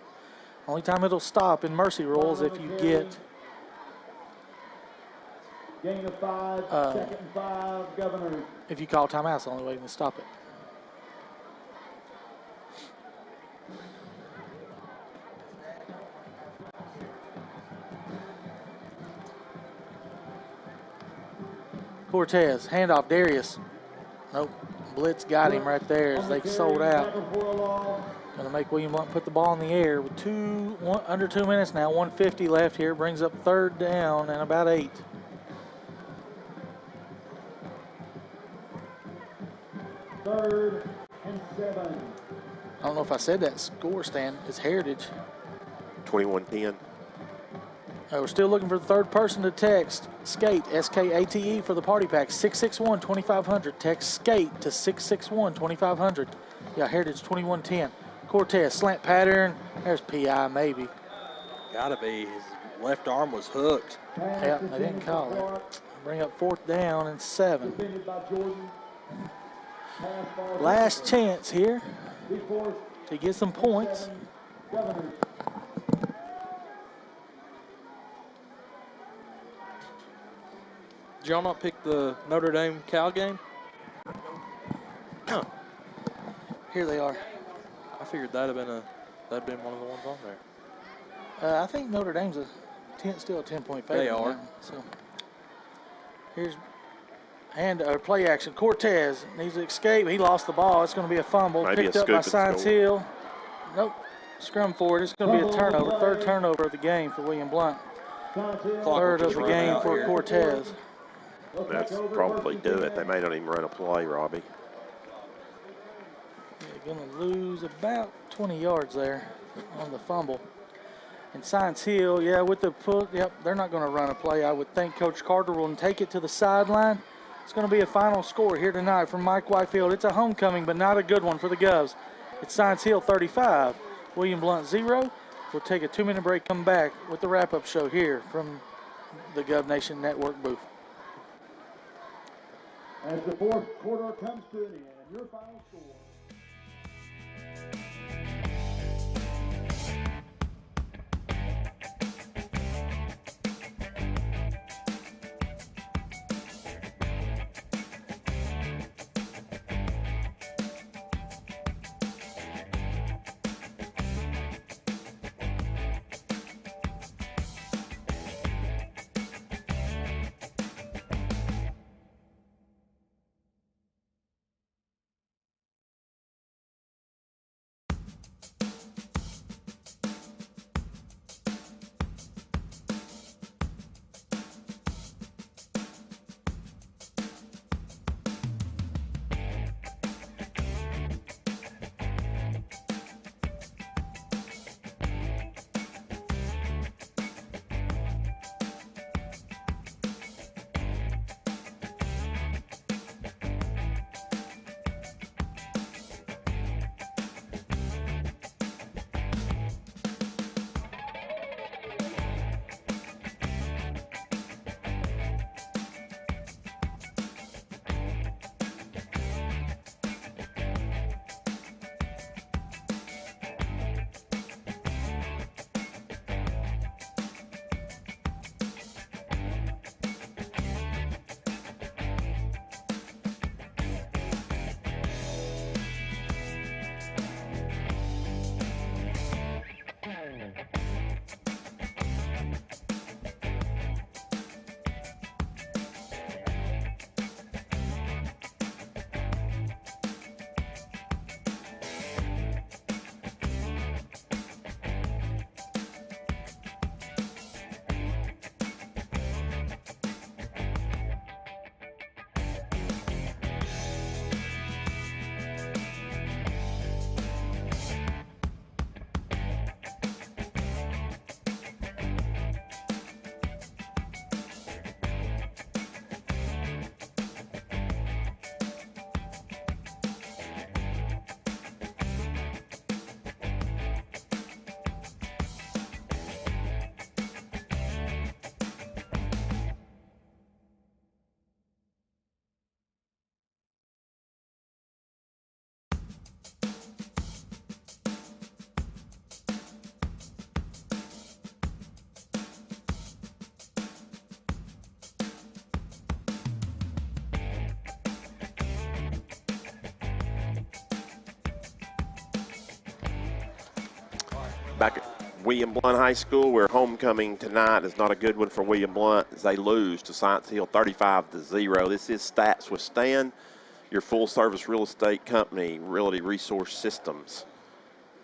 Only time it'll stop in mercy rules if you get Gain of 5, 2nd and 5, Governor. If you call timeout, it's the only way you can stop it. Cortez, handoff, Darius. Nope. Blitz got him right there as they sold out. Going to make William Blount put the ball in the air with under 2 minutes now. 1:50 left here. Brings up 3rd down and about 8. Third and 7. I don't know if I said that score, Stan. It's Heritage. 21-10. We're still looking for the third person to text SKATE, S-K-A-T-E, for the party pack. 661-2500. Text SKATE to 661-2500. Yeah, Heritage 21-10. Cortez, slant pattern. There's PI, maybe. Gotta be. His left arm was hooked. Yeah, they didn't call it. Bring up 4th down and 7. Last chance here to get some points. Did y'all not pick the Notre Dame Cal game? Huh. Here they are. I figured that'd been one of the ones on there. I think Notre Dame's still a 10-point favorite. They are. So here's play action. Cortez needs to escape. He lost the ball. It's going to be a fumble. Maybe Picked up by Science Hill. Nope. Scrum forward. It's going to be a turnover. 3rd turnover of the game for William Blount. 3rd of the game for Cortez. That's probably do it. They may not even run a play, Robbie. They're going to lose about 20 yards there on the fumble. And Science Hill, yeah, with the pull, yep, they're not going to run a play. I would think Coach Carter will take it to the sideline. It's going to be a final score here tonight from Mike Whitefield. It's a homecoming, but not a good one for the Govs. It's Science Hill 35, William Blount 0. We'll take a 2-minute break, come back with the wrap-up show here from the Gov Nation Network booth. As the 4th quarter comes to an end, your final score. Back at William Blount High School, where homecoming tonight is not a good one for William Blount as they lose to Science Hill 35-0. This is Stats with Stan. your full-service real estate company, Realty Resource Systems,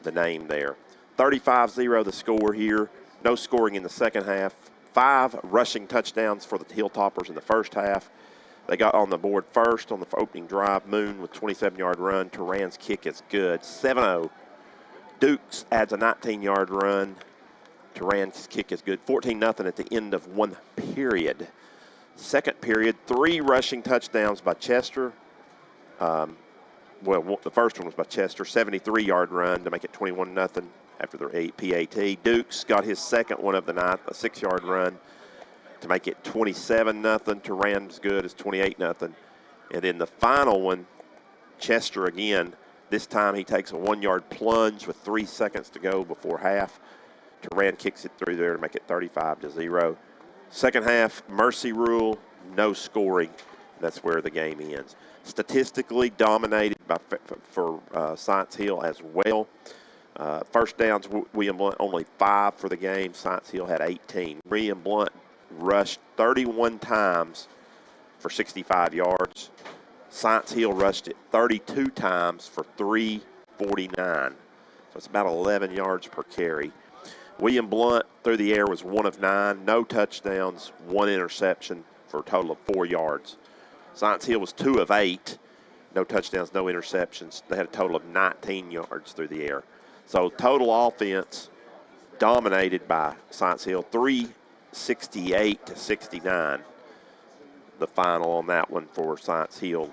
the name there. 35-0 the score here. No scoring in the second half. 5 rushing touchdowns for the Hilltoppers in the first half. They got on the board first on the opening drive. Moon with 27-yard run. Turan's kick is good. 7-0. Dukes adds a 19-yard run. Turan's kick is good. 14-0 at the end of one period. Second period, 3 rushing touchdowns by Chester. The first one was by Chester. 73-yard run to make it 21-0 after their PAT. Dukes got his second one of the night, a 6-yard run to make it 27-0. Turan's good is 28-0. And then the final one, Chester again. This time he takes a 1-yard plunge with 3 seconds to go before half. Turan kicks it through there to make it 35-0. Second half, mercy rule, no scoring. That's where the game ends. Statistically dominated for Science Hill as well. First downs, William Blount only 5 for the game. Science Hill had 18. William Blount rushed 31 times for 65 yards. Science Hill rushed it 32 times for 349. So it's about 11 yards per carry. William Blount through the air was 1 of 9, no touchdowns, 1 interception for a total of 4 yards. Science Hill was 2 of 8, no touchdowns, no interceptions. They had a total of 19 yards through the air. So total offense dominated by Science Hill, 368-69. The final on that one for Science Hill.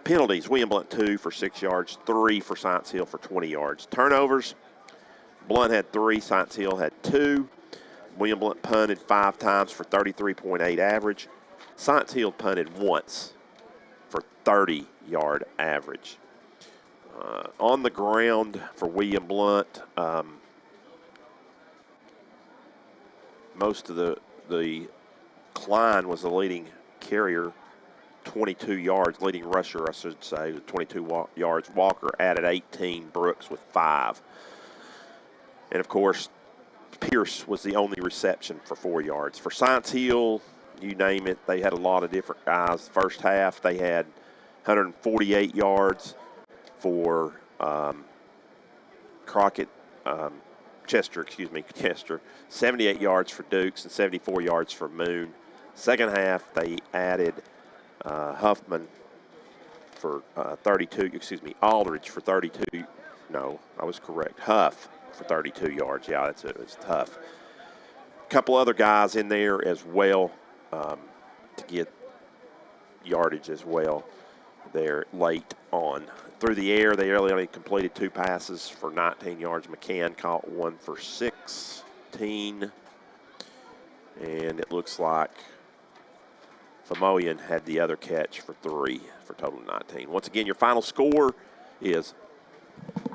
Penalties, William Blount 2 for 6 yards, 3 for Science Hill for 20 yards. Turnovers, Blount had 3, Science Hill had 2. William Blount punted 5 times for 33.8 average. Science Hill punted once for 30-yard average. On the ground for William Blount, most of the Klein was the leading carrier, 22 yards, leading rusher, I should say, with 22 yards. Walker added 18, Brooks with 5. And, of course, Pierce was the only reception for 4 yards. For Science Hill, you name it, they had a lot of different guys. First half, they had 148 yards for Chester, 78 yards for Dukes and 74 yards for Moon. Second half, they added Huffman for 32, Aldridge for 32. No, I was correct. Huff for 32 yards. Yeah, that's it. It's tough. A couple other guys in there as well to get yardage as well there late on. Through the air, they only completed 2 passes for 19 yards. McCann caught 1 for 16. And it looks like Famoyan had the other catch for 3 for a total of 19. Once again, your final score is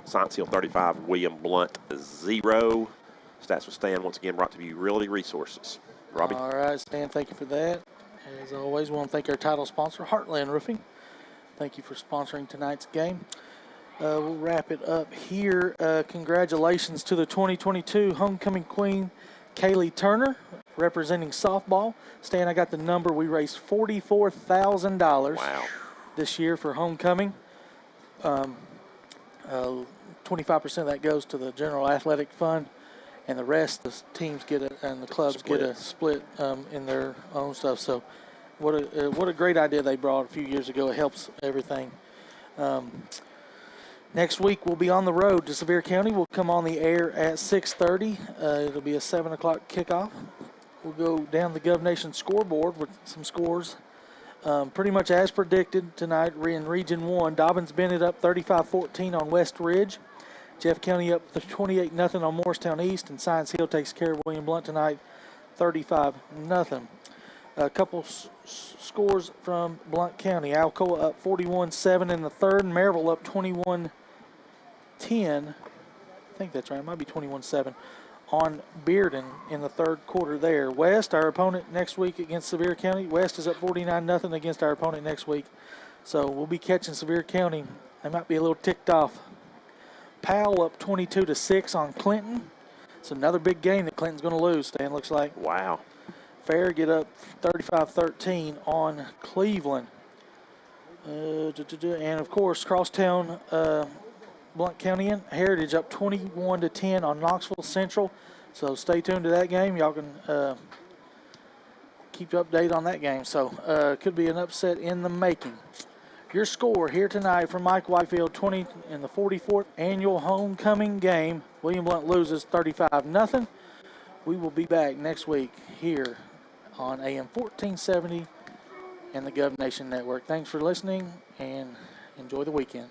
Science Hill 35, William Blount 0. Stats with Stan, once again, brought to you Realty Resources. Robbie? All right, Stan, thank you for that. As always, we want to thank our title sponsor, Heartland Roofing. Thank you for sponsoring tonight's game. We'll wrap it up here. Congratulations to the 2022 homecoming queen, Kaylee Turner, representing softball. Stan, I got the number. We raised $44,000 this year for homecoming. 25% of that goes to the general athletic fund, and the rest the teams get it, and the clubs get a split in their own stuff. So what a great idea they brought a few years ago. It helps everything. Next week we'll be on the road to Sevier County. We'll come on the air at 6:30. It'll be a 7 o'clock kickoff. We'll go down the Gov Nation scoreboard with some scores. Pretty much as predicted tonight in Region 1. Dobbins-Bennett up 35-14 on West Ridge. Jeff County up 28-0 on Morristown East. And Science Hill takes care of William Blount tonight, 35-0. A couple scores from Blount County. Alcoa up 41-7 in the third. And Maryville up 21-10. I think that's right. It might be 21-7 on Bearden in the third quarter there. West, our opponent next week against Sevier County. West is up 49-0 against our opponent next week. So we'll be catching Sevier County. They might be a little ticked off. Powell up 22-6 on Clinton. It's another big game that Clinton's going to lose, Stan, looks like. Wow. Farragut up 35-13 on Cleveland. And, of course, crosstown Blount County Heritage up 21-10 on Knoxville Central. So stay tuned to that game. Y'all can keep you updated on that game. So could be an upset in the making. Your score here tonight from Mike Whitefield, 20 in the 44th annual homecoming game. William Blount loses 35-0. We will be back next week here on AM 1470 and the Gov Nation Network. Thanks for listening and enjoy the weekend.